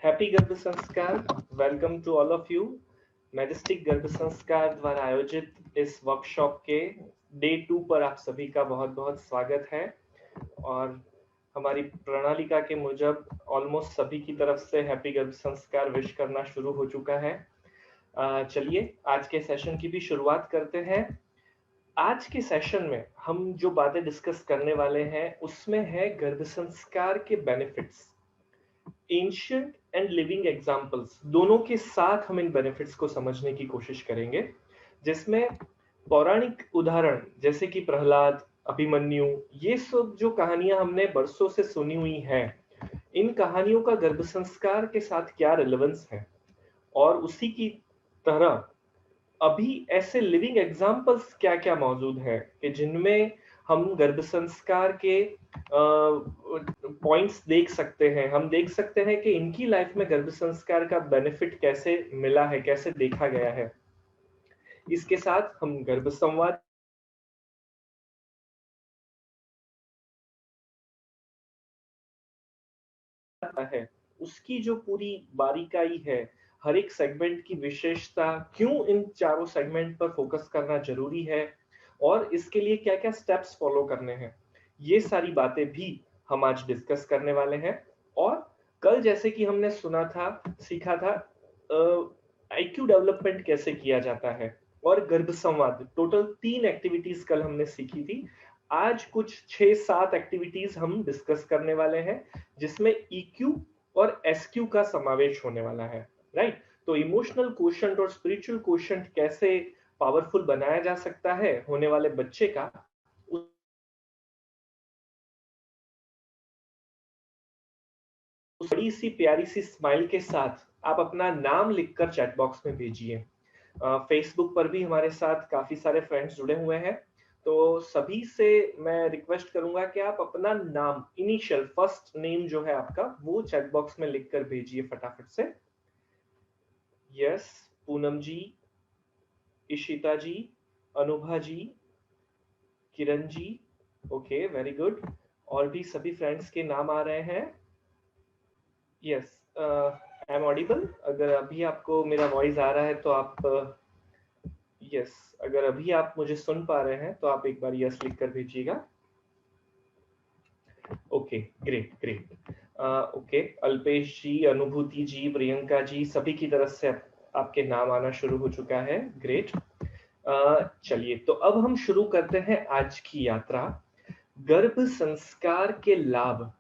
Happy गर्भ संस्कार। Welcome to all of you. Majestic गर्भ संस्कार द्वारा आयोजित इस वर्कशॉप के डे 2 पर आप सभी का बहुत बहुत स्वागत है। और हमारी प्रणालिका के मुजब ऑलमोस्ट सभी की तरफ से हैप्पी गर्भ संस्कार विश करना शुरू हो चुका है। चलिए आज के सेशन की भी शुरुआत करते हैं। आज के सेशन में हम जो बातें डिस्कस करने वाले हैं उसमें है गर्भ संस्कार के benefits, ancient and living examples, दोनों के साथ हम इन बेनिफिट्स को समझने की कोशिश करेंगे, जिसमें पौराणिक उदाहरण जैसे कि प्रहलाद, अभिमन्यु, ये सब जो कहानियां हमने बरसों से सुनी हुई हैं, इन कहानियों का गर्भ संस्कार के साथ क्या रिलेवेंस है। और उसी की तरह अभी ऐसे लिविंग एग्जाम्पल्स क्या क्या मौजूद है कि जिनमें हम गर्भ संस्कार के पॉइंट्स देख सकते हैं। हम देख सकते हैं कि इनकी लाइफ में गर्भ संस्कार का बेनिफिट कैसे मिला है, कैसे देखा गया है। इसके साथ हम गर्भ संवाद है, उसकी जो पूरी बारीकाई है, हर एक सेगमेंट की विशेषता, क्यों इन चारों सेगमेंट पर फोकस करना जरूरी है और इसके लिए क्या क्या स्टेप्स फॉलो करने हैं, ये सारी बातें भी हम आज डिस्कस करने वाले हैं। और कल जैसे कि हमने सुना था, सीखा था आईक्यू डेवलपमेंट कैसे किया जाता है और गर्भ संवाद, टोटल 3 एक्टिविटीज कल हमने सीखी थी। आज कुछ 6-7 एक्टिविटीज हम डिस्कस करने वाले हैं, जिसमें EQ और SQ का समावेश होने वाला है, राइट। तो इमोशनल क्वोशंट और स्पिरिचुअल क्वोशंट कैसे पावरफुल बनाया जा सकता है होने वाले बच्चे का, उस बड़ी सी प्यारी सी स्माइल के साथ आप अपना नाम लिखकर चैट बॉक्स में भेजिए। फेसबुक पर भी हमारे साथ काफी सारे फ्रेंड्स जुड़े हुए हैं, तो सभी से मैं रिक्वेस्ट करूंगा कि आप अपना नाम, इनिशियल फर्स्ट नेम जो है आपका, वो चैट बॉक्स में लिखकर भेजिए फटाफट से। यस, पूनम जी, इशिता जी, अनुभा जी, Kiran ji, okay very good. और भी सभी फ्रेंड्स के नाम आ रहे हैं। Yes, I am audible. अगर अभी आपको मेरा वॉइस आ रहा है तो आप यस, अगर अभी आप मुझे सुन पा रहे हैं तो आप एक बार यस लिख कर भेजिएगा। Okay, great great. Okay, Alpesh ji, Anubhuti ji, Priyanka ji, सभी की तरफ से आपके नाम आना शुरू हो चुका है। ग्रेट। चलिए तो अब हम शुरू करते हैं आज की यात्रा। गर्भ संस्कार के लाभ,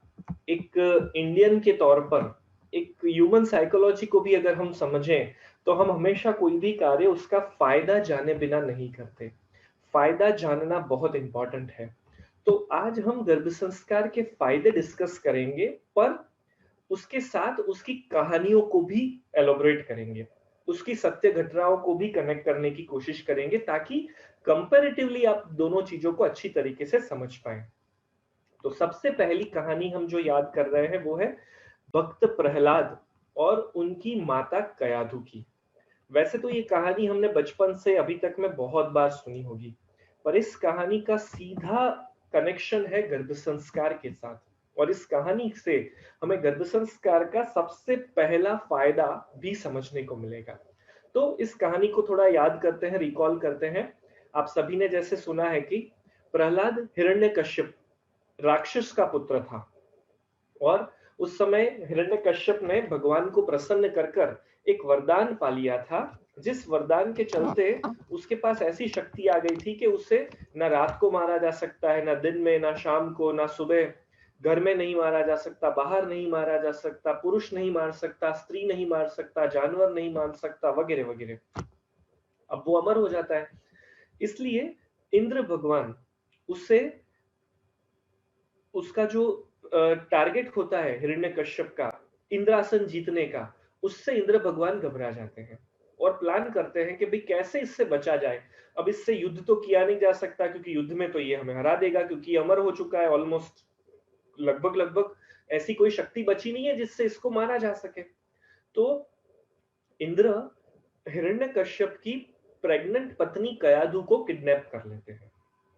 एक इंडियन के तौर पर, एक ह्यूमन साइकोलॉजी को भी अगर हम समझें तो हम हमेशा कोई भी कार्य उसका फायदा जाने बिना नहीं करते। फायदा जानना बहुत इंपॉर्टेंट है। तो आज हम गर्भ संस्कार के फायदे डिस्कस करेंगे, पर उसके साथ उसकी कहानियों को भी एलोबरेट करेंगे, उसकी सत्य घटनाओं को भी कनेक्ट करने की कोशिश करेंगे, ताकि कंपैरेटिवली आप दोनों चीजों को अच्छी तरीके से समझ पाए। तो सबसे पहली कहानी हम जो याद कर रहे हैं वो है भक्त प्रहलाद और उनकी माता कयाधु की। वैसे तो ये कहानी हमने बचपन से अभी तक में बहुत बार सुनी होगी, पर इस कहानी का सीधा कनेक्शन है गर्भ संस्कार के साथ। और इस कहानी से हमें गर्भ संस्कार का सबसे पहला फायदा भी समझने को मिलेगा। तो इस कहानी को थोड़ा याद करते हैं, रिकॉल करते हैं। आप सभी ने जैसे सुना है कि प्रहलाद हिरण्यकश्यप राक्षस का पुत्र था, और उस समय हिरण्यकश्यप ने भगवान को प्रसन्न कर कर एक वरदान पा लिया था, जिस वरदान के चलते उसके पास ऐसी शक्ति आ गई थी कि उसे न रात को मारा जा सकता है, न दिन में, न शाम को, न सुबह, घर में नहीं मारा जा सकता, बाहर नहीं मारा जा सकता, पुरुष नहीं मार सकता, स्त्री नहीं मार सकता, जानवर नहीं मार सकता, वगैरह वगैरह। अब वो अमर हो जाता है। इसलिए इंद्र भगवान उसे, उसका जो टारगेट होता है हिरण्यकश्यप का, इंद्रासन जीतने का, उससे इंद्र भगवान घबरा जाते हैं और प्लान करते हैं कि भाई कैसे इससे बचा जाए। अब इससे युद्ध तो किया नहीं जा सकता, क्योंकि युद्ध में तो ये हमें हरा देगा, क्योंकि ये अमर हो चुका है ऑलमोस्ट, लगभग लगभग ऐसी कोई शक्ति बची नहीं है जिससे इसको मारा जा सके। तो इंद्र हिरण्यकश्यप की प्रेग्नेंट पत्नी कयाधु को किडनैप कर लेते हैं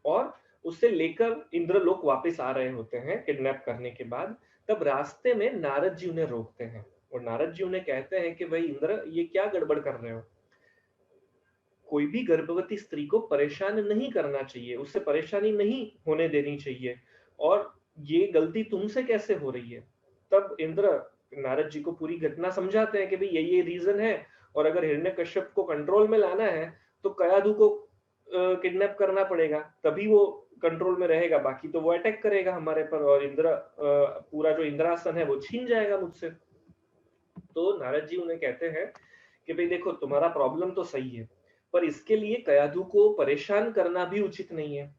और उसे लेकर इंद्रलोक वापस आ रहे होते हैं किडनैप करने के बाद। तब रास्ते में नारद जी उन्हें रोकते हैं और नारद जी उन्हें कहते हैं कि भाई इंद्र, ये क्या गड़बड़ कर रहे हो? कोई भी गर्भवती स्त्री को परेशान नहीं करना चाहिए, उससे परेशानी नहीं होने देनी चाहिए, और ये गलती तुमसे कैसे हो रही है? तब इंद्र नारद जी को पूरी घटना समझाते हैं कि भाई ये रीजन है, और अगर हिरण्यकश्यप को कंट्रोल में लाना है तो कयाधु को किडनैप करना पड़ेगा, तभी वो कंट्रोल में रहेगा, बाकी तो वो अटैक करेगा हमारे पर, और इंद्र पूरा जो इंद्रासन है वो छीन जाएगा मुझसे। तो नारद जी उन्हें कहते हैं कि भाई देखो, तुम्हारा प्रॉब्लम तो सही है, पर इसके लिए कयाधु को परेशान करना भी उचित नहीं है।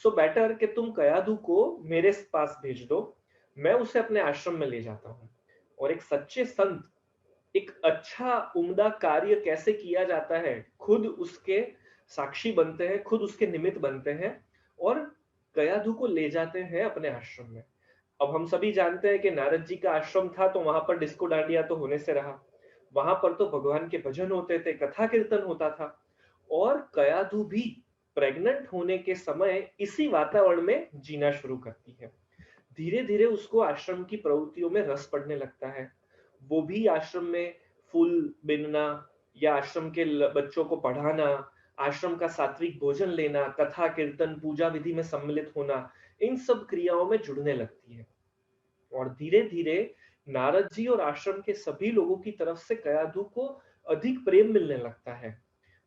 सो बेटर कि तुम कयाधु को मेरे पास भेज दो, मैं उसे अपने आश्रम में ले जाता हूँ। और एक सच्चे संत एक अच्छा उम्दा कार्य कैसे किया जाता है, खुद उसके साक्षी बनते हैं, खुद उसके निमित्त बनते हैं, और कयाधु को ले जाते हैं अपने आश्रम में। अब हम सभी जानते हैं कि नारद जी का आश्रम था, तो वहां पर डिस्को डांडिया तो होने से रहा। वहां पर तो भगवान के भजन होते थे, कथा कीर्तन होता था, और कयाधु भी प्रेग्नेंट होने के समय इसी वातावरण में जीना शुरू करती है। धीरे धीरे उसको आश्रम की प्रवृत्तियों में रस पड़ने लगता है। वो भी आश्रम में फूल बिनना, या आश्रम के बच्चों को पढ़ाना, आश्रम का सात्विक भोजन लेना, कथा कीर्तन पूजा विधि में सम्मिलित होना, इन सब क्रियाओं में जुड़ने लगती है। और धीरे धीरे नारद जी और आश्रम के सभी लोगों की तरफ से कयाधु को अधिक प्रेम मिलने लगता है,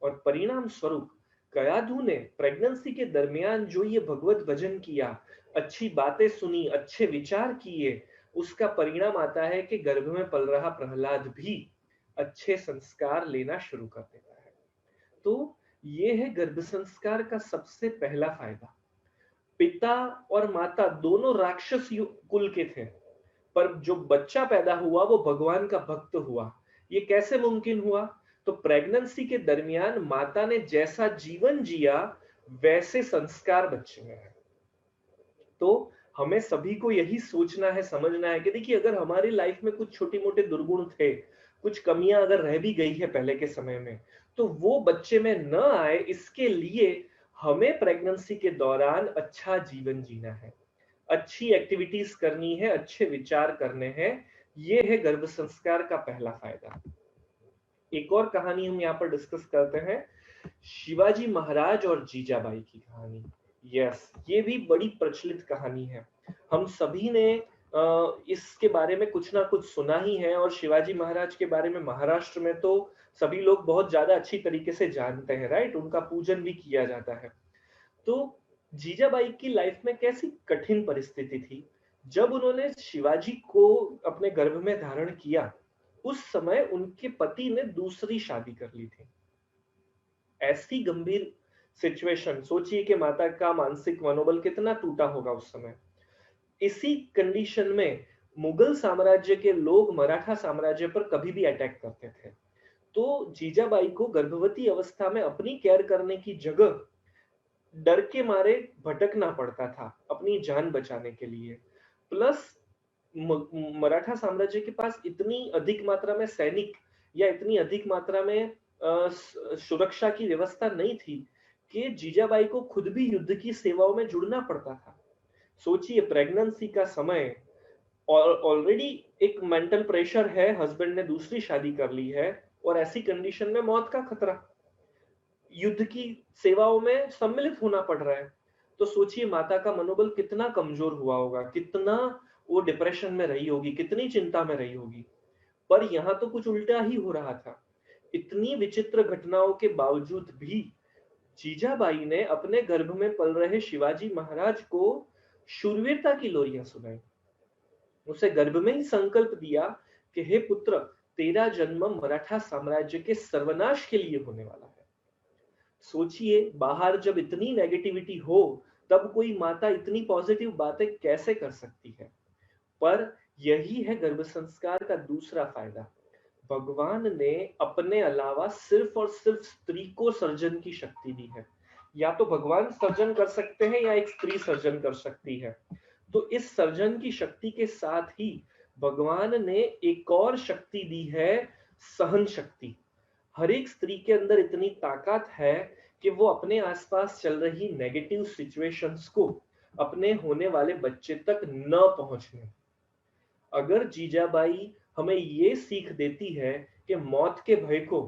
और परिणाम स्वरूप कयाधु ने प्रेगनेंसी के दरमियान जो ये भगवत भजन किया, अच्छी बातें सुनी, अच्छे विचार किए, उसका परिणाम आता है कि गर्भ में पल रहा प्रहलाद भी अच्छे संस्कार लेना शुरू कर देता है। तो ये है गर्भ संस्कार का सबसे पहला फायदा। पिता और माता दोनों राक्षस कुल के थे, पर जो बच्चा पैदा हुआ वो भगवान का भक्त हुआ। ये कैसे मुमकिन हुआ? तो प्रेगनेंसी के दरमियान माता ने जैसा जीवन जिया, वैसे संस्कार बच्चे में है। तो हमें सभी को यही सोचना है, समझना है कि देखिए, अगर हमारी लाइफ में कुछ छोटे मोटे दुर्गुण थे, कुछ कमियां अगर रह भी गई है पहले के समय में, तो वो बच्चे में न आए, इसके लिए हमें प्रेगनेंसी के दौरान अच्छा जीवन जीना है, अच्छी एक्टिविटीज करनी है, अच्छे विचार करने हैं। ये है गर्भ संस्कार का पहला फायदा। एक और कहानी हम यहाँ पर डिस्कस करते हैं, शिवाजी महाराज और जीजाबाई की कहानी। यस, ये भी बड़ी प्रचलित कहानी है। हम सभी ने इसके बारे में कुछ ना कुछ सुना ही है, और शिवाजी महाराज के बारे में महाराष्ट्र में तो सभी लोग बहुत ज्यादा अच्छी तरीके से जानते हैं, राइट? उनका पूजन भी किया जाता है। तो जीजाबाई की लाइफ में कैसी कठिन परिस्थिति थी। जब उन्होंने शिवाजी को अपने गर्भ में धारण किया, उस समय उनके पति ने दूसरी शादी कर ली थी। ऐसी गंभीर सिचुएशन, सोचिए कि माता का मानसिक मनोबल कितना टूटा होगा उस समय। इसी कंडीशन में मुगल साम्राज्य के लोग मराठा साम्राज्य पर कभी भी अटैक करते थे। तो जीजाबाई को गर्भवती अवस्था में अपनी केयर करने की जगह डर के मारे भटकना पड़ता था अपनी जान बचाने के लिए। प्लस मराठा साम्राज्य के पास इतनी अधिक मात्रा में सैनिक या इतनी अधिक मात्रा में सुरक्षा की व्यवस्था नहीं थी कि जीजाबाई को खुद भी युद्ध की सेवाओं में जुड़ना पड़ता था। सोचिए, प्रेगनेंसी का समय, ऑलरेडी एक मेंटल प्रेशर है, हस्बैंड ने दूसरी शादी कर ली है, और ऐसी कंडीशन में मौत का खतरा, युद्ध की सेवाओं में सम्मिलित होना पड़ रहा है। तो सोचिए माता का मनोबल कितना कमजोर हुआ होगा, कितना वो डिप्रेशन में रही होगी, कितनी चिंता में रही होगी। पर यहाँ तो कुछ उल्टा ही हो रहा था। इतनी विचित्र घटनाओं के बावजूद भी जीजाबाई ने अपने गर्भ में पल रहे शिवाजी महाराज को शूरवीरता की लोरियां सुनाई। उसे गर्भ में ही संकल्प दिया कि हे पुत्र, तेरा जन्म मराठा साम्राज्य के सर्वनाश के लिए होने वाला है। सोचिए, बाहर जब इतनी नेगेटिविटी हो, तब कोई माता इतनी पॉजिटिव बातें कैसे कर सकती है? पर यही है गर्भ संस्कार का दूसरा फायदा। भगवान ने अपने अलावा सिर्फ और सिर्फ स्त्री को सर्जन की शक्ति दी है। या तो भगवान सर्जन कर सकते हैं, या एक स्त्री सर्जन कर सकती है। तो इस सर्जन की शक्ति के साथ ही भगवान ने एक और शक्ति दी है, सहन शक्ति। हर एक स्त्री के अंदर इतनी ताकत है कि वो अपने आसपास चल रही नेगेटिव सिचुएशंस को अपने होने वाले बच्चे तक न पहुंचने। अगर जीजाबाई हमें ये सीख देती है कि मौत के भय को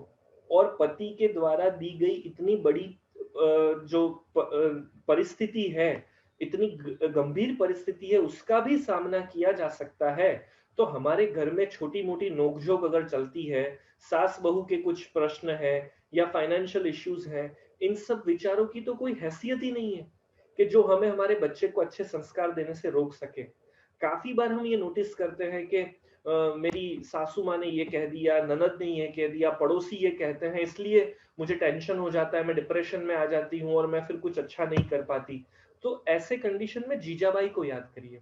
और पति के द्वारा दी गई इतनी बड़ी जो परिस्थिति है, इतनी गंभीर परिस्थिति है, उसका भी सामना किया जा सकता है। तो हमारे घर में छोटी-मोटी नोक-झोंक अगर चलती है, सास-बहू के कुछ प्रश्न हैं या फाइनेंशियल इश्यूज हैं, इन सब विचारों की तो कोई हैसियत ही नहीं है कि जो हमें हमारे बच्चे को अच्छे संस्कार देने से रोक सके। काफ़ी बार हम ये नोटिस करते हैं कि मेरी सासू माँ ने ये कह दिया, ननद ने ये कह दिया, पड़ोसी ये कहते हैं, इसलिए मुझे टेंशन हो जाता है, मैं डिप्रेशन में आ जाती हूँ और मैं फिर कुछ अच्छा नहीं कर पाती। तो ऐसे कंडीशन में जीजाबाई को याद करिए।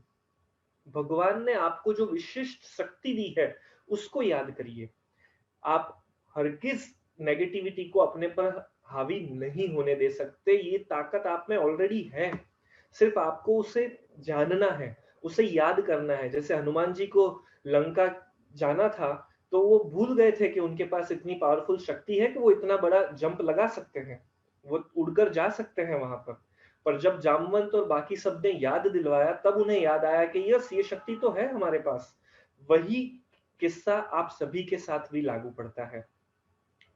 भगवान ने आपको जो विशिष्ट शक्ति दी है, उसको याद करिए। आप हरगिज़ नेगेटिविटी को अपने पर हावी नहीं होने दे सकते। ये ताकत आप में ऑलरेडी है। सिर्फ आपको उसे जानना है, उसे याद करना है। जैसे हनुमान जी को लंका जाना था, तो वो भूल गए थे कि उनके पास इतनी पावरफुल शक्ति है कि वो इतना बड़ा जंप लगा सकते हैं। वो उड़कर जा सकते हैं वहां पर। पर जब जामवंत और बाकी सब ने याद दिलवाया, तब उन्हें याद आया कि यस, ये शक्ति तो है हमारे पास। वही किस्सा आप सभी के साथ भी लागू पड़ता है।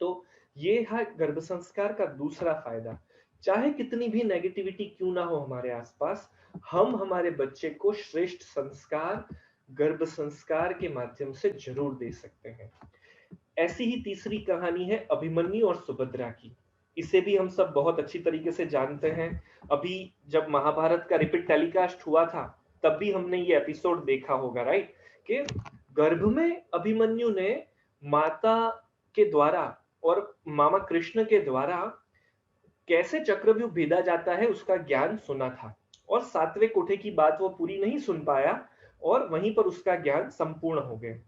तो ये है गर्भ संस्कार का दूसरा फायदा। चाहे कितनी भी नेगेटिविटी क्यों ना हो हमारे आसपास, हम हमारे बच्चे को श्रेष्ठ संस्कार गर्भ संस्कार के माध्यम से जरूर दे सकते हैं। ऐसी ही तीसरी कहानी है अभिमन्यु और सुभद्रा की। इसे भी हम सब बहुत अच्छी तरीके से जानते हैं। अभी जब महाभारत का रिपीट टेलीकास्ट हुआ था, तब भी हमने ये एपिसोड देखा होगा, राइट? कि गर्भ में अभिमन्यु ने माता के द्वारा और मामा कृष्ण के द्वारा कैसे चक्रव्यूह भेदा जाता है उसका ज्ञान सुना था, और सातवें कोठे की बात वो पूरी नहीं सुन पाया और वहीं पर उसका ज्ञान संपूर्ण हो गया।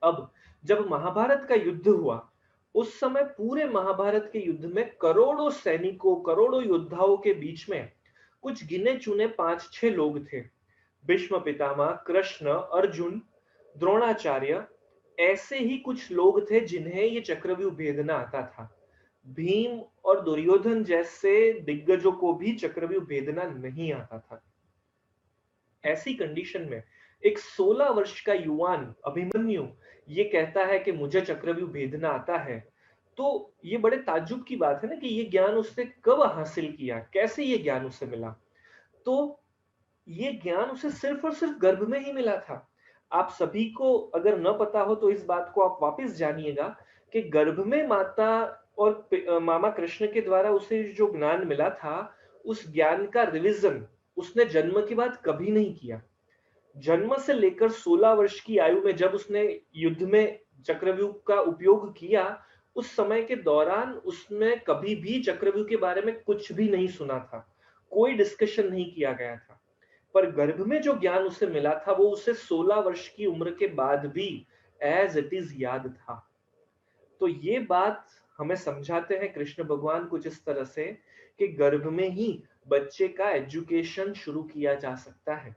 अब जब महाभारत का युद्ध हुआ, उस समय पूरे महाभारत के युद्ध में करोड़ों सैनिकों, करोड़ों योद्धाओं के बीच में कुछ गिने चुने 5-6 लोग थे। भीष्म पितामह, कृष्ण, अर्जुन, द्रोणाचार्य, ऐसे ही कुछ लोग थे जिन्हें ये चक्रव्यूह भेदना आता था। भीम और दुर्योधन जैसे दिग्गजों को भी चक्रव्यूह भेदना नहीं आता था। ऐसी कंडीशन में एक 16 वर्ष का युवान अभिमन्यु ये कहता है कि मुझे चक्रव्यूह भेदना आता है। तो ये बड़े ताज्जुब की बात है ना कि ये ज्ञान उसने कब हासिल किया, कैसे ये ज्ञान उसे मिला? तो ये ज्ञान उसे सिर्फ और सिर्फ गर्भ में ही मिला था। आप सभी को अगर न पता हो तो इस बात को आप वापस जानिएगा कि गर्भ में माता और मामा कृष्ण के द्वारा उसे जो ज्ञान मिला था, उस ज्ञान का रिवीजन उसने जन्म के बाद कभी नहीं किया। जन्म से लेकर 16 वर्ष की आयु में जब उसने युद्ध में चक्रव्यूह का उपयोग किया, उस समय के दौरान उसने कभी भी चक्रव्यूह के बारे में कुछ भी नहीं सुना था। कोई डिस्कशन नहीं किया गया था। पर गर्भ में जो ज्ञान उसे मिला था, वो उसे 16 वर्ष की उम्र के बाद भी एज इट इज याद था। तो ये बात हमें समझाते हैं कृष्ण भगवान कुछ इस तरह से कि गर्भ में ही बच्चे का एजुकेशन शुरू किया जा सकता है।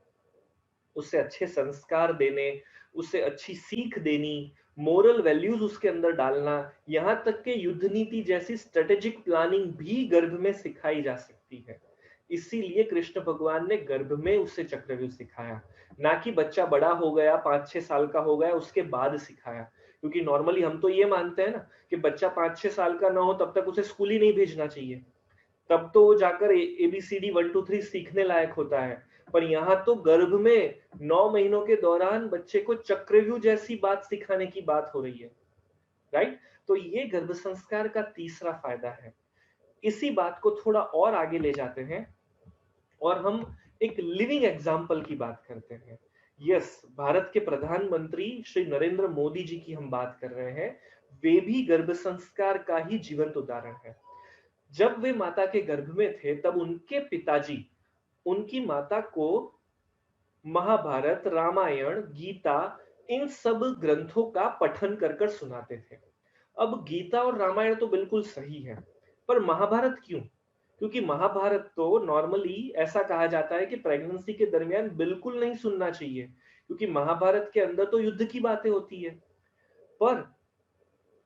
उसे अच्छे संस्कार देने, उसे अच्छी सीख देनी, मोरल वैल्यूज उसके अंदर डालना, यहां तक कि युद्ध नीति जैसी स्ट्रेटेजिक प्लानिंग भी गर्भ में सिखाई जा सकती है। इसीलिए कृष्ण भगवान ने गर्भ में उसे चक्रव्यूह सिखाया, ना कि बच्चा बड़ा हो गया, 5-6 साल का हो गया उसके बाद सिखाया। क्योंकि नॉर्मली हम तो ये मानते हैं ना कि बच्चा 5-6 साल का ना हो तब तक उसे स्कूल ही नहीं भेजना चाहिए। तब तो वो जाकर ABCD 1 2 3 सीखने लायक होता है। पर यहाँ तो गर्भ में 9 महीनों के दौरान बच्चे को चक्रव्यूह जैसी बात सिखाने की बात हो रही है, राइट? तो ये गर्भ संस्कार का तीसरा फायदा है। इसी बात को थोड़ा और आगे ले जाते हैं और हम एक लिविंग एग्जाम्पल की बात करते हैं। यस, भारत के प्रधानमंत्री श्री नरेंद्र मोदी जी की हम बात कर रहे हैं। वे भी गर्भ संस्कार का ही जीवंत उदाहरण है। जब वे माता के गर्भ में थे, तब उनके पिताजी उनकी माता को महाभारत, रामायण, गीता, इन सब ग्रंथों का पठन कर कर सुनाते थे। अब गीता और रामायण तो बिल्कुल सही है, पर महाभारत क्यों? क्योंकि महाभारत तो नॉर्मली ऐसा कहा जाता है कि प्रेगनेंसी के दरमियान बिल्कुल नहीं सुनना चाहिए, क्योंकि महाभारत के अंदर तो युद्ध की बातें होती है। पर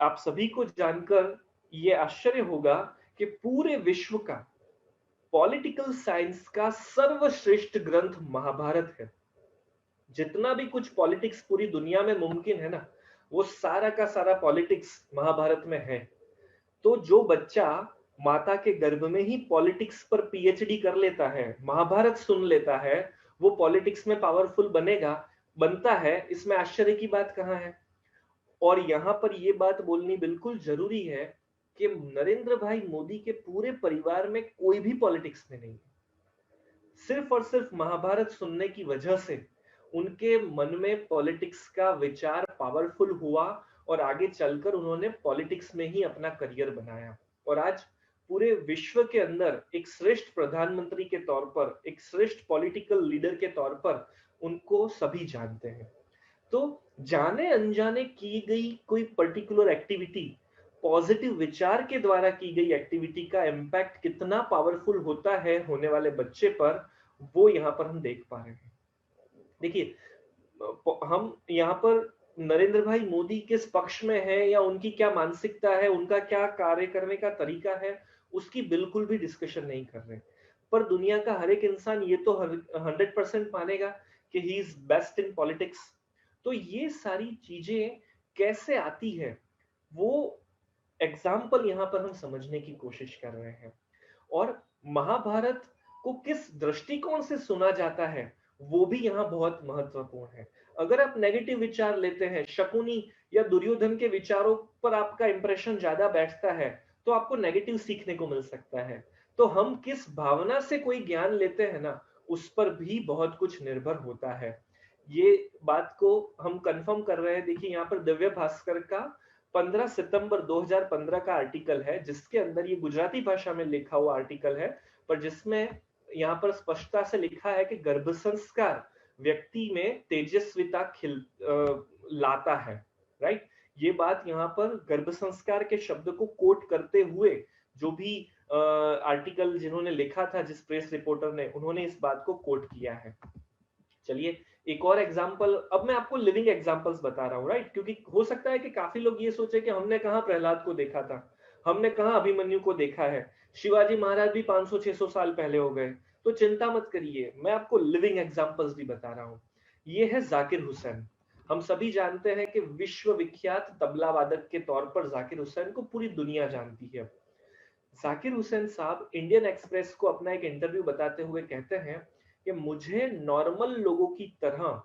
आप सभी को जानकर ये आश्चर्य होगा कि पूरे विश्व का पॉलिटिकल साइंस का सर्वश्रेष्ठ ग्रंथ महाभारत है, जितना भी कुछ पॉलिटिक्स पूरी दुनिया में मुमकिन है ना, वो सारा का सारा पॉलिटिक्स महाभारत में है। तो जो बच्चा माता के गर्भ में ही पॉलिटिक्स पर पीएचडी कर लेता है, महाभारत सुन लेता है, वो पॉलिटिक्स में पावरफुल बनता है, इसमें आश्चर्य की बात कहाँ है। और यहां पर ये बात बोलनी बिल्कुल जरूरी है कि नरेंद्र भाई मोदी के पूरे परिवार में कोई भी पॉलिटिक्स में नहीं है। सिर्फ और सिर्फ महाभारत सुनने की वजह से उनके मन में पॉलिटिक्स का विचार पावरफुल हुआ और आगे चलकर उन्होंने पॉलिटिक्स में ही अपना करियर बनाया। और आज पूरे विश्व के अंदर एक श्रेष्ठ प्रधानमंत्री के तौर पर, एक श्रेष्ठ पॉलिटिकल लीडर के तौर पर उनको सभी जानते हैं। तो जाने अनजाने की गई कोई पर्टिकुलर एक्टिविटी, पॉजिटिव विचार के द्वारा की गई एक्टिविटी का इम्पैक्ट कितना पावरफुल होता है होने वाले बच्चे पर, वो यहाँ पर हम देख पा रहे हैं। देखिए, हम यहाँ पर नरेंद्र भाई मोदी किस पक्ष में है या उनकी क्या मानसिकता है, उनका क्या कार्य करने का तरीका है, उसकी बिल्कुल भी डिस्कशन नहीं कर रहे। पर दुनिया का हर एक इंसान ये तो 100% मानेगा कि he is best in politics. तो ये सारी चीजें कैसे आती है, वो एग्जाम्पल यहाँ पर हम समझने की कोशिश कर रहे हैं। और महाभारत को किस दृष्टिकोण से सुना जाता है, वो भी यहाँ बहुत महत्वपूर्ण है। अगर आप नेगेटिव विचार लेते हैं, शकुनी या दुर्योधन के विचारों पर आपका इंप्रेशन ज्यादा बैठता है, तो आपको नेगेटिव सीखने को मिल सकता है। तो हम किस भावना से कोई ज्ञान लेते हैं ना, उस पर भी बहुत कुछ निर्भर होता है। ये बात को हम कंफर्म कर रहे हैं। देखिए, यहाँ पर दिव्य भास्कर का 15 सितंबर 2015 का आर्टिकल है, जिसके अंदर ये गुजराती भाषा में लिखा हुआ आर्टिकल है, पर जिसमें यहाँ पर स्पष्टता से लिखा है कि गर्भ संस्कार व्यक्ति में तेजस्विता लाता है। राइट, ये बात यहाँ पर गर्भ संस्कार के शब्द को कोट करते हुए जो भी आर्टिकल जिन्होंने लिखा था, जिस प्रेस रिपोर्टर ने, उन्होंने इस बात को कोट किया है। चलिए एक और एग्जांपल, अब मैं आपको लिविंग एग्जांपल्स बता रहा हूँ, राइट, क्योंकि हो सकता है कि काफी लोग ये सोचे कि हमने कहाँ प्रहलाद को देखा था, हमने कहाँ अभिमन्यु को देखा है, शिवाजी महाराज भी 500-600 साल पहले हो गए। तो चिंता मत करिए, मैं आपको लिविंग एग्जांपल्स भी बता रहा हूँ। ये है जाकिर हुसैन। हम सभी जानते हैं कि विश्व विख्यात तबला वादक के तौर पर जाकिर हुसैन को पूरी दुनिया जानती है। जाकिर हुसैन साहब इंडियन एक्सप्रेस को अपना एक इंटरव्यू बताते हुए कहते हैं कि मुझे नॉर्मल लोगों की तरह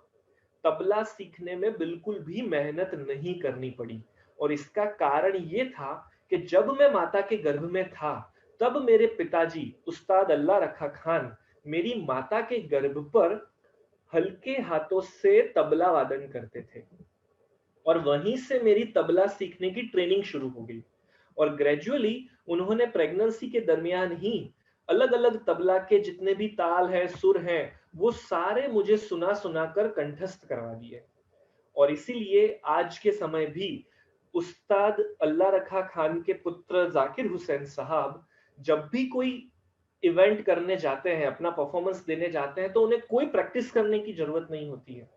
तबला सीखने में बिल्कुल भी मेहनत नहीं करनी पड़ी। और इसका कारण ये था कि जब मैं माता के गर्भ में था, तब मेरे पिताजी उस्ताद अल्लाह रखा खान मेरी माता के गर्भ पर हल्के हाथों से तबला वादन करते थे, और वहीं से मेरी तबला सीखने की ट्रेनिंग शुरू हो गई। और ग्रेजुअली उन्होंने प्रेगनेंसी के दरमियान ही अलग अलग तबला के जितने भी ताल है, सुर हैं, वो सारे मुझे सुना सुना कर कंठस्थ करवा दिए। और इसीलिए आज के समय भी उस्ताद अल्लाह रखा खान के पुत्र जाकिर हुसैन साहब जब भी कोई इवेंट करने जाते हैं, अपना परफॉर्मेंस देने जाते हैं, तो उन्हें कोई प्रैक्टिस करने की जरूरत नहीं होती है।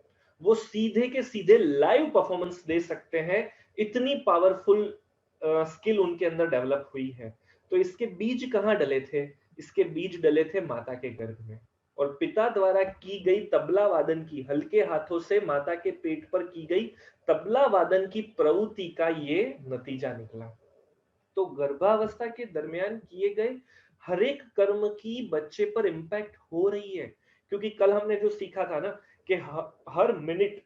वो सीधे के सीधे लाइव परफॉर्मेंस दे सकते हैं, इतनी पावरफुल स्किल उनके अंदर डेवलप हुई है। तो इसके बीज कहाँ डले थे? इसके बीज डले थे माता के गर्भ में। और पिता द्वारा की गई तबला वादन की, हल्के हाथों से माता के पेट पर की गई तबला वादन की प्रवृत्ति का ये नतीजा निकला। तो गर्भावस्था के दरमियान किए गए हर एक कर्म की बच्चे पर इंपैक्ट हो रही है। क्योंकि कल हमने जो सीखा था ना कि हर मिनट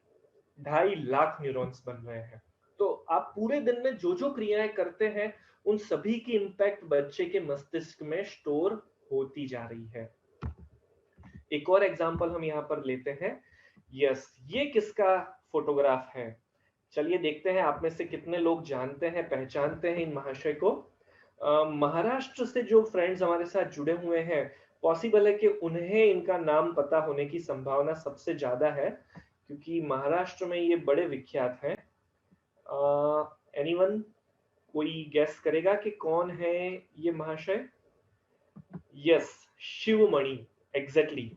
2.5 लाख न्यूरॉन्स बन रहे हैं। तो आप पूरे दिन में जो जो क्रियाएं करते हैं, उन सभी की इंपैक्ट बच्चे के मस्तिष्क में स्टोर होती जा रही है। एक और एग्जांपल हम यहाँ पर लेते हैं। यस, ये किसका फोटोग्राफ है? चलिए देखते हैं आप में से कितने लोग जानते हैं, पहचानते हैं इन महाशय को। महाराष्ट्र से जो फ्रेंड्स हमारे साथ जुड़े हुए हैं, पॉसिबल है कि उन्हें इनका नाम पता होने की संभावना सबसे ज्यादा है, क्योंकि महाराष्ट्र में ये बड़े विख्यात हैं। एनीवन, कोई गैस करेगा कि कौन है ये महाशय? Yes, Sivamani, exactly.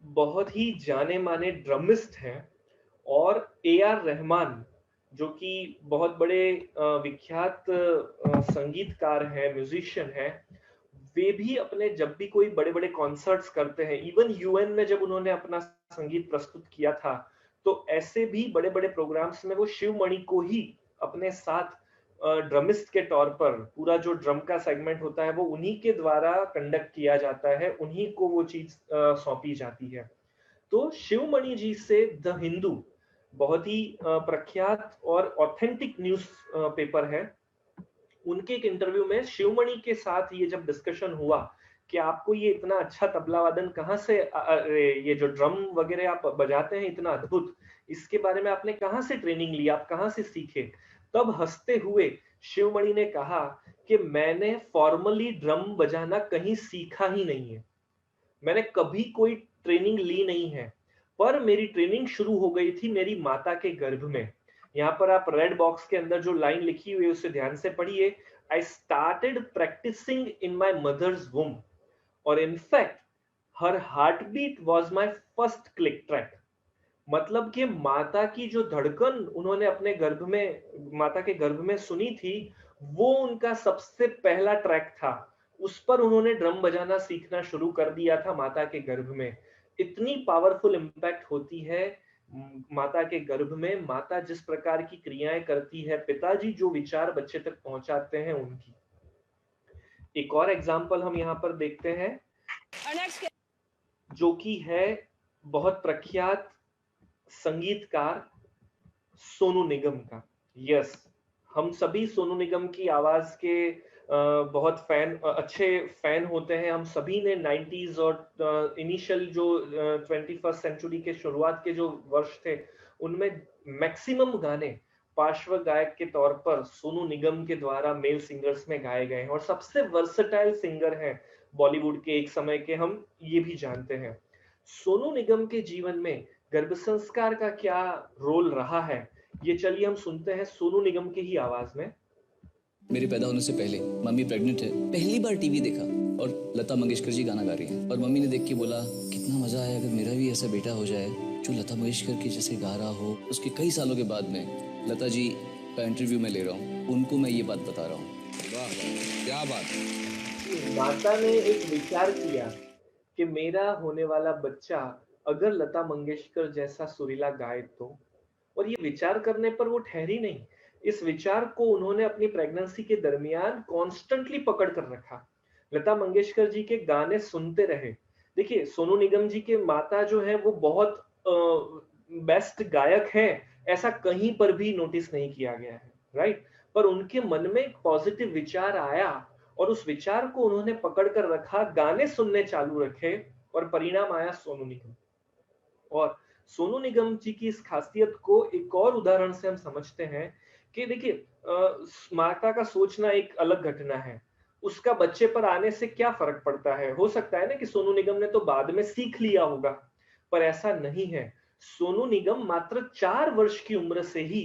बहुत ही जाने माने ड्रमिस्ट हैं। और AR रहमान, जो कि बहुत बड़े विख्यात संगीतकार हैं, म्यूजिशियन हैं, वे भी अपने जब भी कोई बड़े-बड़े कॉन्सर्ट्स करते हैं, इवन यूएन में जब उन्होंने अपना संगीत प्रस्तुत किया था, तो ऐसे भी बड़े-बड़े प्रोग्राम्स में वो शिवमणि को ही अपने साथ ड्रमिस्ट के तौर पर पूरा जो ड्रम का सेगमेंट होता है वो उन्हीं के द्वारा कंडक्ट किया जाता है, उन्हीं को वो चीज़ सौंपी जाती है। तो शिवमणि जी से द हिंदू बहुत ही प्रख्यात और ऑथेंटिक न्यूज़ पेपर है। उनके एक इंटरव्यू में शिवमणि के साथ ये जब डिस्कशन हुआ कि आपको ये इतना अच्छा तबला वादन कहाँ से ये जो ड्रम वगैरह आप बजाते हैं इतना अद्भुत, इसके बारे में आपने कहाँ से ट्रेनिंग ली, आप कहाँ से सीखे? तब हंसते हुए शिवमणि ने कहा कि मैंने फॉर्मली ड्रम बजाना कहीं सीखा ही नहीं है। मैंने कभी कोई ट्रेनिंग ली नहीं है, पर मेरी ट्रेनिंग शुरू हो गई थी मेरी माता के गर्भ में। यहाँ पर आप रेड बॉक्स के अंदर जो लाइन लिखी हुई है उसे ध्यान से पढ़िए। I started practising in my mother's womb और in fact her heart beat was my first click track. मतलब कि माता की जो धड़कन उन्होंने अपने गर्भ में, माता के गर्भ में सुनी थी, वो उनका सबसे पहला ट्रैक था। उस पर उन्होंने ड्रम बजाना सीखना शुरू कर दिया था माता के गर्भ में। इतनी पावरफुल इम्पैक्ट होती है माता के गर्भ में, माता जिस प्रकार की क्रियाएं करती है, पिताजी जो विचार बच्चे तक पहुंचाते हैं उनकी। एक और एग्जाम्पल हम यहाँ पर देखते हैं जो कि है बहुत प्रख्यात संगीतकार सोनू निगम का। यस, हम सभी सोनू निगम की आवाज के बहुत अच्छे फैन होते हैं। हम सभी ने 90s और इनिशियल जो 21st सेंचुरी के शुरुआत के जो वर्ष थे उनमें मैक्सिमम गाने पार्श्व गायक के तौर पर सोनू निगम के द्वारा मेल सिंगर्स में गाए गए हैं और सबसे वर्सेटाइल सिंगर हैं बॉलीवुड के एक समय के, हम ये भी जानते हैं। सोनू निगम के जीवन में गर्भ संस्कार का क्या रोल रहा है, ये चलिए हम सुनते हैं सोनू निगम की ही आवाज में। मेरे पैदा होने से पहले मम्मी प्रेग्नेंट है, पहली बार टीवी देखा और लता मंगेशकर जी गाना गा रही हैं और मम्मी ने देख के बोला कितना मजा आया अगर मेरा भी ऐसा बेटा हो जाए जो लता मंगेशकर की जैसे गा रहा हो। उसके कई सालों के बाद में लता जी का इंटरव्यू में ले रहा हूँ, उनको मैं ये बात बता रहा हूँ। वाह क्या बात। माता ने एक विचार किया कि मेरा होने वाला बच्चा अगर लता मंगेशकर जैसा सुरीला गाए तो, और ये विचार करने पर वो ठहरी नहीं। इस विचार को उन्होंने अपनी प्रेगनेंसी के दरमियान कॉन्स्टेंटली पकड़ कर रखा। लता मंगेशकर जी के गाने सुनते रहे। देखिए सोनू निगम जी के माता जो है वो बहुत बेस्ट गायक हैं, ऐसा कहीं पर भी नोटिस नहीं किया गया है, राइट? पर उनके मन में एक पॉजिटिव विचार आया और उस विचार को उन्होंने पकड़ कर रखा, गाने सुनने चालू रखे और परिणाम आया सोनू निगम। और सोनू निगम जी की इस खासियत को एक और उदाहरण से हम समझते हैं कि देखिए माता का सोचना एक अलग घटना है, उसका बच्चे पर आने से क्या फर्क पड़ता है। हो सकता है ना कि सोनू निगम ने तो बाद में सीख लिया होगा, पर ऐसा नहीं है। सोनू निगम मात्र 4 वर्ष की उम्र से ही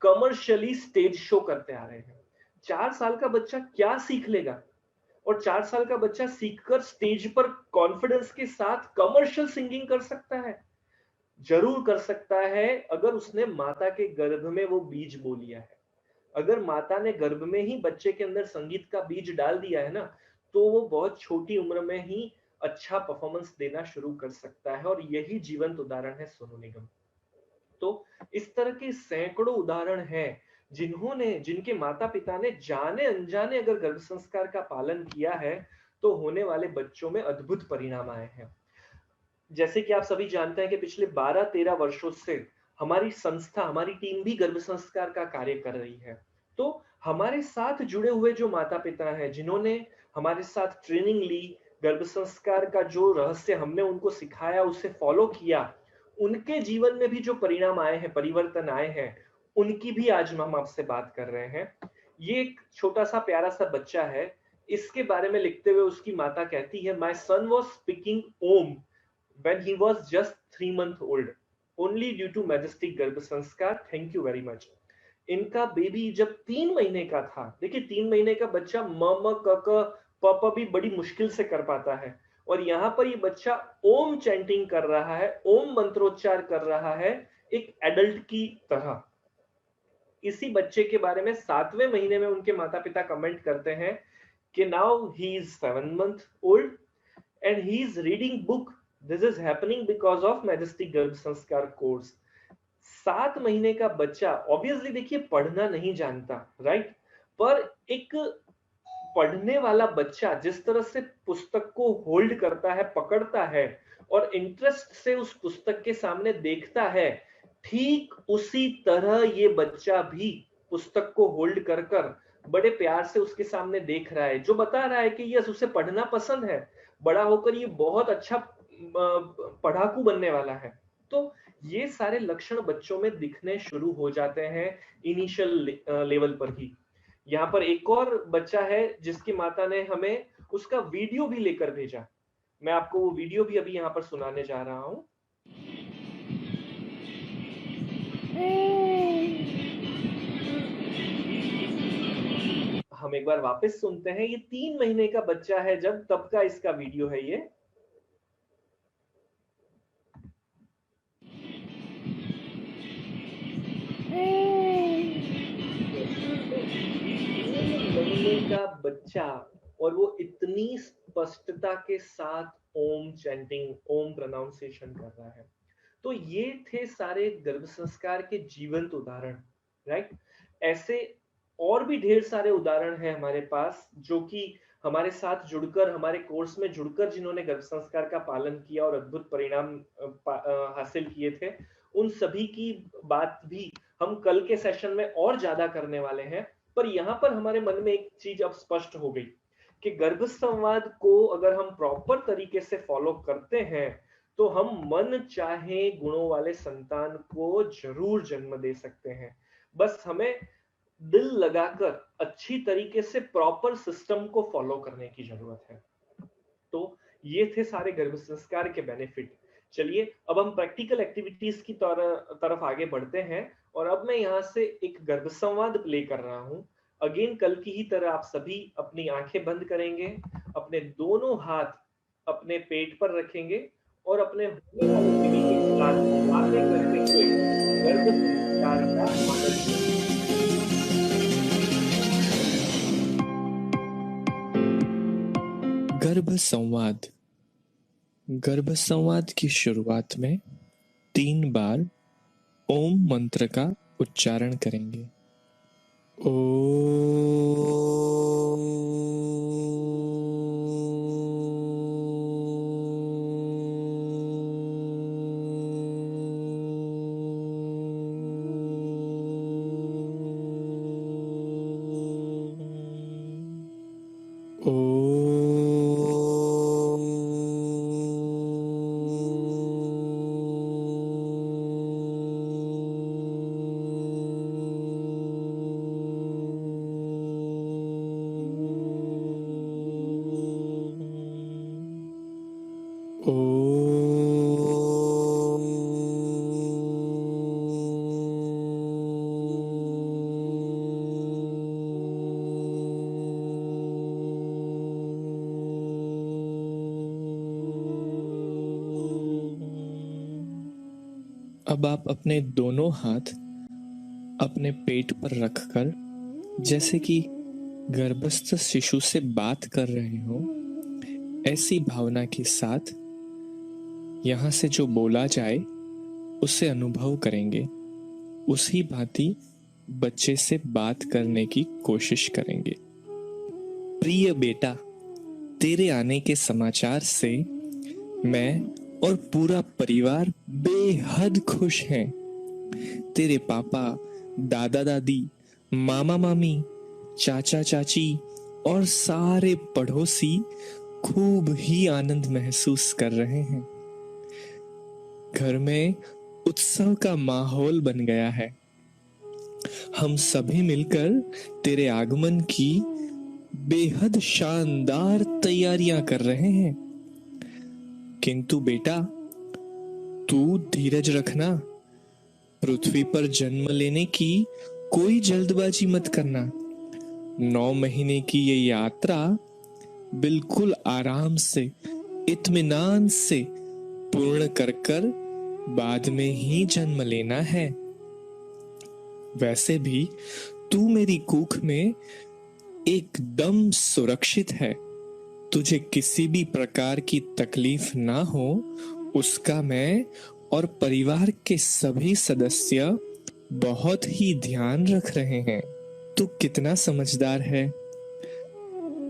कमर्शियली स्टेज शो करते आ रहे हैं। 4 साल का बच्चा क्या सीख लेगा, और 4 साल का बच्चा सीखकर स्टेज पर कॉन्फिडेंस के साथ कमर्शियल सिंगिंग कर सकता है। जरूर कर सकता है अगर उसने माता के गर्भ में वो बीज बो लिया है। अगर माता ने गर्भ में ही बच्चे के अंदर संगीत का बीज डाल दिया है ना, तो वो बहुत छोटी उम्र में ही अच्छा परफॉर्मेंस देना शुरू कर सकता है, और यही जीवंत उदाहरण है सोनू निगम। तो इस तरह के सैकड़ों उदाहरण हैं जिनके माता पिता ने जाने अनजाने अगर गर्भ संस्कार का पालन किया है तो होने वाले बच्चों में अद्भुत परिणाम आए हैं। जैसे कि आप सभी जानते हैं कि पिछले 12-13 वर्षों से हमारी संस्था, हमारी टीम भी गर्भ संस्कार का कार्य कर रही है। तो हमारे साथ जुड़े हुए जो माता-पिता हैं, जिन्होंने हमारे साथ ट्रेनिंग ली, गर्भ संस्कार का जो रहस्य हमने उनको सिखाया, उसे फॉलो किया, उनके जीवन में भी जो परिणाम आए हैं, परिवर्तन आए हैं, उनकी भी आज हम आपसे बात कर रहे हैं। ये एक छोटा-सा प्यारा-सा बच्चा है। इसके बारे में लिखते हुए उसकी माता कहती है, "my son was speaking Om when he was just 3 months old, only due to majestic गर्भ संस्कार, थैंक यू वेरी मच।" इनका बेबी जब 3 महीने का था, देखिए 3 महीने का बच्चा म म क क प प भी बड़ी मुश्किल से कर पाता है, और यहाँ पर ये बच्चा ओम चैंटिंग कर रहा है, ओम मंत्रोच्चार कर रहा है एक एडल्ट की तरह। इसी बच्चे के बारे में 7वें महीने में उनके माता पिता कमेंट करते हैं कि now he is 7 month old and he is reading book. This is happening because of Majestic गर्भ संस्कार कोर्स. 7 महीने का बच्चा ऑब्वियसली देखिए पढ़ना नहीं जानता, राइट? पर एक पढ़ने वाला बच्चा जिस तरह से पुस्तक को होल्ड करता है, पकड़ता है और इंटरेस्ट से उस पुस्तक के सामने देखता है, ठीक उसी तरह ये बच्चा भी पुस्तक को होल्ड कर कर बड़े प्यार से उसके सामने देख रहा है, जो बता रहा है कि यस उसे पढ़ना पसंद है, बड़ा होकर ये बहुत अच्छा पढ़ाकू बनने वाला है. तो ये सारे लक्षण बच्चों में दिखने शुरू हो जाते हैं इनिशियल लेवल पर ही. यहाँ पर एक और बच्चा है जिसकी माता ने हमें उसका वीडियो भी लेकर भेजा. मैं आपको वो वीडियो भी अभी यहाँ पर सुनाने जा रहा हूँ. हम एक बार वापस सुनते हैं. ये 3 महीने का बच्चा है जब तब का इसका वीडियो है ये. महीने का बच्चा और वो इतनी स्पष्टता के साथ ओम चैंटिंग, ओम प्रोनाउंसिएशन कर रहा है. तो ये थे सारे गर्भ संस्कार के जीवंत उदाहरण, राइट? ऐसे और भी ढेर सारे उदाहरण हैं हमारे पास जो कि हमारे साथ जुड़कर, हमारे कोर्स में जुड़कर जिन्होंने गर्भ संस्कार का पालन किया और अद्भुत परिणाम हासिल किए थे, उन सभी की बात भी हम कल के सेशन में और ज्यादा करने वाले हैं. पर यहाँ पर हमारे मन में एक चीज अब स्पष्ट हो गई कि गर्भ संवाद को अगर हम प्रॉपर तरीके से फॉलो करते हैं तो हम मन चाहे गुणों वाले संतान को जरूर जन्म दे सकते हैं. बस हमें दिल लगाकर अच्छी तरीके से प्रॉपर सिस्टम को फॉलो करने की जरूरत है. तो ये थे सारे गर्भ संस्कार के बेनिफिट. चलिए अब हम प्रैक्टिकल एक्टिविटीज की तरफ आगे बढ़ते हैं और अब मैं यहाँ से एक गर्भ संवाद प्ले कर रहा हूँ. अगेन कल की ही तरह आप सभी अपनी आंखें बंद करेंगे, अपने दोनों हाथ अपने पेट पर रखेंगे और अपने होने वाले बेबी के साथ बातें करते हुए गर्भ संस्कार का आनंद लेंगे. गर्भ संवाद. गर्भ संवाद की शुरुआत में 3 बार ओम मंत्र का उच्चारण करेंगे. अब आप अपने दोनों हाथ अपने पेट पर रखकर जैसे कि गर्भस्थ शिशु से बात कर रहे हो, ऐसी भावना के साथ यहाँ से जो बोला जाए उसे अनुभव करेंगे. उसी भांति बच्चे से बात करने की कोशिश करेंगे. प्रिय बेटा, तेरे आने के समाचार से मैं और पूरा परिवार बेहद खुश हैं. तेरे पापा, दादा दादी, मामा मामी, चाचा चाची और सारे पड़ोसी खूब ही आनंद महसूस कर रहे हैं. घर में उत्सव का माहौल बन गया है. हम सभी मिलकर तेरे आगमन की बेहद शानदार तैयारियां कर रहे हैं. किंतु बेटा, तू धीरज रखना. पृथ्वी पर जन्म लेने की कोई जल्दबाजी मत करना. 9 महीने की ये यात्रा बिल्कुल आराम से, इत्मीनान से पूर्ण कर कर बाद में ही जन्म लेना है. वैसे भी तू मेरी कुख में एकदम सुरक्षित है। तुझे किसी भी प्रकार की तकलीफ ना हो, उसका मैं और परिवार के सभी सदस्य बहुत ही ध्यान रख रहे हैं। तू कितना समझदार है।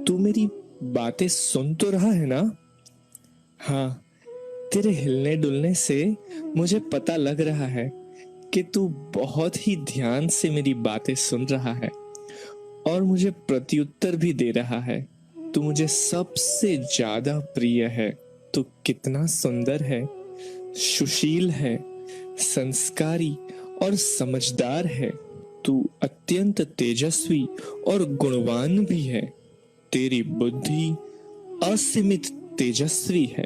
तू मेरी बातें सुन तो रहा है ना? हाँ, तेरे हिलने डुलने से मुझे पता लग रहा है कि तू बहुत ही ध्यान से मेरी बातें सुन रहा है और मुझे प्रत्युत्तर भी दे रहा है। तू मुझे सबसे ज्यादा प्रिय है। तू कितना सुंदर है, सुशील है, संस्कारी और समझदार है। तू अत्यंत तेजस्वी और गुणवान भी है। तेरी बुद्धि असीमित तेजस्वी है।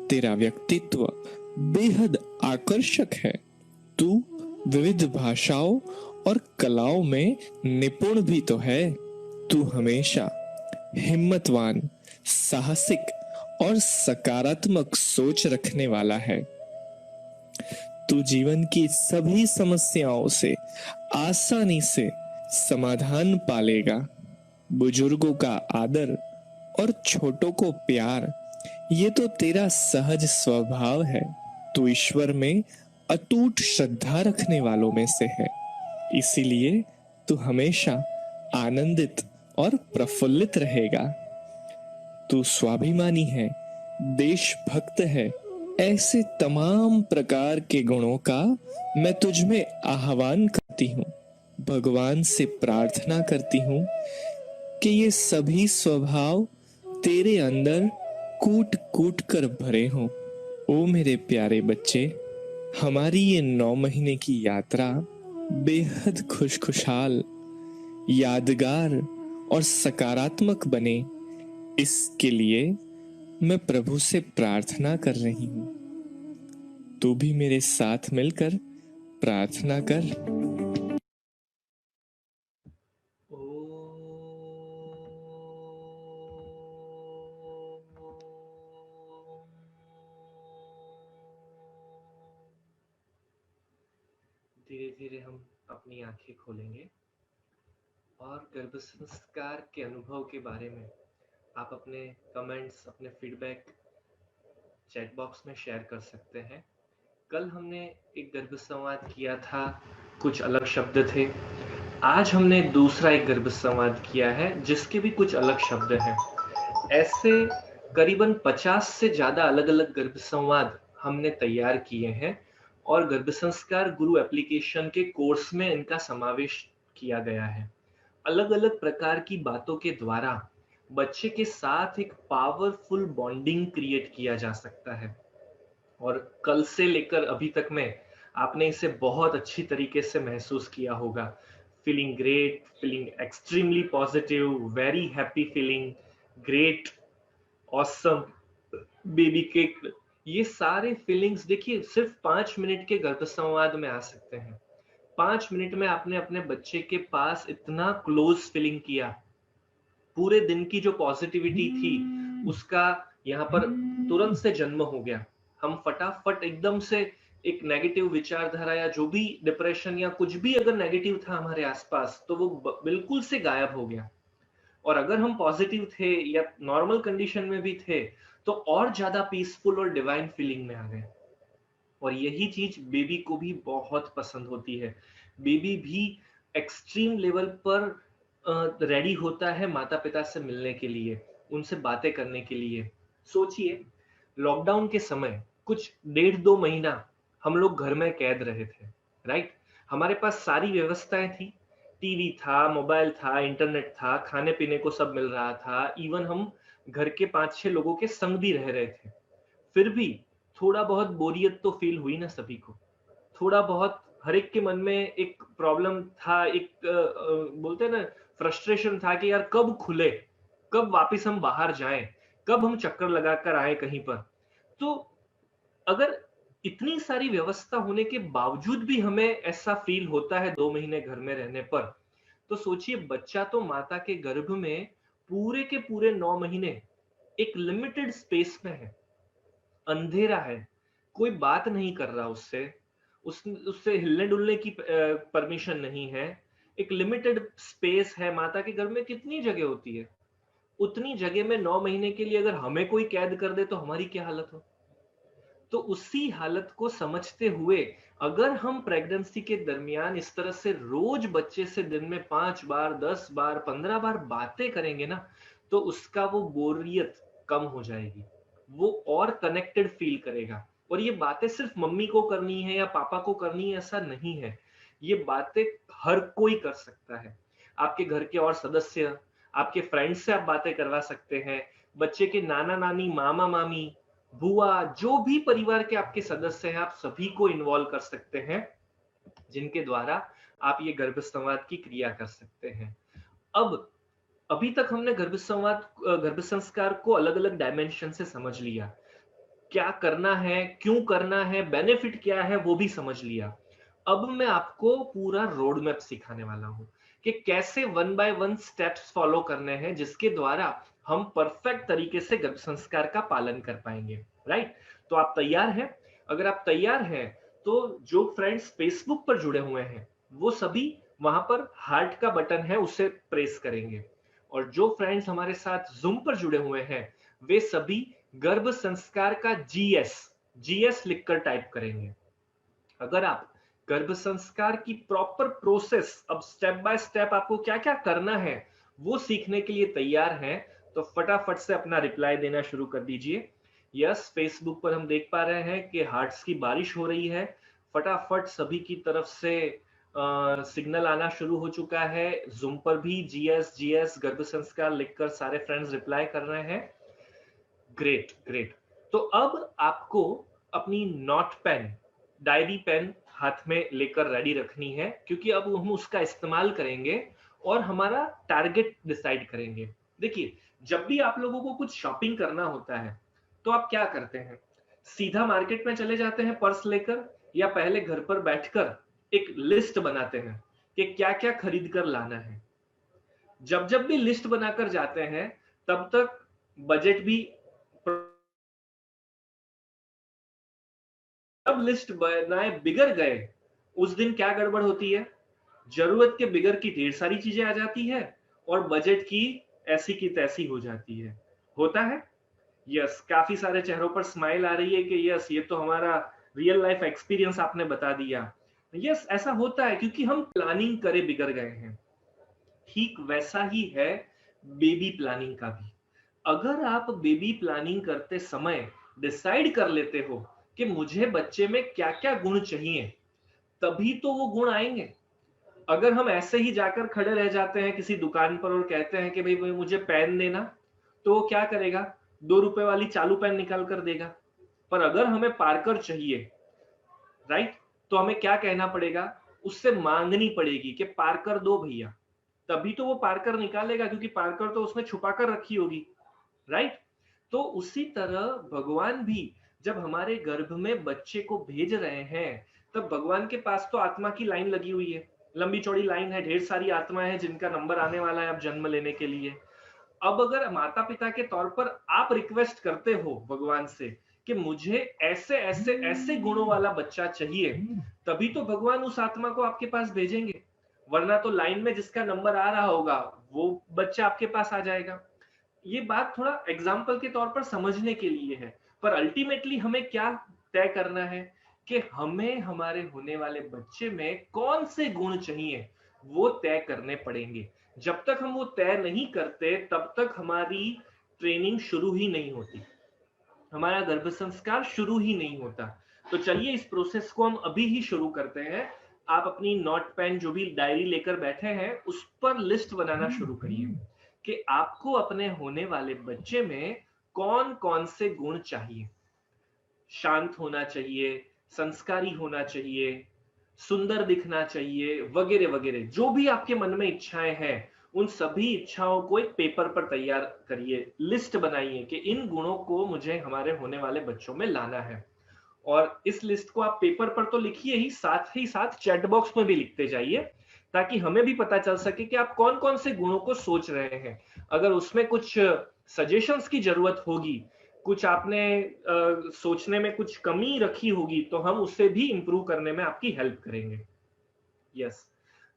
तेरा व्यक्तित्व बेहद आकर्षक है। तू विविध भाषाओं और कलाओं में निपुण भी तो है। तू हमेशा हिम्मतवान, साहसिक और सकारात्मक सोच रखने वाला है। तू जीवन की सभी समस्याओं से आसानी से समाधान पालेगा। बुजुर्गों का आदर और छोटों को प्यार, ये तो तेरा सहज स्वभाव है। तू ईश्वर में अटूट श्रद्धा रखने वालों में से है, इसीलिए तू हमेशा आनंदित और प्रफुल्लित रहेगा। तू स्वाभिमानी है, देशभक्त है। ऐसे तमाम प्रकार के गुणों का मैं तुझ में आह्वान करती हूँ। भगवान से प्रार्थना करती हूँ कि ये सभी स्वभाव तेरे अंदर कूट कूट कर भरे हों। ओ मेरे प्यारे बच्चे, हमारी ये 9 महीने की यात्रा बेहद खुशखुशाल, यादगार और सकारात्मक बने, इसके लिए मैं प्रभु से प्रार्थना कर रही हूँ। तू भी मेरे साथ मिलकर प्रार्थना कर। धीरे धीरे हम अपनी आंखें खोलेंगे और गर्भ संस्कार के अनुभव के बारे में आप अपने कमेंट्स, अपने फीडबैक चैट बॉक्स में शेयर कर सकते हैं। कल हमने एक गर्भ संवाद किया था, कुछ अलग शब्द थे। आज हमने दूसरा एक गर्भ संवाद किया है जिसके भी कुछ अलग शब्द हैं। ऐसे करीबन 50 से ज्यादा अलग अलग गर्भ संवाद हमने तैयार किए हैं और गर्भ संस्कार गुरु एप्लीकेशन के कोर्स में इनका समावेश किया गया है। अलग अलग प्रकार की बातों के द्वारा बच्चे के साथ एक पावरफुल बॉन्डिंग क्रिएट किया जा सकता है और कल से लेकर अभी तक में आपने इसे बहुत अच्छी तरीके से महसूस किया होगा। Feeling great, feeling extremely positive, very happy feeling, great, awesome, baby cake, ये सारे फीलिंग्स देखिए सिर्फ 5 मिनट के गर्भ संवाद में आ सकते हैं। 5 मिनट में आपने अपने बच्चे के पास इतना क्लोज फीलिंग किया, पूरे दिन की जो पॉजिटिविटी थी उसका यहाँ पर तुरंत से जन्म हो गया। हम फटाफट एकदम से एक नेगेटिव विचारधारा या जो भी डिप्रेशन या कुछ भी अगर नेगेटिव था हमारे आसपास तो वो बिल्कुल से गायब हो गया। और अगर हम पॉजिटिव थे या नॉर्मल कंडीशन में भी थे तो और ज्यादा पीसफुल और डिवाइन फीलिंग में आ गए। और यही चीज बेबी को भी बहुत पसंद होती है। बेबी भी एक्सट्रीम लेवल पर रेडी होता है माता पिता से मिलने के लिए, उनसे बातें करने के लिए। सोचिए, लॉकडाउन के समय कुछ 1.5-2 महीना हम लोग घर में कैद रहे थे, राइट? हमारे पास सारी व्यवस्थाएं थी, टीवी था, मोबाइल था, इंटरनेट था, खाने पीने को सब मिल रहा था, इवन हम घर के 5-6 लोगों के संग भी रह रहे थे। फिर भी थोड़ा बहुत बोरियत तो फील हुई ना सभी को। थोड़ा बहुत हर एक के मन में एक प्रॉब्लम था, एक बोलते हैं ना, फ्रस्ट्रेशन था कि यार कब खुले, कब वापस हम बाहर जाएं, कब हम चक्कर लगाकर आए कहीं पर। तो अगर इतनी सारी व्यवस्था होने के बावजूद भी हमें ऐसा फील होता है 2 महीने घर में रहने पर, तो सोचिए बच्चा तो माता के गर्भ में पूरे के पूरे 9 महीने एक लिमिटेड स्पेस में है, अंधेरा है, कोई बात नहीं कर रहा उससे, उससे हिलने डुलने की परमिशन नहीं है, एक लिमिटेड स्पेस है, माता के गर्भ में कितनी जगह होती है, उतनी जगह में 9 महीने के लिए अगर हमें कोई कैद कर दे तो हमारी क्या हालत हो। तो उसी हालत को समझते हुए अगर हम प्रेगनेंसी के दरमियान इस तरह से रोज बच्चे से दिन में 5 बार, 10 बार, 15 बार बातें करेंगे ना, तो उसका वो बोरियत कम हो जाएगी, वो और कनेक्टेड फील करेगा। और ये बातें सिर्फ मम्मी को करनी है या पापा को करनी है ऐसा नहीं है, ये बातें हर कोई कर सकता है। आपके घर के और सदस्य, आपके फ्रेंड्स से आप बातें करवा सकते हैं, बच्चे के नाना नानी, मामा मामी, बुआ, जो भी परिवार के आपके सदस्य हैं, आप सभी को इन्वॉल्व कर सकते हैं, जिनके द्वारा आप ये गर्भ संवाद की क्रिया कर सकते हैं। अब अभी तक हमने गर्भ संस्कार को अलग अलग डायमेंशन से समझ लिया, क्या करना है, क्यों करना है, बेनिफिट क्या है, वो भी समझ लिया। अब मैं आपको पूरा रोड मैप सिखाने वाला हूं कि कैसे 1 बाय 1 स्टेप्स फॉलो करने हैं, जिसके द्वारा हम परफेक्ट तरीके से गर्भ संस्कार का पालन कर पाएंगे। राइट? तो आप तैयार हैं? अगर आप तैयार हैं तो जो फ्रेंड्स फेसबुक पर जुड़े हुए हैं वो सभी वहां पर हार्ट का बटन है उसे प्रेस करेंगे, और जो फ्रेंड्स हमारे साथ जूम पर जुड़े हुए हैं वे सभी गर्भ संस्कार का जीएस लिखकर टाइप करेंगे। अगर आप गर्भ संस्कार की प्रॉपर प्रोसेस, अब स्टेप बाय स्टेप आपको क्या क्या करना है वो सीखने के लिए तैयार हैं, तो फटाफट से अपना रिप्लाई देना शुरू कर दीजिए। यस, फेसबुक पर हम देख पा रहे हैं कि हार्ट्स की बारिश हो रही है। फटाफट सभी की तरफ से सिग्नल आना शुरू हो चुका है। जूम पर भी जीएस जीएस गर्भ संस्कार लिखकर सारे फ्रेंड्स रिप्लाई कर रहे हैं। Great great. तो अब आपको अपनी नोट पेन, डायरी पेन हाथ में लेकर रेडी रखनी है, क्योंकि अब हम उसका इस्तेमाल करेंगे और हमारा टारगेट डिसाइड करेंगे। देखिए, जब भी आप लोगों को कुछ शॉपिंग करना होता है तो आप क्या करते हैं, सीधा मार्केट में चले जाते हैं पर्स लेकर, या पहले घर पर बैठकर एक लिस्ट बनाते हैं कि क्या क्या खरीद कर लाना है। जब जब भी लिस्ट बनाकर जाते हैं तब तक बजट भी, जब लिस्ट बनाए बिगड़ गए उस दिन क्या गड़बड़ होती है, जरूरत के बिगड़ की ढेर सारी चीजें आ जाती है और बजट की ऐसी की तैसी हो जाती है। होता है? यस, काफी सारे चेहरों पर स्माइल आ रही है कि यस, ये तो हमारा रियल लाइफ एक्सपीरियंस आपने बता दिया। यस, ऐसा होता है क्योंकि हम प्लानिंग करे बिगड़ गए हैं। ठीक वैसा ही है बेबी प्लानिंग का भी। अगर आप बेबी प्लानिंग करते समय डिसाइड कर लेते हो कि मुझे बच्चे में क्या क्या गुण चाहिए, तभी तो वो गुण आएंगे। अगर हम ऐसे ही जाकर खड़े रह जाते हैं किसी दुकान पर और कहते हैं कि भाई मुझे पेन देना, तो वो क्या करेगा, 2 रुपए वाली चालू पेन निकाल कर देगा। पर अगर हमें पार्कर चाहिए, राइट, तो हमें क्या कहना पड़ेगा, उससे मांगनी पड़ेगी कि पार्कर दो भैया, तभी तो वो पार्कर निकालेगा, क्योंकि पार्कर तो उसमें छुपा कर रखी होगी। राइट? तो उसी तरह भगवान भी जब हमारे गर्भ में बच्चे को भेज रहे हैं, तब भगवान के पास तो आत्मा की लाइन लगी हुई है, लंबी चौड़ी लाइन है, ढेर सारी आत्माएं हैं जिनका नंबर आने वाला है अब जन्म लेने के लिए। अब अगर माता पिता के तौर पर आप रिक्वेस्ट करते हो भगवान से कि मुझे ऐसे ऐसे ऐसे गुणों वाला बच्चा चाहिए, तभी तो भगवान उस आत्मा को आपके पास भेजेंगे, वरना तो लाइन में जिसका नंबर आ रहा होगा वो बच्चा आपके पास आ जाएगा। ये बात थोड़ा एग्जाम्पल के तौर पर समझने के लिए है, पर अल्टीमेटली हमें क्या तय करना है कि हमें हमारे होने वाले बच्चे में कौन से गुण चाहिए, वो तय करने पड़ेंगे। जब तक हम वो तय नहीं करते तब तक हमारी ट्रेनिंग शुरू ही नहीं होती, हमारा गर्भ संस्कार शुरू ही नहीं होता। तो चलिए इस प्रोसेस को हम अभी ही शुरू करते हैं। आप अपनी नोट पेन जो भी डायरी लेकर बैठे हैं उस पर लिस्ट बनाना शुरू करिए कि आपको अपने होने वाले बच्चे में कौन कौन से गुण चाहिए। शांत होना चाहिए, संस्कारी होना चाहिए, सुंदर दिखना चाहिए, वगैरह वगैरह, जो भी आपके मन में इच्छाएं हैं उन सभी इच्छाओं को एक पेपर पर तैयार करिए, लिस्ट बनाइए कि इन गुणों को मुझे हमारे होने वाले बच्चों में लाना है। और इस लिस्ट को आप पेपर पर तो लिखिए ही साथ चैट बॉक्स में भी लिखते जाइए, ताकि हमें भी पता चल सके कि आप कौन कौन से गुणों को सोच रहे हैं। अगर उसमें कुछ सजेशंस की जरूरत होगी, कुछ आपने सोचने में कुछ कमी रखी होगी, तो हम उससे भी इंप्रूव करने में आपकी हेल्प करेंगे। यस,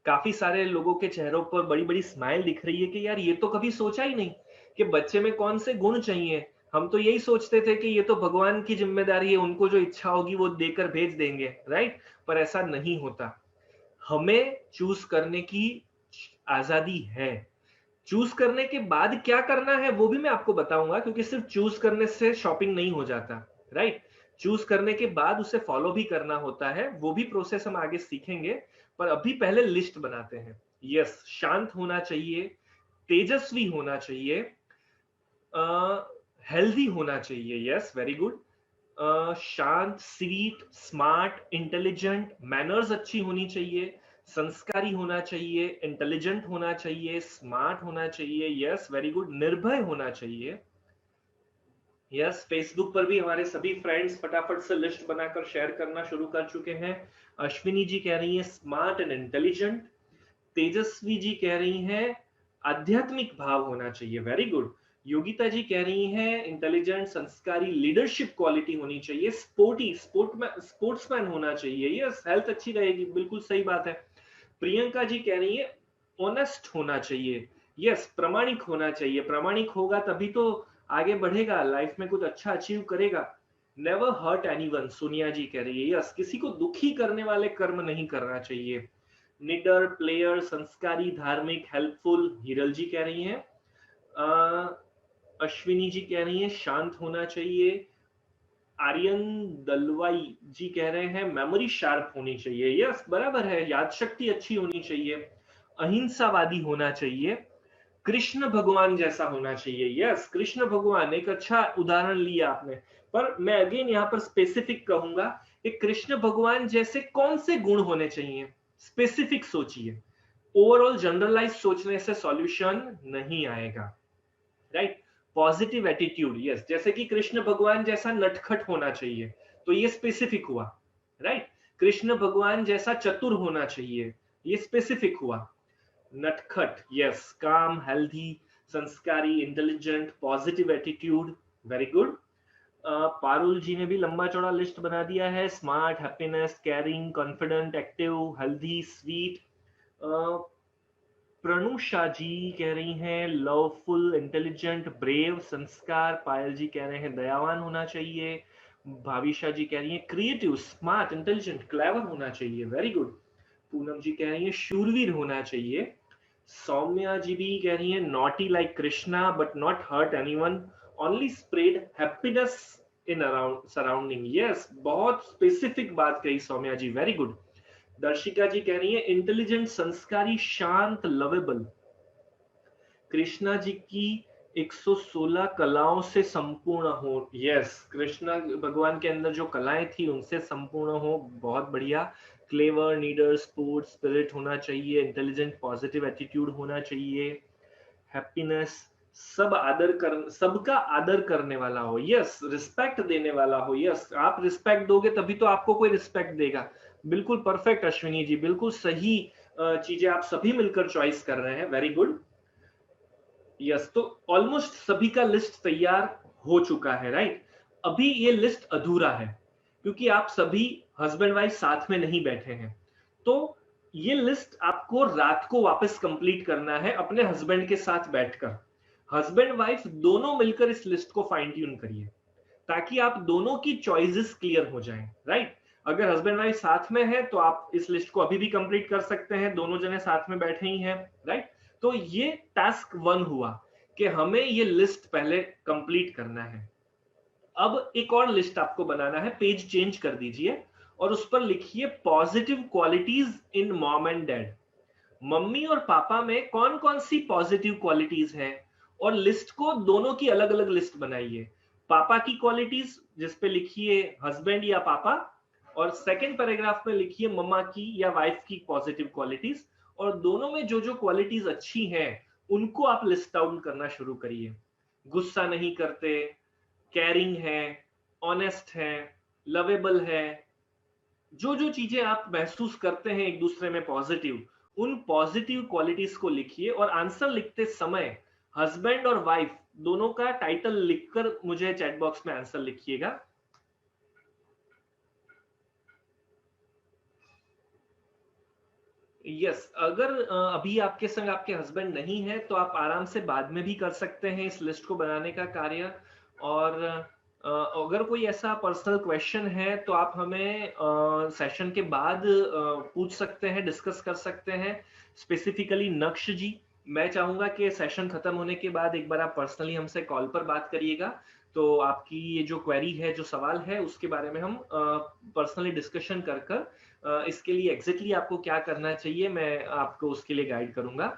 काफी सारे लोगों के चेहरों पर बड़ी बड़ी स्माइल दिख रही है कि यार ये तो कभी सोचा ही नहीं कि बच्चे में कौन से गुण चाहिए। हम तो यही सोचते थे कि ये तो भगवान की जिम्मेदारी है, उनको जो इच्छा होगी वो देकर भेज देंगे, राइट? पर ऐसा नहीं होता। हमें चूज करने की आजादी है। चूज करने के बाद क्या करना है वो भी मैं आपको बताऊंगा, क्योंकि सिर्फ चूज करने से शॉपिंग नहीं हो जाता, राइट? चूज करने के बाद उसे फॉलो भी करना होता है, वो भी प्रोसेस हम आगे सीखेंगे। पर अभी पहले लिस्ट बनाते हैं। यस, शांत होना चाहिए, तेजस्वी होना चाहिए, हेल्दी होना चाहिए। Yes, very good. शांत, स्वीट, स्मार्ट, इंटेलिजेंट, मैनर्स अच्छी होनी चाहिए, संस्कारी होना चाहिए, इंटेलिजेंट होना चाहिए, स्मार्ट होना चाहिए। Yes, very good. निर्भय होना चाहिए। यस, फेसबुक पर भी हमारे सभी फ्रेंड्स फटाफट से लिस्ट बनाकर शेयर करना शुरू कर चुके हैं। अश्विनी जी कह रही हैं smart and intelligent. Tejashwi ji कह रही हैं आध्यात्मिक भाव होना चाहिए, वेरी गुड। योगिता जी कह रही हैं इंटेलिजेंट, संस्कारी, लीडरशिप क्वालिटी होनी चाहिए, स्पोर्टी, स्पोर्ट्समैन होना चाहिए। यस, हेल्थ अच्छी रहेगी, बिल्कुल सही बात है। प्रियंका जी कह रही है ऑनेस्ट होना चाहिए। यस, प्रामाणिक होना चाहिए, प्रामाणिक होगा तभी तो आगे बढ़ेगा, लाइफ में कुछ अच्छा अचीव करेगा। नेवर हर्ट एनीवन, सोनिया जी कह रही है। यस, किसी को दुखी करने वाले कर्म नहीं करना चाहिए। निडर, प्लेयर, संस्कारी, धार्मिक, हेल्पफुल, हिरल जी कह रही हैं। अश्विनी जी कह रही हैं शांत होना चाहिए। आर्यन दलवाई जी कह रहे हैं मेमोरी शार्प होनी चाहिए। यस, बराबर है, याद शक्ति अच्छी होनी चाहिए। अहिंसावादी होना चाहिए। कृष्ण भगवान जैसा होना चाहिए। यस, कृष्ण भगवान एक अच्छा उदाहरण लिया आपने। पर मैं अगेन यहाँ पर स्पेसिफिक कहूंगा कि कृष्ण भगवान जैसे कौन से गुण होने चाहिए, स्पेसिफिक सोचिए। ओवरऑल जनरलाइज सोचने से सॉल्यूशन नहीं आएगा, राइट? पॉजिटिव एटीट्यूड, यस, जैसे कि कृष्ण भगवान जैसा नटखट होना चाहिए, तो ये स्पेसिफिक हुआ, राइट? कृष्ण भगवान जैसा चतुर होना चाहिए, ये स्पेसिफिक हुआ। नटखट, yes, calm, healthy, sanskari, intelligent, positive attitude, very good. Parul ji ने भी लंबा चौड़ा लिस्ट बना दिया है। Smart, happiness, caring, confident, active, healthy, sweet. Pranusha ji कह रही हैं लवफुल, इंटेलिजेंट, ब्रेव, संस्कार। पायल जी कह रहे हैं दयावान होना चाहिए। भाविशा जी कह रही हैं क्रिएटिव, स्मार्ट, इंटेलिजेंट, क्लेवर होना चाहिए, वेरी गुड। पूनम जी कह रही हैं शूरवीर होना चाहिए। सौम्या जी भी कह रही हैं naughty like Krishna but not hurt anyone, only spread happiness in around surrounding. Yes, बहुत स्पेसिफिक बात कही सौम्या जी, वेरी गुड। दर्शिका जी कह रही है इंटेलिजेंट, संस्कारी, शांत, लवेबल। कृष्णा जी की 116 कलाओं से संपूर्ण हो। यस, कृष्णा भगवान के अंदर जो कलाएं थी उनसे संपूर्ण हो, बहुत बढ़िया। क्लेवर, नीडर, स्पोर्ट्स स्पिरिट होना चाहिए, इंटेलिजेंट, पॉजिटिव एटीट्यूड होना चाहिए, हैप्पीनेस, सबका आदर करने वाला हो। यस, रिस्पेक्ट देने वाला हो। यस, आप रिस्पेक्ट दोगे तभी तो आपको कोई रिस्पेक्ट देगा। बिल्कुल परफेक्ट अश्विनी जी, बिल्कुल सही चीजें आप सभी मिलकर चॉइस कर रहे हैं, वेरी गुड। यस, तो ऑलमोस्ट सभी का लिस्ट तैयार हो चुका है, राइट? अभी ये लिस्ट अधूरा है क्योंकि आप सभी हस्बैंड वाइफ साथ में नहीं बैठे हैं। तो ये लिस्ट आपको रात को वापस कंप्लीट करना है अपने हस्बैंड के साथ बैठकर। हस्बैंड वाइफ दोनों मिलकर इस लिस्ट को फाइन ट्यून करिए ताकि आप दोनों की चॉइसेस क्लियर हो जाएं, राइट? अगर हस्बैंड वाइफ साथ में है तो आप इस लिस्ट को अभी भी कंप्लीट कर सकते हैं, दोनों जने साथ में बैठे ही हैं, राइट? तो ये टास्क 1 हुआ कि हमें ये लिस्ट पहले कंप्लीट करना है। अब एक और लिस्ट आपको बनाना है, पेज चेंज कर दीजिए और उस पर लिखिए positive qualities in mom and dad. Mummy और पापा में कौन कौन सी पॉजिटिव क्वालिटीज हैं, और लिस्ट को दोनों की अलग अलग लिस्ट बनाइए। पापा की क्वालिटीज जिस पे लिखिए हस्बैंड या पापा, और सेकंड पैराग्राफ में लिखिए मम्मा की या वाइफ की पॉजिटिव क्वालिटीज, और दोनों में जो जो क्वालिटीज अच्छी हैं उनको आप लिस्ट आउट करना शुरू करिए। गुस्सा नहीं करते, केयरिंग है, ऑनेस्ट है, लवेबल है, जो जो चीजें आप महसूस करते हैं एक दूसरे में पॉजिटिव, उन पॉजिटिव क्वालिटीज को लिखिए। और आंसर लिखते समय हस्बैंड और वाइफ दोनों का टाइटल लिखकर मुझे चैट बॉक्स में आंसर लिखिएगा। यस, अगर अभी आपके संग आपके हस्बैंड नहीं है तो आप आराम से बाद में भी कर सकते हैं इस लिस्ट को बनाने का कार्य। और अगर कोई ऐसा पर्सनल क्वेश्चन है तो आप हमें सेशन के बाद पूछ सकते हैं, डिस्कस कर सकते हैं। स्पेसिफिकली नक्श जी, मैं चाहूंगा कि सेशन खत्म होने के बाद एक बार आप पर्सनली हमसे कॉल पर बात करिएगा, तो आपकी ये जो क्वेरी है, जो सवाल है, उसके बारे में हम पर्सनली डिस्कशन कर कर इसके लिए एग्जैक्टली आपको क्या करना चाहिए मैं आपको उसके लिए गाइड करूंगा।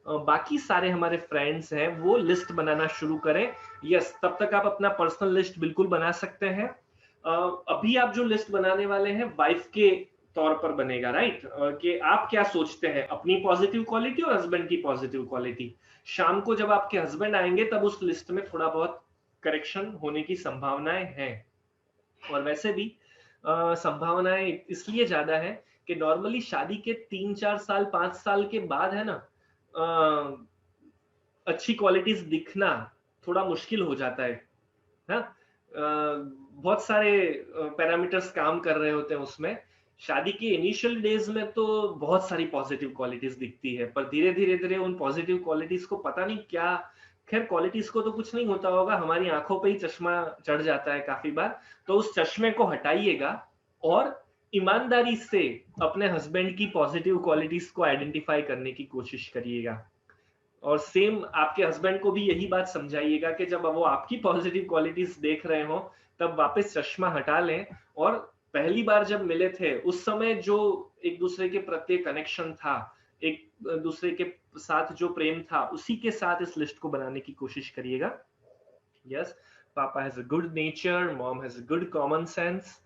बाकी सारे हमारे फ्रेंड्स हैं वो लिस्ट बनाना शुरू करें। यस, तब तक आप अपना पर्सनल लिस्ट बिल्कुल बना सकते हैं। अभी आप जो लिस्ट बनाने वाले हैं वाइफ के तौर पर बनेगा, राइट? कि आप क्या सोचते हैं अपनी पॉजिटिव क्वालिटी और हस्बैंड की पॉजिटिव क्वालिटी। शाम को जब आपके हस्बैंड आएंगे तब उस लिस्ट में थोड़ा बहुत करेक्शन होने की संभावनाएं हैं। और वैसे भी संभावनाएं इसलिए ज्यादा है कि नॉर्मली शादी के 3-4 साल 5 साल के बाद है ना, अच्छी क्वालिटीज दिखना थोड़ा मुश्किल हो जाता है। हाँ, बहुत सारे पैरामीटर्स काम कर रहे होते हैं उसमें। शादी के इनिशियल डेज में तो बहुत सारी पॉजिटिव क्वालिटीज दिखती है, पर धीरे धीरे धीरे उन पॉजिटिव क्वालिटीज को पता नहीं क्या, खैर क्वालिटीज को तो कुछ नहीं होता होगा, हमारी आंखों पे ही चश्मा चढ़ जाता है काफी बार। तो उस चश्मे को हटाइएगा और ईमानदारी से अपने हस्बैंड की पॉजिटिव क्वालिटीज को आइडेंटिफाई करने की कोशिश करिएगा। और सेम आपके हस्बैंड को भी यही बात समझाइएगा कि जब वो आपकी पॉजिटिव क्वालिटीज देख रहे हो तब वापस चश्मा हटा लें। और पहली बार जब मिले थे उस समय जो एक दूसरे के प्रति कनेक्शन था, एक दूसरे के साथ जो प्रेम था, उसी के साथ इस लिस्ट को बनाने की कोशिश करिएगा। यस, पापा has a good nature, mom has a good common sense,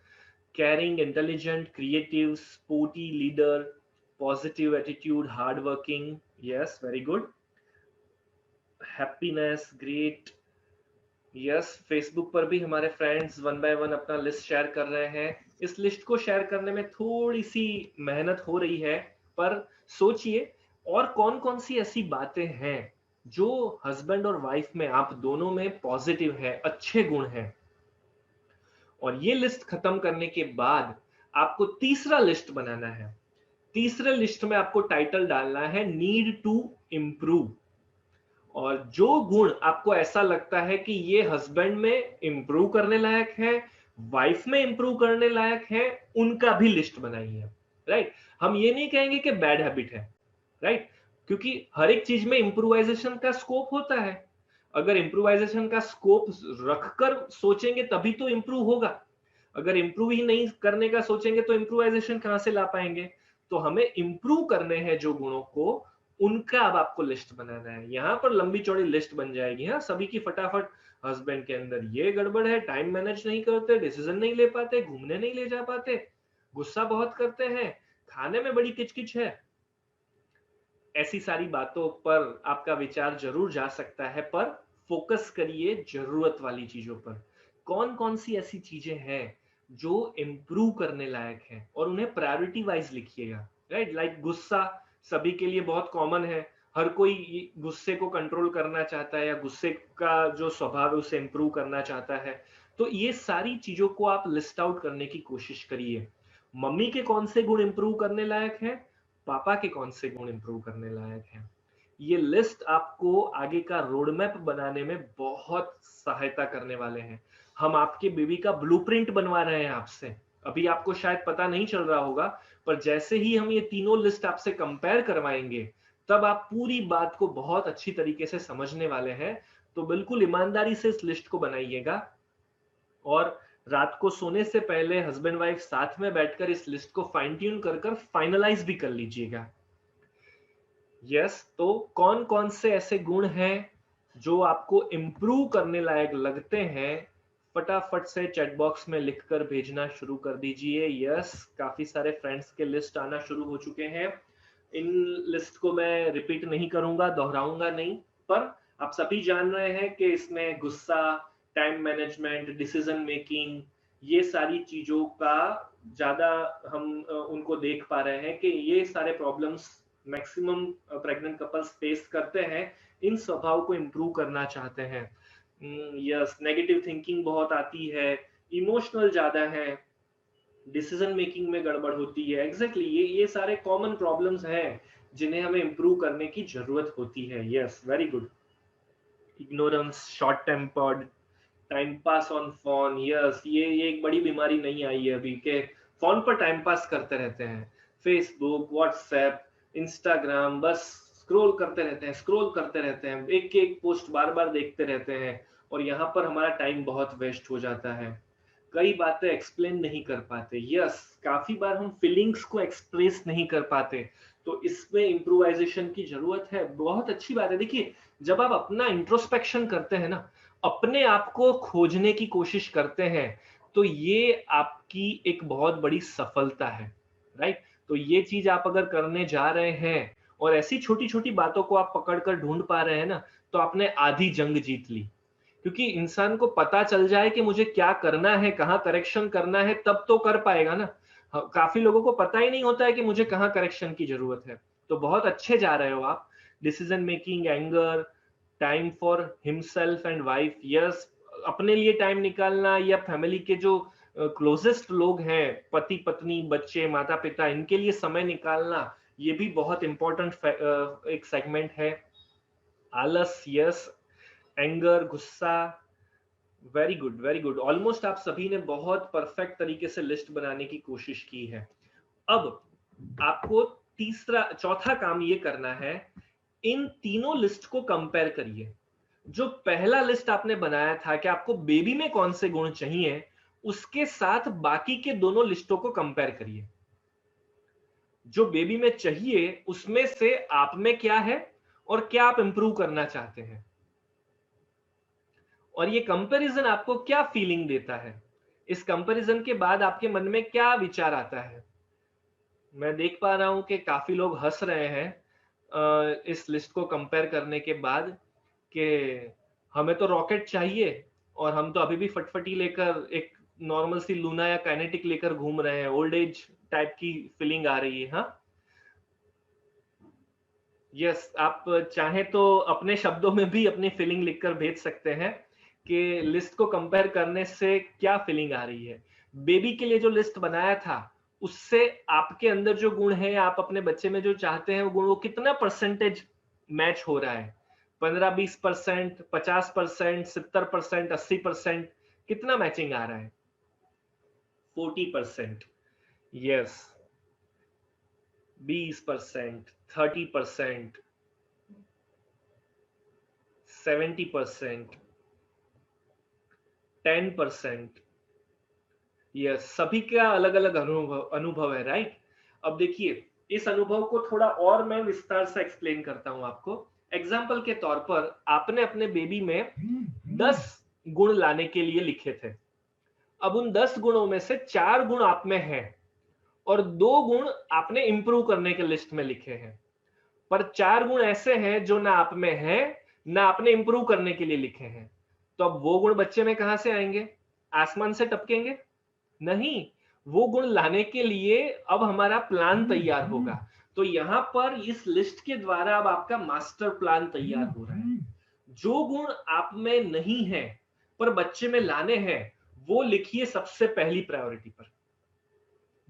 caring, intelligent, creative, sporty, leader, positive attitude, hardworking. Yes, very good. Happiness, great. Yes, Facebook पर भी हमारे फ्रेंड्स वन बाय वन अपना लिस्ट शेयर कर रहे हैं। इस list को share करने में थोड़ी सी मेहनत हो रही है, पर सोचिए और कौन कौन सी ऐसी बातें हैं जो हस्बैंड और वाइफ में आप दोनों में पॉजिटिव है, अच्छे गुण हैं। और ये लिस्ट खत्म करने के बाद आपको तीसरा लिस्ट बनाना है। तीसरे लिस्ट में आपको टाइटल डालना है नीड टू इम्प्रूव। और जो गुण आपको ऐसा लगता है कि ये हस्बैंड में इंप्रूव करने लायक है, वाइफ में इंप्रूव करने लायक है, उनका भी लिस्ट बनाइए, राइट? हम ये नहीं कहेंगे कि बैड हैबिट है, राइट? क्योंकि हर एक चीज में इंप्रूवाइजेशन का स्कोप होता है। अगर इंप्रूवाइजेशन का स्कोप रखकर सोचेंगे तभी तो इंप्रूव होगा। अगर इंप्रूव ही नहीं करने का सोचेंगे तो इंप्रूवाइजेशन कहां से ला पाएंगे? तो हमें इंप्रूव करने हैं जो गुणों को, उनका अब आपको लिस्ट बनाना है। यहाँ पर लंबी चौड़ी लिस्ट बन जाएगी। हाँ, सभी की फटाफट। हस्बैंड के अंदर ये गड़बड़ है, टाइम मैनेज नहीं करते, डिसीजन नहीं ले पाते, घूमने नहीं ले जा पाते, गुस्सा बहुत करते हैं, खाने में बड़ी किचकिच है। ऐसी सारी बातों पर आपका विचार जरूर जा सकता है, पर फोकस करिए जरूरत वाली चीजों पर। कौन कौन सी ऐसी चीजें हैं जो इम्प्रूव करने लायक हैं, और उन्हें प्रायोरिटी वाइज लिखिएगा, राइट? लाइक गुस्सा सभी के लिए बहुत कॉमन है। हर कोई गुस्से को कंट्रोल करना चाहता है या गुस्से का जो स्वभाव है उसे इम्प्रूव करना चाहता है। तो ये सारी चीजों को आप लिस्ट आउट करने की कोशिश करिए। मम्मी के कौन से गुण इम्प्रूव करने लायक हैं, पापा के कौन से गुण इम्प्रूव करने लायक हैं। ये लिस्ट आपको आगे का रोड मैप बनाने में बहुत सहायता करने वाले हैं। हम आपके बेबी का ब्लूप्रिंट बनवा रहे हैं आपसे। अभी आपको शायद पता नहीं चल रहा होगा, पर जैसे ही हम ये तीनों लिस्ट आपसे कंपेयर करवाएंगे तब आप पूरी बात को बहुत अच्छी तरीके से समझने वाले हैं। तो बिल्कुल ईमानदारी से इस लिस्ट को बनाइएगा और रात को सोने से पहले हस्बैंड वाइफ साथ में बैठकर इस लिस्ट को फाइन ट्यून कर फाइनलाइज भी कर लीजिएगा। यस, तो कौन कौन से ऐसे गुण हैं जो आपको इम्प्रूव करने लायक लगते हैं, फटाफट से चैट बॉक्स में लिखकर भेजना शुरू कर दीजिए। यस, काफी सारे फ्रेंड्स के लिस्ट आना शुरू हो चुके हैं। इन लिस्ट को मैं रिपीट नहीं करूंगा, दोहराऊंगा नहीं, पर आप सभी जान रहे हैं कि इसमें गुस्सा, टाइम मैनेजमेंट, डिसीजन मेकिंग, ये सारी चीजों का ज्यादा हम उनको देख पा रहे हैं कि ये सारे problems maximum pregnant couples face करते हैं। इन स्वभाव को इम्प्रूव करना चाहते हैं। यस, नेगेटिव थिंकिंग बहुत आती है, इमोशनल ज्यादा है, डिसीजन मेकिंग में गड़बड़ होती है। एग्जैक्टली ये सारे कॉमन प्रॉब्लम्स हैं जिन्हें हमें इंप्रूव करने की जरूरत होती है। Yes, very good. Ignorance, short tempered, time pass on phone. Yes, ये एक बड़ी बीमारी नहीं आई है अभी के फोन पर टाइम पास करते रहते हैं। फेसबुक, व्हाट्सएप, इंस्टाग्राम, बस स्क्रॉल करते रहते हैं, एक एक पोस्ट बार बार देखते रहते हैं और यहाँ पर हमारा टाइम बहुत वेस्ट हो जाता है। कई बातें एक्सप्लेन नहीं कर पाते। यस, काफी बार हम फीलिंग्स को एक्सप्रेस नहीं कर पाते, तो इसमें इम्प्रोवाइजेशन की जरूरत है। बहुत अच्छी बात है। देखिए, जब आप अपना इंट्रोस्पेक्शन करते हैं ना, अपने आप को खोजने की कोशिश करते हैं, तो ये आपकी एक बहुत बड़ी सफलता है, राइट? तो ये चीज आप अगर करने जा रहे हैं और ऐसी छोटी छोटी बातों को आप पकड़कर ढूंढ पा रहे हैं ना, तो आपने आधी जंग जीत ली। क्योंकि इंसान को पता चल जाए कि मुझे क्या करना है, कहाँ करेक्शन करना है, तब तो कर पाएगा ना। काफी लोगों को पता ही नहीं होता है कि मुझे कहाँ करेक्शन की जरूरत है। तो बहुत अच्छे जा रहे हो आप। Decision making, anger, time for himself and wife. Yes, अपने लिए टाइम निकालना या फैमिली के जो क्लोजेस्ट लोग हैं, पति पत्नी, बच्चे, माता पिता, इनके लिए समय निकालना, ये भी बहुत इंपॉर्टेंट एक सेगमेंट है। आलस, यस, एंगर, गुस्सा। Very good, very good. Almost आप सभी ने बहुत परफेक्ट तरीके से लिस्ट बनाने की कोशिश की है। अब आपको चौथा काम ये करना है, इन तीनों लिस्ट को कंपेयर करिए। जो पहला लिस्ट आपने बनाया था कि आपको बेबी में कौन से गुण चाहिए, उसके साथ बाकी के दोनों लिस्टों को कंपेयर करिए। जो बेबी में चाहिए उसमें से आप में क्या है और क्या आप इंप्रूव करना चाहते हैं, और ये कंपैरिजन आपको क्या फीलिंग देता है। इस कंपैरिजन के बाद आपके मन में क्या विचार आता है। मैं देख पा रहा हूं कि काफी लोग हंस रहे हैं इस लिस्ट को कंपेयर करने के बाद, कि हमें तो रॉकेट चाहिए और हम तो अभी भी फटफटी लेकर एक नॉर्मल सी लूना या काइनेटिक लेकर घूम रहे हैं। ओल्ड एज टाइप की फीलिंग आ रही है। हाँ, यस, आप चाहें तो अपने शब्दों में भी अपनी फीलिंग लिखकर भेज सकते हैं कि लिस्ट को कंपेयर करने से क्या फीलिंग आ रही है। बेबी के लिए जो लिस्ट बनाया था, उससे आपके अंदर जो गुण है, आप अपने बच्चे में जो चाहते हैं वो गुण, वो कितना परसेंटेज मैच हो रहा है। 15-20%, 50%, 70%, 80%, कितना मैचिंग आ रहा है? 40%, यस, 20%, 30%, 70%, 10%। यस, सभी का अलग अलग अनुभव है, राइट? अब देखिए, इस अनुभव को थोड़ा और मैं विस्तार से एक्सप्लेन करता हूं आपको। एग्जाम्पल के तौर पर, आपने अपने बेबी में 10 गुण लाने के लिए लिखे थे। अब उन 10 गुणों में से 4 गुण आप में हैं और 2 गुण आपने इंप्रूव करने के लिस्ट में लिखे हैं। पर 4 गुण ऐसे हैं जो ना आप में हैं, ना आपने इंप्रूव करने के लिए लिखे हैं। तो अब वो गुण बच्चे में कहां से आएंगे? आसमान से टपकेंगे? नहीं, वो गुण लाने के लिए अब हमारा प्लान तैयार होगा। तो यहां पर इस लिस्ट के द्वारा अब आपका मास्टर प्लान तैयार हो रहा है। जो गुण आप में नहीं है पर बच्चे में लाने हैं, वो लिखिए सबसे पहली प्रायोरिटी पर।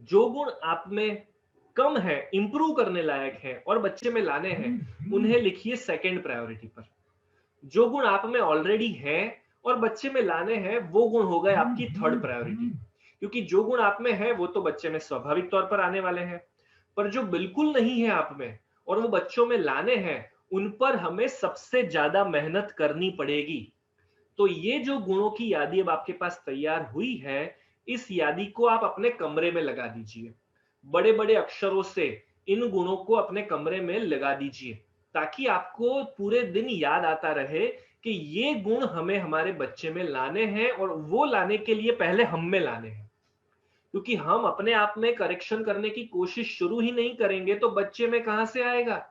जो गुण आप में कम है, इंप्रूव करने लायक है और बच्चे में लाने हैं, उन्हें लिखिए सेकंड प्रायोरिटी पर। जो गुण आप में ऑलरेडी है और बच्चे में लाने हैं, वो गुण हो गए आपकी थर्ड प्रायोरिटी। क्योंकि जो गुण आप में है वो तो बच्चे में स्वाभाविक तौर पर आने वाले हैं, पर जो बिल्कुल नहीं है आप में और वो बच्चों में लाने हैं, उन पर हमें सबसे ज्यादा मेहनत करनी पड़ेगी। तो ये जो गुणों की यादी अब आपके पास तैयार हुई है, इस यादी को आप अपने कमरे में लगा दीजिए। बड़े बड़े अक्षरों से इन गुणों को अपने कमरे में लगा दीजिए, ताकि आपको पूरे दिन याद आता रहे कि ये गुण हमें हमारे बच्चे में लाने हैं, और वो लाने के लिए पहले हम में लाने हैं। क्योंकि हम अपने आप में करेक्शन करने की कोशिश शुरू ही नहीं करेंगे तो बच्चे में कहां से आएगा।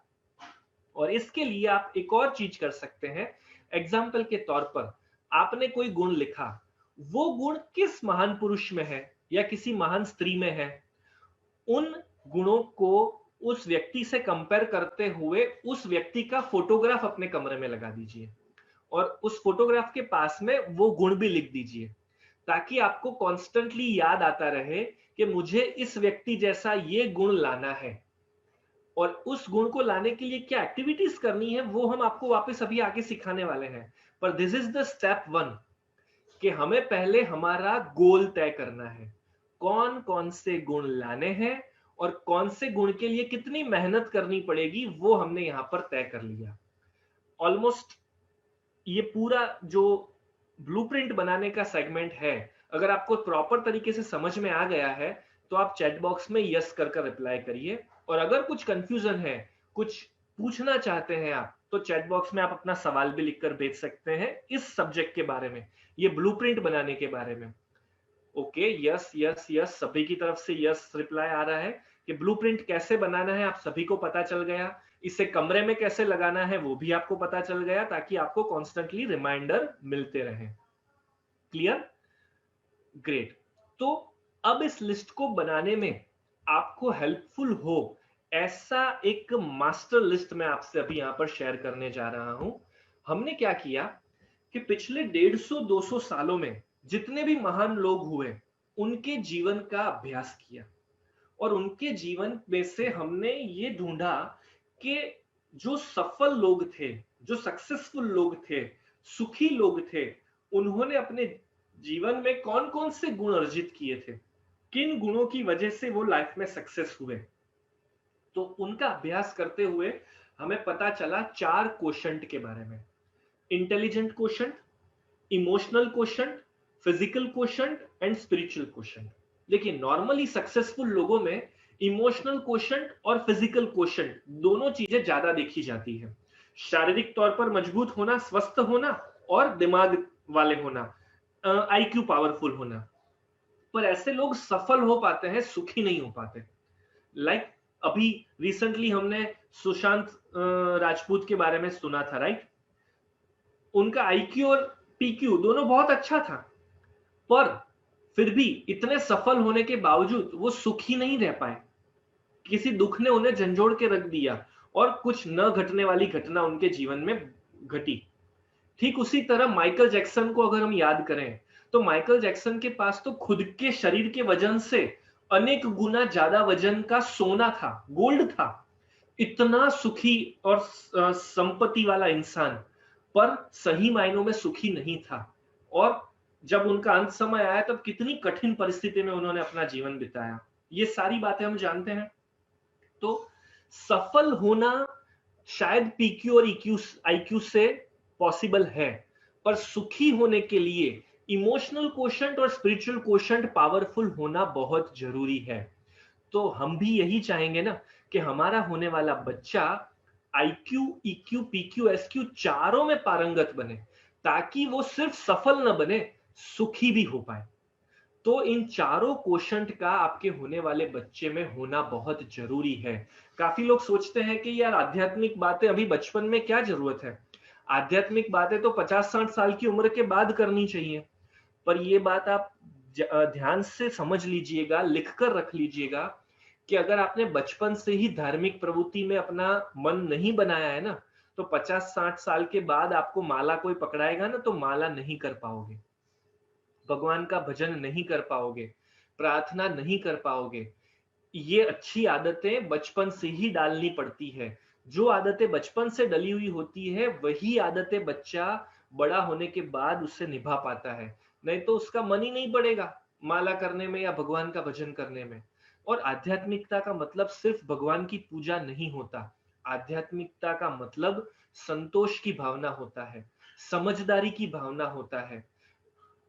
और इसके लिए आप एक और चीज कर सकते हैं। एग्जाम्पल के तौर पर, आपने कोई गुण लिखा, वो गुण किस महान पुरुष में है या किसी महान स्त्री में है, उन गुणों को उस व्यक्ति से कंपेयर करते हुए उस व्यक्ति का फोटोग्राफ अपने कमरे में लगा दीजिए और उस फोटोग्राफ के पास में वो गुण भी लिख दीजिए, ताकि आपको कॉन्स्टेंटली याद आता रहे कि मुझे इस व्यक्ति जैसा ये गुण लाना है, और उस गुण को लाने के लिए क्या एक्टिविटीज करनी है वो हम आपको वापस अभी आगे सिखाने वाले हैं। पर दिस इज द स्टेप 1 कि हमें पहले हमारा गोल तय करना है, कौन कौन से गुण लाने हैं और कौन से गुण के लिए कितनी मेहनत करनी पड़ेगी वो हमने यहां पर तय कर लिया। ऑलमोस्ट ये पूरा जो ब्लूप्रिंट बनाने का सेगमेंट है, अगर आपको प्रॉपर तरीके से समझ में आ गया है तो आप चैट बॉक्स में यस कर रिप्लाई करिए, और अगर कुछ कंफ्यूजन है, कुछ पूछना चाहते हैं आप, तो चैट बॉक्स में आप अपना सवाल भी लिखकर भेज सकते हैं इस सब्जेक्ट के बारे में, ये ब्लूप्रिंट बनाने के बारे में। ओके, यस यस यस, सभी की तरफ से यस रिप्लाई आ रहा है कि ब्लूप्रिंट कैसे बनाना है आप सभी को पता चल गया, इसे कमरे में कैसे लगाना है वो भी आपको पता चल गया, ताकि आपको कॉन्स्टेंटली रिमाइंडर मिलते रहे। क्लियर? ग्रेट। तो अब इस लिस्ट को बनाने में आपको हेल्पफुल हो ऐसा एक मास्टर लिस्ट मैं आपसे अभी यहां पर शेयर करने जा रहा हूं। हमने क्या किया कि पिछले 150-200 सालों में जितने भी महान लोग हुए उनके जीवन का अभ्यास किया, और उनके जीवन में से हमने ये ढूंढा कि जो सफल लोग थे, जो सक्सेसफुल लोग थे, सुखी लोग थे, उन्होंने अपने जीवन में कौन कौन से गुण अर्जित किए थे, किन गुणों की वजह से वो लाइफ में सक्सेस हुए। तो उनका अभ्यास करते हुए हमें पता चला 4 क्वोशंट के बारे में: intelligent quotient, emotional quotient, physical quotient and spiritual quotient. लेकिन नॉर्मली सक्सेसफुल लोगों में इमोशनल क्वोशंट और फिजिकल क्वोशंट दोनों चीजें ज्यादा देखी जाती है। शारीरिक तौर पर मजबूत होना, स्वस्थ होना, और दिमाग वाले होना, आईक्यू पावरफुल होना। पर ऐसे लोग सफल हो पाते हैं, सुखी नहीं हो पाते। लाइक अभी रिसेंटली हमने सुशांत राजपूत के बारे में सुना था, राइट? उनका आईक्यू और पीक्यू दोनों बहुत अच्छा था, पर फिर भी इतने सफल होने के बावजूद वो सुखी नहीं रह पाए। किसी दुख ने उन्हें झंझोड़ के रख दिया और कुछ न घटने वाली घटना उनके जीवन में घटी। ठीक उसी तरह माइकल जैक्सन को अगर हम याद करें तो माइकल जैक्सन के पास तो खुद के शरीर के वजन से अनेक गुना ज्यादा वजन का सोना था, गोल्ड था। इतना सुखी और संपत्ति वाला इंसान, पर सही मायनों में सुखी नहीं था। और जब उनका अंत समय आया तब कितनी कठिन परिस्थिति में उन्होंने अपना जीवन बिताया। ये सारी बातें हम जानते हैं। तो सफल होना शायद पीक्यू और आईक्यू से पॉसिबल है, पर सुखी होने के लिए इमोशनल क्वोशंट और स्पिरिचुअल क्वोशंट पावरफुल होना बहुत जरूरी है। तो हम भी यही चाहेंगे ना कि हमारा होने वाला बच्चा आईक्यू, ईक्यू, पीक्यू, एसक्यू चारों में पारंगत बने, ताकि वो सिर्फ सफल न बने, सुखी भी हो पाए। तो इन चारों क्वोशंट का आपके होने वाले बच्चे में होना बहुत जरूरी है। काफी लोग सोचते हैं कि यार आध्यात्मिक बातें अभी बचपन में क्या जरूरत है, आध्यात्मिक बातें तो 50-60 साल की उम्र के बाद करनी चाहिए। पर ये बात आप ध्यान से समझ लीजिएगा, लिखकर रख लीजिएगा कि अगर आपने बचपन से ही धार्मिक प्रवृत्ति में अपना मन नहीं बनाया है ना, तो 50-60 साल के बाद आपको माला कोई पकड़ाएगा ना तो माला नहीं कर पाओगे, भगवान का भजन नहीं कर पाओगे, प्रार्थना नहीं कर पाओगे। ये अच्छी आदतें बचपन से ही डालनी पड़ती है। जो आदतें बचपन से डली हुई होती है वही आदतें बच्चा बड़ा होने के बाद उससे निभा पाता है, नहीं तो उसका मन ही नहीं पड़ेगा माला करने में या भगवान का भजन करने में। और आध्यात्मिकता का मतलब सिर्फ भगवान की पूजा नहीं होता। आध्यात्मिकता का मतलब संतोष की भावना होता है, समझदारी की भावना होता है,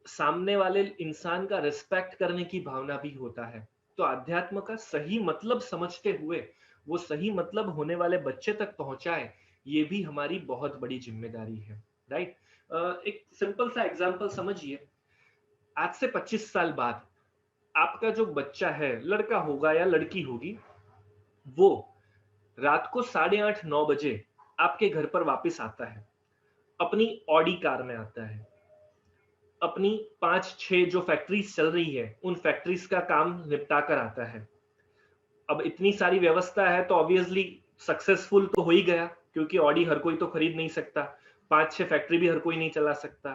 सामने वाले इंसान का रिस्पेक्ट करने की भावना भी होता है। तो अध्यात्म का सही मतलब समझते हुए वो सही मतलब होने वाले बच्चे तक पहुंचाए, ये भी हमारी बहुत बड़ी जिम्मेदारी है, राइट? एक सिंपल सा एग्जांपल समझिए। आज से 25 साल बाद आपका जो बच्चा है, लड़का होगा या लड़की होगी, वो रात को 8:30-9 बजे आपके घर पर वापस आता है, अपनी ऑडी कार में आता है, अपनी 5-6 जो फैक्ट्रीज चल रही है उन फैक्ट्रीज का काम निपटा कर आता है। अब इतनी सारी व्यवस्था है तो ऑब्वियसली सक्सेसफुल तो हो ही गया, क्योंकि ऑडी हर कोई तो खरीद नहीं सकता, 5-6 फैक्ट्री भी हर कोई नहीं चला सकता।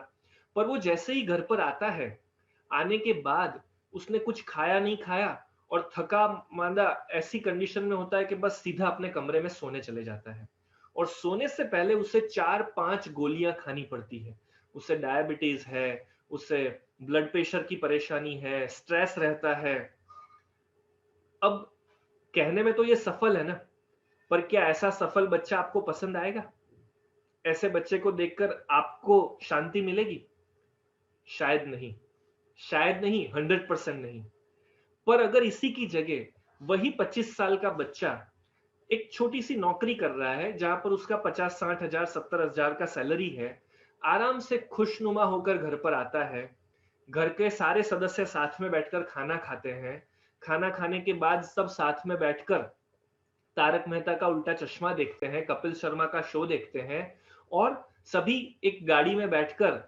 पर वो जैसे ही घर पर आता है, आने के बाद उसने कुछ खाया नहीं खाया और थका मांदा ऐसी कंडीशन में होता है कि बस सीधा अपने कमरे में सोने चले जाता है। और सोने से पहले उसे 4-5 गोलियां खानी पड़ती है। उसे डायबिटीज है, उसे ब्लड प्रेशर की परेशानी है, स्ट्रेस रहता है। अब कहने में तो ये सफल है ना, पर क्या ऐसा सफल बच्चा आपको पसंद आएगा? ऐसे बच्चे को देखकर आपको शांति मिलेगी? शायद नहीं। शायद नहीं, 100% नहीं। पर अगर इसी की जगह वही 25 साल का बच्चा एक छोटी सी नौकरी कर रहा है जहां पर उसका 50-60 हजार 70 हजार का सैलरी है, आराम से खुशनुमा होकर घर पर आता है, घर के सारे सदस्य साथ में बैठकर खाना खाते हैं, खाना खाने के बाद सब साथ में बैठकर तारक मेहता का उल्टा चश्मा देखते हैं, कपिल शर्मा का शो देखते हैं और सभी एक गाड़ी में बैठकर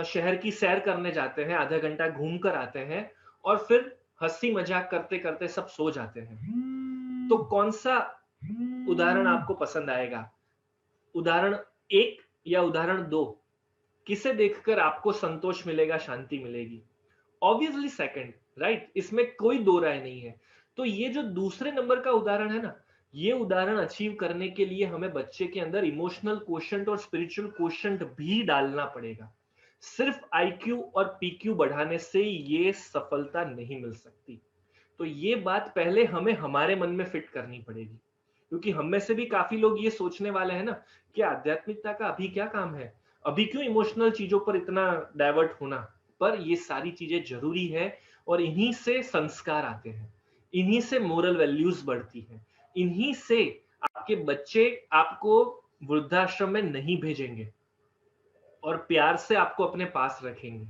शहर की सैर करने जाते हैं, आधा घंटा घूम कर आते हैं और फिर हंसी मजाक करते करते सब सो जाते हैं। तो कौन सा उदाहरण आपको पसंद आएगा? उदाहरण एक या उदाहरण दो? किसे देखकर आपको संतोष मिलेगा, शांति मिलेगी? Obviously second, right? इसमें कोई दो राय नहीं है। तो ये जो दूसरे नंबर का उदाहरण है ना, ये उदाहरण अचीव करने के लिए हमें बच्चे के अंदर इमोशनल क्वोशंट और स्पिरिचुअल क्वोशंट भी डालना पड़ेगा। सिर्फ आईक्यू और पीक्यू बढ़ाने से ये सफलता नहीं मिल सकती। तो ये बात पहले हमें हमारे मन में फिट करनी पड़ेगी, क्योंकि हम में से भी काफी लोग ये सोचने वाले हैं ना कि आध्यात्मिकता का अभी क्या काम है, अभी क्यों इमोशनल चीजों पर इतना डाइवर्ट होना। पर ये सारी चीजें जरूरी है और इन्हीं से संस्कार आते हैं, इन्हीं से मोरल वैल्यूज बढ़ती हैं, इन्हीं से आपके बच्चे आपको वृद्धाश्रम में नहीं भेजेंगे और प्यार से आपको अपने पास रखेंगे।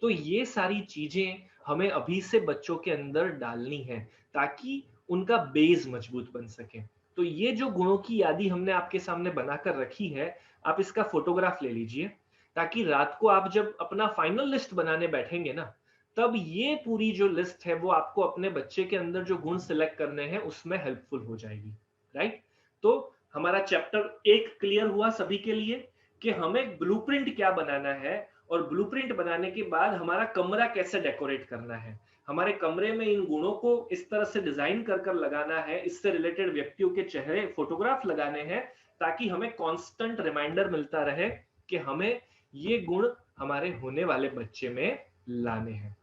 तो ये सारी चीजें हमें अभी से बच्चों के अंदर डालनी है ताकि उनका बेस मजबूत बन सके। तो ये जो गुणों की यादी हमने आपके सामने बनाकर रखी है, आप इसका फोटोग्राफ ले लीजिए ताकि रात को आप जब अपना फाइनल लिस्ट बनाने बैठेंगे ना, तब ये पूरी जो लिस्ट है वो आपको अपने बच्चे के अंदर जो गुण सिलेक्ट करने हैं उसमें हेल्पफुल हो जाएगी, राइट? तो हमारा चैप्टर 1 क्लियर हुआ सभी के लिए कि हमें ब्लूप्रिंट क्या बनाना है और ब्लूप्रिंट बनाने के बाद हमारा कमरा कैसे डेकोरेट करना है, हमारे कमरे में इन गुणों को इस तरह से डिजाइन कर कर लगाना है, इससे रिलेटेड व्यक्तियों के चेहरे फोटोग्राफ लगाने हैं ताकि हमें कांस्टेंट रिमाइंडर मिलता रहे कि हमें ये गुण हमारे होने वाले बच्चे में लाने हैं।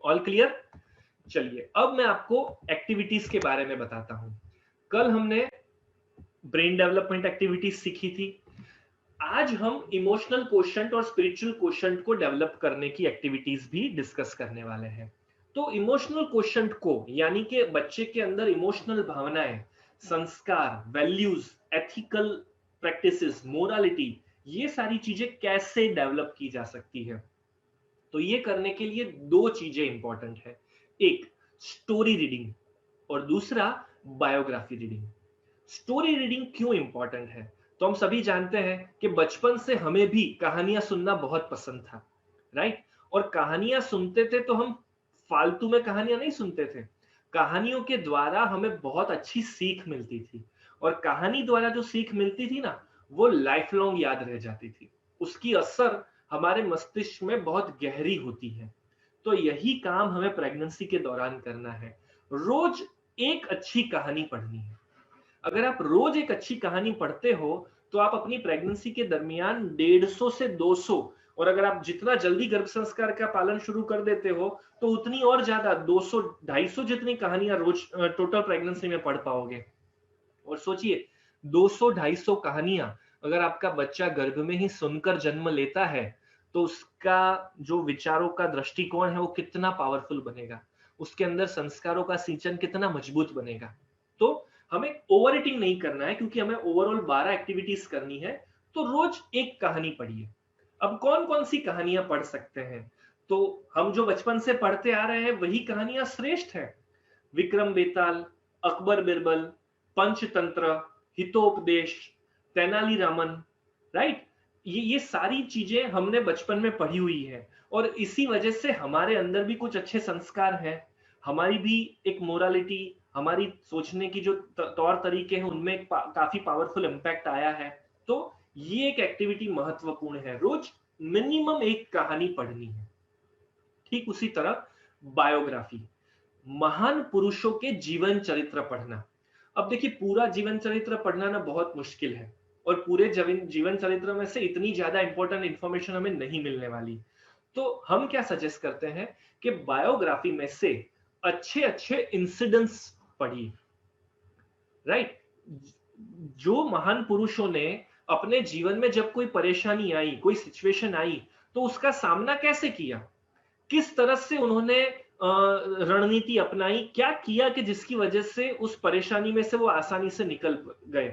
All clear? चलिए अब मैं आपको एक्टिविटीज के बारे में बताता हूं। कल हमने ब्रेन डेवलपमेंट एक्टिविटीज सीखी थी। आज हम इमोशनल क्वोशंट और स्पिरिचुअल क्वोशंट को डेवलप करने की एक्टिविटीज भी डिस्कस करने वाले हैं। तो इमोशनल क्वोशंट को, यानी कि बच्चे के अंदर इमोशनल भावनाएं, संस्कार, वैल्यूज, एथिकल प्रैक्टिसेस, मोरालिटी, ये सारी चीजें कैसे डेवलप की जा सकती है? तो ये करने के लिए दो चीजें इंपॉर्टेंट है, एक स्टोरी रीडिंग और दूसरा बायोग्राफी रीडिंग। स्टोरी रीडिंग क्यों इंपॉर्टेंट है? तो हम सभी जानते हैं कि बचपन से हमें भी कहानियां सुनना बहुत पसंद था, राइट? और कहानियां सुनते थे तो हम फालतू में कहानियां नहीं सुनते थे, कहानियों के द्वारा हमें बहुत अच्छी सीख मिलती थी और कहानी द्वारा जो सीख मिलती थी ना, वो लाइफ लॉन्ग याद रह जाती थी, उसकी असर हमारे मस्तिष्क में बहुत गहरी होती है। तो यही काम हमें प्रेगनेंसी के दौरान करना है, रोज एक अच्छी कहानी पढ़नी है। अगर आप रोज एक अच्छी कहानी पढ़ते हो तो आप अपनी प्रेगनेंसी के दरमियान 150 से 200, और अगर आप जितना जल्दी गर्भ संस्कार का पालन शुरू कर देते हो तो उतनी और ज्यादा 200-250 जितनी कहानियां रोज टोटल प्रेगनेंसी में पढ़ पाओगे। और सोचिए 200-250 कहानियां अगर आपका बच्चा गर्भ में ही सुनकर जन्म लेता है तो उसका जो विचारों का दृष्टिकोण है वो कितना पावरफुल बनेगा, उसके अंदर संस्कारों का सिंचन कितना मजबूत बनेगा। तो हमें ओवर ईटिंग नहीं करना है क्योंकि हमें ओवरऑल 12 एक्टिविटीज करनी है, तो रोज एक कहानी पढ़िए। अब कौन कौन सी कहानियां पढ़ सकते हैं? तो हम जो बचपन से पढ़ते आ रहे हैं वही कहानियां श्रेष्ठ है। विक्रम बेताल, अकबर बिरबल, पंचतंत्र, हितोपदेश, तेनालीरामन, राइट? ये सारी चीजें हमने बचपन में पढ़ी हुई है और इसी वजह से हमारे अंदर भी कुछ अच्छे संस्कार हैं, हमारी भी एक मोरालिटी, हमारी सोचने की जो तौर तरीके हैं उनमें काफी पावरफुल इम्पैक्ट आया है। तो ये एक एक्टिविटी महत्वपूर्ण है, रोज मिनिमम एक कहानी पढ़नी है। ठीक उसी तरह बायोग्राफी, महान पुरुषों के जीवन चरित्र पढ़ना। अब देखिए पूरा जीवन चरित्र पढ़ना ना बहुत मुश्किल है, और पूरे जीवन चरित्र में से इतनी ज्यादा इंपॉर्टेंट इंफॉर्मेशन हमें नहीं मिलने वाली। तो हम क्या सजेस्ट करते हैं कि बायोग्राफी में से अच्छे अच्छे इंसिडेंट्स पढ़िए, राइट। जो महान पुरुषों ने अपने जीवन में जब कोई परेशानी आई, कोई सिचुएशन आई, तो उसका सामना कैसे किया, किस तरह से उन्होंने रणनीति अपनाई, क्या किया कि जिसकी वजह से उस परेशानी में से वो आसानी से निकल गए।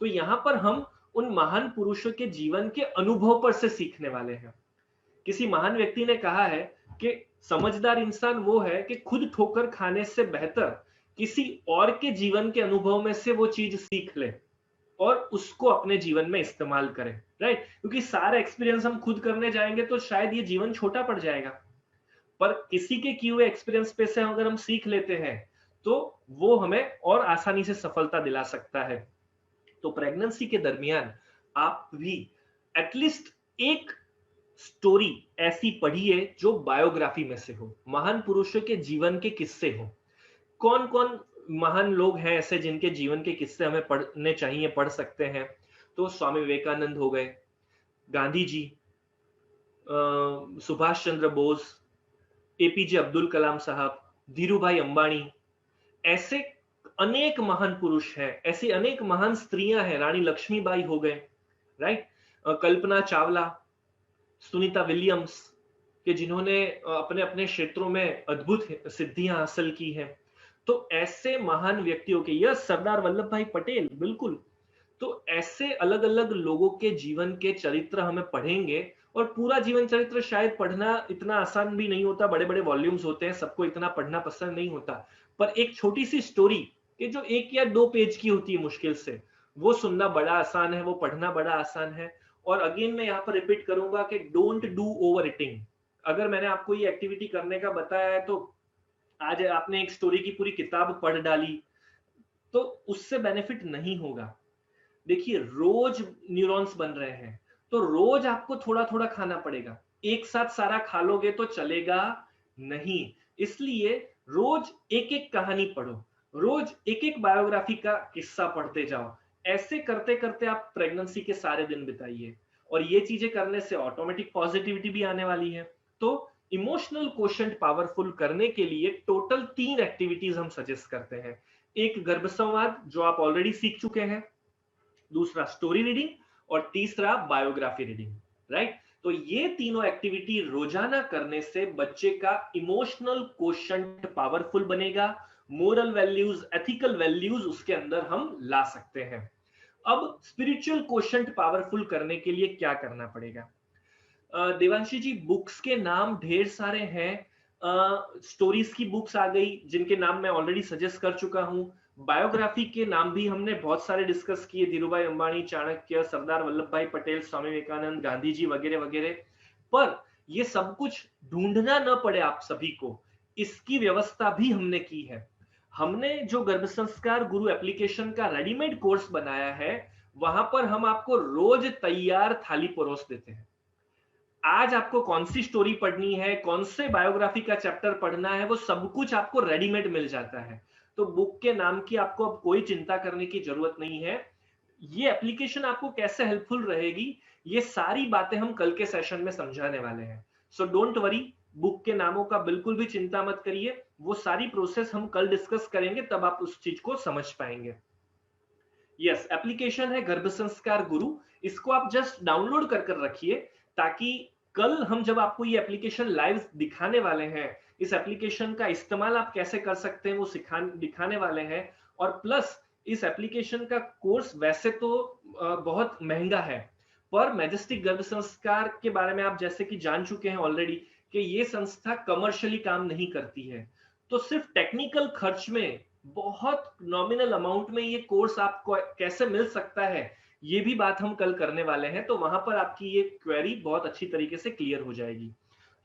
तो यहां पर हम उन महान पुरुषों के जीवन के अनुभव पर से सीखने वाले हैं। किसी महान व्यक्ति ने कहा है कि समझदार इंसान वो है कि खुद ठोकर खाने से बेहतर किसी और के जीवन के अनुभव में से वो चीज सीख ले और उसको अपने जीवन में इस्तेमाल करें, राइट। क्योंकि सारा एक्सपीरियंस हम खुद करने जाएंगे तो शायद ये जीवन छोटा पड़ जाएगा, पर किसी के किए हुए एक्सपीरियंस पे से अगर हम सीख लेते हैं तो वो हमें और आसानी से सफलता दिला सकता है। तो प्रेगनेंसी के दरमियान आप भी एटलीस्ट एक स्टोरी ऐसी पढ़िए जो बायोग्राफी में से हो, महान पुरुषों के जीवन के किस्से हो। कौन कौन महान लोग हैं ऐसे जिनके जीवन के किस्से हमें पढ़ने चाहिए, पढ़ सकते हैं? तो स्वामी विवेकानंद हो गए, गांधी जी, सुभाष चंद्र बोस, एपीजे अब्दुल कलाम साहब, धीरूभाई अंबानी, ऐसे अनेक महान पुरुष हैं, ऐसी अनेक महान स्त्रियां हैं, रानी लक्ष्मीबाई हो गए, राइट, कल्पना चावला, सुनीता विलियम्स, के जिन्होंने अपने अपने क्षेत्रों में अद्भुत सिद्धियां हासिल की हैं। तो ऐसे महान व्यक्तियों के, यह सरदार वल्लभ भाई पटेल, बिल्कुल। तो ऐसे अलग अलग लोगों के जीवन के चरित्र हमें पढ़ेंगे, और पूरा जीवन चरित्र शायद पढ़ना इतना आसान भी नहीं होता, बड़े बड़े वॉल्यूम्स होते हैं, सबको इतना पढ़ना पसंद नहीं होता, पर एक छोटी सी स्टोरी कि जो 1 या 2 पेज की होती है मुश्किल से, वो सुनना बड़ा आसान है, वो पढ़ना बड़ा आसान है। और अगेन मैं यहाँ पर रिपीट करूंगा कि डोंट डू ओवर इटिंग। अगर मैंने आपको ये एक्टिविटी करने का बताया है तो आज आपने एक स्टोरी की पूरी किताब पढ़ डाली, तो उससे बेनिफिट नहीं होगा। देखिए रोज न्यूरॉन्स बन रहे हैं, तो रोज आपको थोड़ा थोड़ा खाना पड़ेगा, एक साथ सारा खा लोगे तो चलेगा नहीं। इसलिए रोज एक एक कहानी पढ़ो, रोज एक एक बायोग्राफी का किस्सा पढ़ते जाओ। ऐसे करते करते आप प्रेगनेंसी के सारे दिन बिताइए, और ये चीजें करने से ऑटोमेटिक पॉजिटिविटी भी आने वाली है। तो इमोशनल क्वोशंट पावरफुल करने के लिए टोटल 3 एक्टिविटीज हम सजेस्ट करते हैं। एक गर्भ संवाद जो आप ऑलरेडी सीख चुके हैं, दूसरा स्टोरी रीडिंग, और तीसरा बायोग्राफी रीडिंग, राइट। तो ये तीनों एक्टिविटी रोजाना करने से बच्चे का इमोशनल क्वोशंट पावरफुल बनेगा, मोरल वैल्यूज, एथिकल वैल्यूज उसके अंदर हम ला सकते हैं। अब स्पिरिचुअल क्वोशंट पावरफुल करने के लिए क्या करना पड़ेगा? देवांशी जी, बुक्स के नाम ढेर सारे हैं, स्टोरीज की बुक्स आ गई जिनके नाम मैं ऑलरेडी सजेस्ट कर चुका हूं, बायोग्राफी के नाम भी हमने बहुत सारे डिस्कस किए, धीरूभाई अंबानी, चाणक्य, सरदार वल्लभ भाई पटेल, स्वामी विवेकानंद, गांधी जी वगैरह वगैरह। पर ये सब कुछ ढूंढना न पड़े आप सभी को, इसकी व्यवस्था भी हमने की है। हमने जो गर्भ संस्कार गुरु एप्लीकेशन का रेडीमेड कोर्स बनाया है, वहां पर हम आपको रोज तैयार थाली परोस देते हैं। आज आपको कौन सी स्टोरी पढ़नी है, कौन से बायोग्राफी का चैप्टर पढ़ना है, वो सब कुछ आपको रेडीमेड मिल जाता है। तो बुक के नाम की आपको अब कोई चिंता करने की जरूरत नहीं है। ये एप्लीकेशन आपको कैसे हेल्पफुल रहेगी, ये सारी बातें हम कल के सेशन में समझाने वाले हैं। सो डोंट वरी, बुक के नामों का बिल्कुल भी चिंता मत करिए, वो सारी प्रोसेस हम कल डिस्कस करेंगे, तब आप उस चीज को समझ पाएंगे। यस, एप्लीकेशन है गर्भ संस्कार गुरु, इसको आप जस्ट डाउनलोड कर रखिए, ताकि कल हम जब आपको ये एप्लीकेशन लाइव दिखाने वाले हैं, इस एप्लीकेशन का इस्तेमाल आप कैसे कर सकते हैं वो दिखाने वाले हैं। और प्लस इस एप्लीकेशन का कोर्स वैसे तो बहुत महंगा है, पर मैजेस्टिक गर्भ संस्कार के बारे में आप जैसे कि जान चुके हैं ऑलरेडी कि ये संस्था कमर्शियली काम नहीं करती है, तो सिर्फ टेक्निकल खर्च में बहुत नॉमिनल अमाउंट में ये कोर्स आपको कैसे मिल सकता है, ये भी बात हम कल करने वाले हैं। तो वहां पर आपकी ये क्वेरी बहुत अच्छी तरीके से क्लियर हो जाएगी।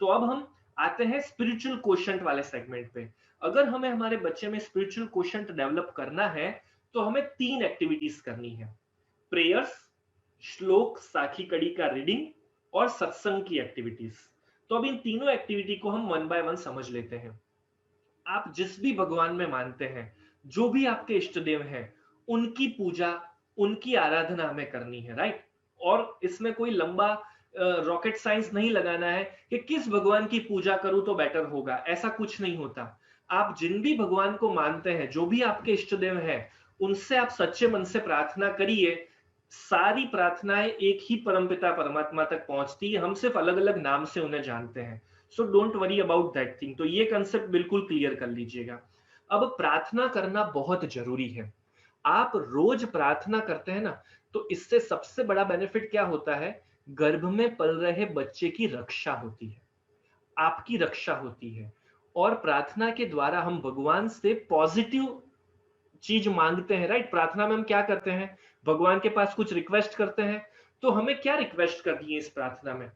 तो अब हम आते हैं स्पिरिचुअल क्वोशंट वाले सेगमेंट पे। अगर हमें हमारे बच्चे में स्पिरिचुअल क्वोशंट डेवलप करना है तो हमें 3 एक्टिविटीज करनी है, प्रेयर्स, श्लोक साखी कड़ी का रीडिंग, और सत्संग की एक्टिविटीज। तो अब इन तीनों एक्टिविटी को हम वन बाय वन समझ लेते हैं। आप जिस भी भगवान में मानते हैं, जो भी आपके इष्ट देव हैं, उनकी पूजा, उनकी आराधना हमें करनी है, राइट? और इसमें कोई लंबा रॉकेट साइंस नहीं लगाना है कि किस भगवान की पूजा करूं तो बेटर होगा, ऐसा कुछ नहीं होता। आप जिन भी भगवान को मानते हैं, जो भी आपके इष्ट देव हैं, उनसे आप सच्चे मन से प्रार्थना करिए। सारी प्रार्थनाएं एक ही परमपिता परमात्मा तक पहुंचती है, हम सिर्फ अलग अलग नाम से उन्हें जानते हैं। So don't worry about that thing. तो ये कंसेप्ट बिल्कुल क्लियर कर लीजिएगा। अब प्रार्थना करना बहुत जरूरी है। आप रोज प्रार्थना करते हैं ना, तो इससे सबसे बड़ा बेनिफिट क्या होता है? गर्भ में पल रहे बच्चे की रक्षा होती है, आपकी रक्षा होती है। और प्रार्थना के द्वारा हम भगवान से पॉजिटिव चीज मांगते हैं, राइट? प्रार्थना में हम क्या करते हैं? भगवान के पास कुछ रिक्वेस्ट करते हैं। तो हमें क्या रिक्वेस्ट करनी है इस प्रार्थना में?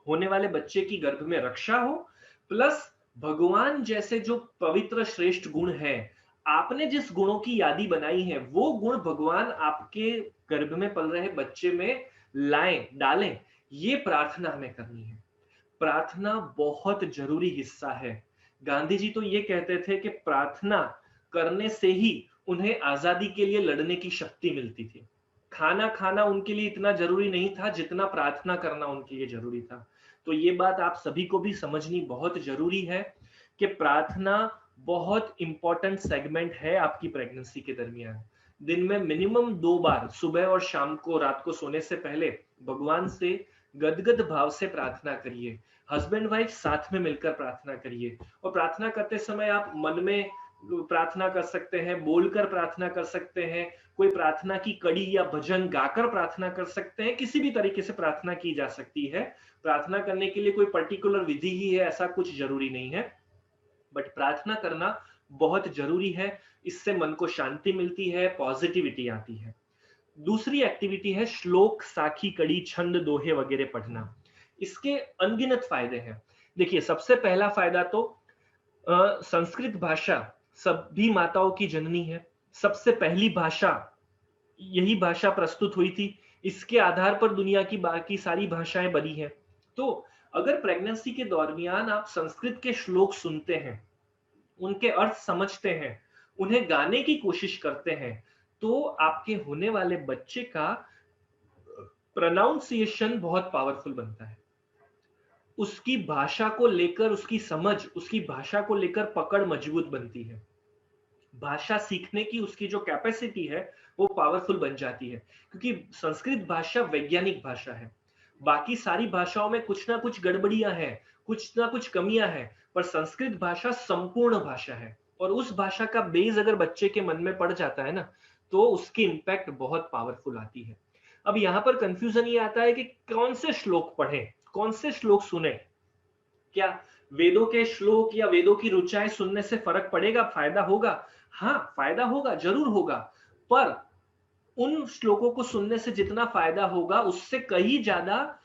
होने वाले बच्चे की गर्भ में रक्षा हो, प्लस भगवान जैसे जो पवित्र श्रेष्ठ गुण है, आपने जिस गुणों की यादी बनाई है, वो गुण भगवान आपके गर्भ में पल रहे बच्चे में लाएं, डालें। ये प्रार्थना हमें करनी है। प्रार्थना बहुत जरूरी हिस्सा है। गांधी जी तो ये कहते थे कि प्रार्थना करने से ही उन्हें आजादी के लिए लड़ने की शक्ति मिलती थी। खाना खाना उनके लिए इतना जरूरी नहीं था जितना प्रार्थना करना उनके लिए जरूरी था। तो ये बात आप सभी को भी समझनी बहुत जरूरी है कि प्रार्थना बहुत इंपॉर्टेंट सेगमेंट है आपकी प्रेगनेंसी के दरमियान। दिन में मिनिमम 2 बार, सुबह और शाम को, रात को सोने से पहले भगवान से गदगद भाव से प्रार्थना करिए। हस्बैंड वाइफ साथ में मिलकर प्रार्थना करिए। और प्रार्थना करते समय आप मन में प्रार्थना कर सकते हैं, बोलकर प्रार्थना कर सकते हैं, कोई प्रार्थना की कड़ी या भजन गाकर प्रार्थना कर सकते हैं। किसी भी तरीके से प्रार्थना की जा सकती है। प्रार्थना करने के लिए कोई पर्टिकुलर विधि ही है, ऐसा कुछ जरूरी नहीं है। बट प्रार्थना करना बहुत जरूरी है। इससे मन को शांति मिलती है, पॉजिटिविटी आती है। दूसरी एक्टिविटी है श्लोक, साखी, कड़ी, छंद, दोहे वगैरह पढ़ना। इसके अनगिनत फायदे हैं। देखिए, सबसे पहला फायदा तो संस्कृत भाषा सभी माताओं की जननी है। सबसे पहली भाषा, यही भाषा प्रस्तुत हुई थी। इसके आधार पर दुनिया की बाकी सारी भाषाएं बनी हैं। तो अगर प्रेगनेंसी के दरमियान आप संस्कृत के श्लोक सुनते हैं, उनके अर्थ समझते हैं, उन्हें गाने की कोशिश करते हैं, तो आपके होने वाले बच्चे का प्रोनाउंसिएशन बहुत पावरफुल बनता है। उसकी भाषा को लेकर उसकी समझ, उसकी भाषा को लेकर पकड़ मजबूत बनती है। भाषा सीखने की उसकी जो कैपेसिटी है वो पावरफुल बन जाती है। क्योंकि संस्कृत भाषा वैज्ञानिक भाषा है। बाकी सारी भाषाओं में कुछ ना कुछ गड़बड़ियां हैं, कुछ ना कुछ कमियां हैं, पर संस्कृत भाषा संपूर्ण भाषा है। और उस भाषा का बेस अगर बच्चे के मन में पड़ जाता है ना, तो उसकी इंपैक्ट बहुत पावरफुल आती है। अब यहाँ पर कंफ्यूजन ये आता है कि कौन से श्लोक पढ़ें, कौन से श्लोक सुने। क्या वेदों के श्लोक या वेदों की ऋचाएं सुनने से फर्क पड़ेगा, फायदा होगा? हाँ, फायदा होगा, जरूर होगा। पर उन श्लोकों को सुनने से जितना फायदा होगा, उससे कहीं ज्यादा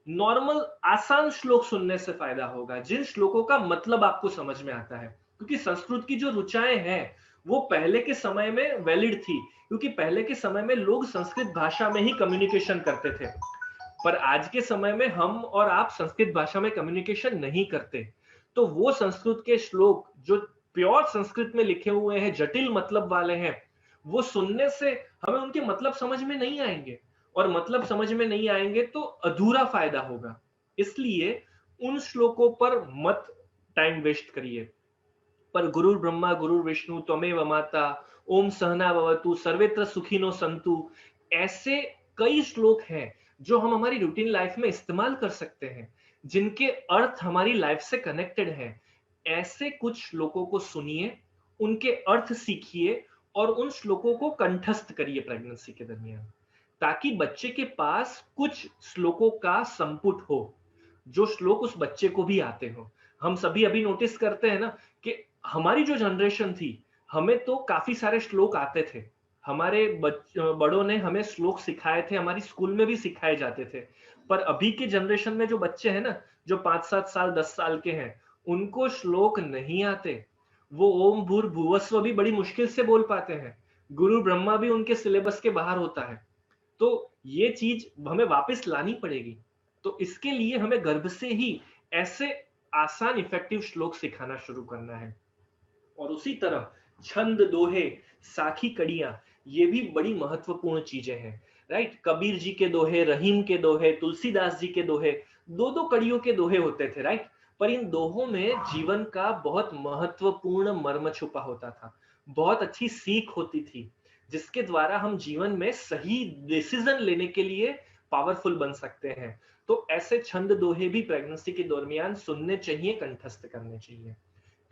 नॉर्मल आसान श्लोक सुनने से फायदा होगा, जिन श्लोकों का मतलब आपको समझ में आता है। क्योंकि संस्कृत की जो ऋचाएं हैं वो पहले के समय में वैलिड थी, क्योंकि पहले के समय में लोग संस्कृत भाषा में ही कम्युनिकेशन करते थे। पर आज के समय में हम और आप संस्कृत भाषा में कम्युनिकेशन नहीं करते। तो वो संस्कृत के श्लोक जो प्योर संस्कृत में लिखे हुए हैं, जटिल मतलब वाले हैं, वो सुनने से हमें उनके मतलब समझ में नहीं आएंगे। और मतलब समझ में नहीं आएंगे तो अधूरा फायदा होगा। इसलिए उन श्लोकों पर मत टाइम वेस्ट करिए। पर गुरु ब्रह्मा गुरु विष्णु त्वमेव माता, ओम सहना भवतु, सर्वेत्र सुखिनो संतु, ऐसे कई श्लोक हैं जो हम हमारी रूटीन लाइफ में इस्तेमाल कर सकते हैं, जिनके अर्थ हमारी लाइफ से कनेक्टेड हैं। ऐसे कुछ श्लोकों को सुनिए, उनके अर्थ सीखिए और उन श्लोकों को कंठस्थ करिए प्रेगनेंसी के दरमियान, ताकि बच्चे के पास कुछ श्लोकों का संपुट हो, जो श्लोक उस बच्चे को भी आते हो। हम सभी अभी नोटिस करते हैं ना कि हमारी जो जनरेशन थी, हमें तो काफी सारे श्लोक आते थे। हमारे बड़ों ने हमें श्लोक सिखाए थे, हमारी स्कूल में भी सिखाए जाते थे। पर अभी के जनरेशन में जो बच्चे हैं ना, जो 5-7 साल 10 साल के हैं, उनको श्लोक नहीं आते। वो ओम भूर्भुवस्व भी बड़ी मुश्किल से बोल पाते हैं। गुरु ब्रह्मा भी उनके सिलेबस के बाहर होता है। तो ये चीज हमें वापस लानी पड़ेगी। तो इसके लिए हमें गर्भ से ही ऐसे आसान इफेक्टिव श्लोक सिखाना शुरू करना है। और उसी तरह छंद, दोहे, साखी कड़ियां, ये भी बड़ी महत्वपूर्ण चीजें हैं, राइट। कबीर जी के दोहे, रहीम के दोहे, तुलसीदास जी के दोहे, दो दो कड़ियों के दोहे होते थे, राइट। पर इन दोहों में जीवन का बहुत महत्वपूर्ण मर्म छुपा होता था, बहुत अच्छी सीख होती थी, जिसके द्वारा हम जीवन में सही डिसीजन लेने के लिए पावरफुल बन सकते हैं। तो ऐसे छंद दोहे भी प्रेगनेंसी के दरमियान सुनने चाहिए, कंठस्थ करने चाहिए।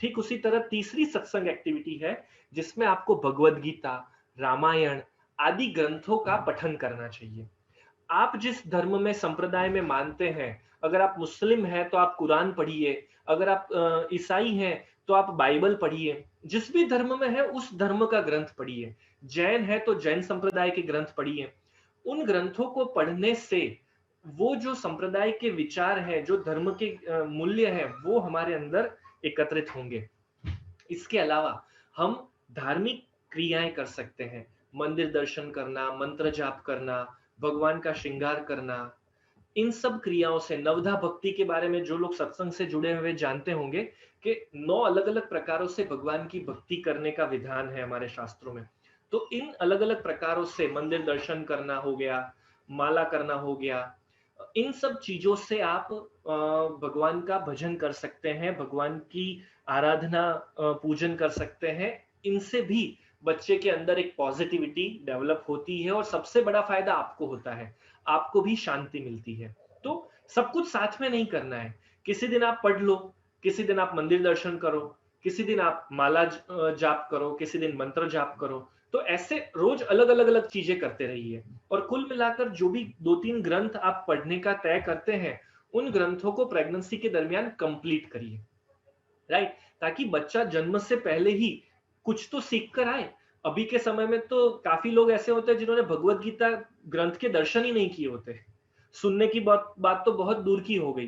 ठीक उसी तरह तीसरी सत्संग एक्टिविटी है, जिसमें आपको भगवद गीता, रामायण आदि ग्रंथों का पठन करना चाहिए। आप जिस धर्म में, संप्रदाय में मानते हैं, अगर आप मुस्लिम हैं तो आप कुरान पढ़िए, अगर आप ईसाई हैं तो आप बाइबल पढ़िए, जिस भी धर्म में है उस धर्म का ग्रंथ पढ़िए। जैन है तो जैन संप्रदाय के ग्रंथ पढ़िए। उन ग्रंथों को पढ़ने से वो जो संप्रदाय के विचार है, जो धर्म के मूल्य है, वो हमारे अंदर एकत्रित होंगे। इसके अलावा हम धार्मिक क्रियाएं कर सकते हैं, मंदिर दर्शन करना, मंत्र जाप करना, भगवान का श्रृंगार करना। इन सब क्रियाओं से, नवधा भक्ति के बारे में जो लोग सत्संग से जुड़े हुए जानते होंगे कि 9 अलग-अलग प्रकारों से भगवान की भक्ति करने का विधान है हमारे शास्त्रों में। तो इन अलग-अलग प्रकारों से मंदिर दर्शन करना हो गया, माला करना हो गया, इन सब चीजों से आप भगवान का भजन कर सकते हैं, भगवान की आराधना, पूजन कर सकते हैं। इनसे भी बच्चे के अंदर एक पॉजिटिविटी डेवलप होती है और सबसे बड़ा फायदा आपको होता है, आपको भी शांति मिलती है। तो सब कुछ साथ में नहीं करना है। किसी दिन आप पढ़ लो, किसी दिन आप मंदिर दर्शन करो, किसी दिन आप माला जाप करो, किसी दिन मंत्र जाप करो। तो ऐसे रोज अलग अलग अलग चीजें करते रहिए। और कुल मिलाकर जो भी 2-3 ग्रंथ आप पढ़ने का तय करते हैं, उन ग्रंथों को प्रेगनेंसी के दरमियान कंप्लीट करिए, राइट। ताकि बच्चा जन्म से पहले ही कुछ तो सीख कर आए। अभी के समय में तो काफी लोग ऐसे होते हैं जिन्होंने भगवत गीता ग्रंथ के दर्शन ही नहीं किए होते। सुनने की बात तो बहुत दूर की हो गई।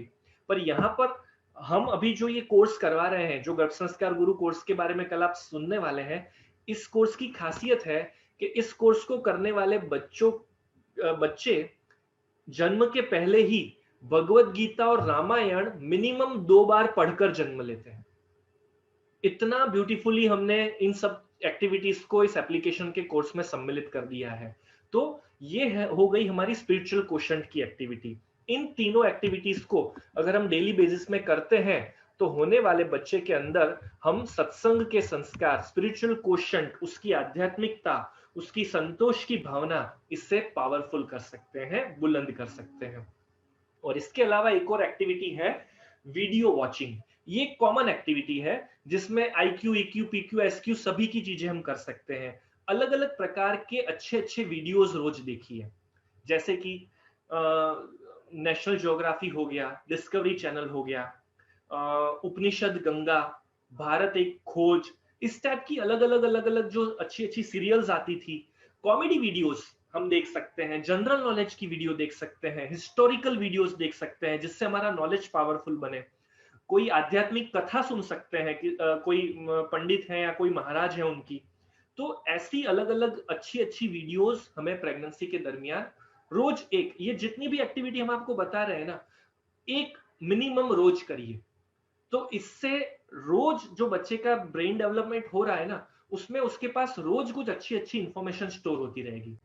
पर यहाँ पर हम अभी जो ये कोर्स करवा रहे हैं, जो गर्भ संस्कार गुरु कोर्स के बारे में कल आप सुनने वाले हैं, इस कोर्स की खासियत है कि इस कोर्स को करने वाले बच्चे जन्म के पहले ही भगवत गीता और रामायण मिनिमम 2 बार पढ़कर जन्म लेते हैं। इतना ब्यूटीफुली हमने इन सब एक्टिविटीज को इस एप्लीकेशन के कोर्स में सम्मिलित कर दिया है। तो ये हो गई हमारी स्पिरिचुअल क्वोशंट की एक्टिविटी। इन तीनों एक्टिविटीज को अगर हम डेली बेसिस में करते हैं, तो होने वाले बच्चे के अंदर हम सत्संग के संस्कार, स्पिरिचुअल क्वोशंट, उसकी आध्यात्मिकता, उसकी संतोष की भावना, इससे पावरफुल कर सकते हैं, बुलंद कर सकते हैं। और इसके अलावा एक और एक्टिविटी है वीडियो वॉचिंग। ये कॉमन एक्टिविटी है जिसमें IQ, EQ, PQ, SQ सभी की चीजें हम कर सकते हैं। अलग अलग प्रकार के अच्छे अच्छे वीडियोस रोज देखिए, जैसे कि नेशनल ज्योग्राफी हो गया, डिस्कवरी चैनल हो गया, उपनिषद गंगा, भारत एक खोज, इस टाइप की अलग अलग जो अच्छी अच्छी सीरियल्स आती थी। कॉमेडी वीडियोस हम देख सकते हैं, जनरल नॉलेज की वीडियो देख सकते हैं, हिस्टोरिकल वीडियोस देख सकते हैं, जिससे हमारा नॉलेज पावरफुल बने। कोई आध्यात्मिक कथा सुन सकते हैं कि कोई पंडित है या कोई महाराज है उनकी। तो ऐसी अलग अलग अच्छी अच्छी वीडियोस हमें प्रेगनेंसी के दरमियान रोज एक, ये जितनी भी एक्टिविटी हम आपको बता रहे हैं ना, एक मिनिमम रोज करिए। तो इससे रोज जो बच्चे का ब्रेन डेवलपमेंट हो रहा है ना, उसमें उसके पास रोज कुछ अच्छी अच्छी इंफॉर्मेशन स्टोर होती रहेगी।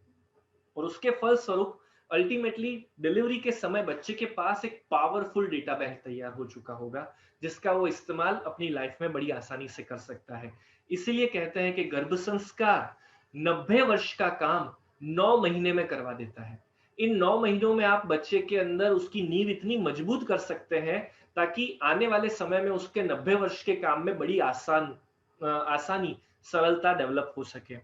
और उसके फलस्वरूप अल्टीमेटली डिलीवरी के समय बच्चे के पास एक पावरफुल डेटा बैंक तैयार हो चुका होगा, जिसका वो इस्तेमाल अपनी लाइफ में बड़ी आसानी से कर सकता है। इसीलिए कहते हैं कि गर्भ संस्कार 90 वर्ष का काम 9 महीने में करवा देता है। इन 9 महीनों में आप बच्चे के अंदर उसकी नींव इतनी मजबूत कर सकते हैं ताकि आने वाले समय में उसके 90 वर्ष के काम में बड़ी आसानी, सरलता डेवलप हो सके।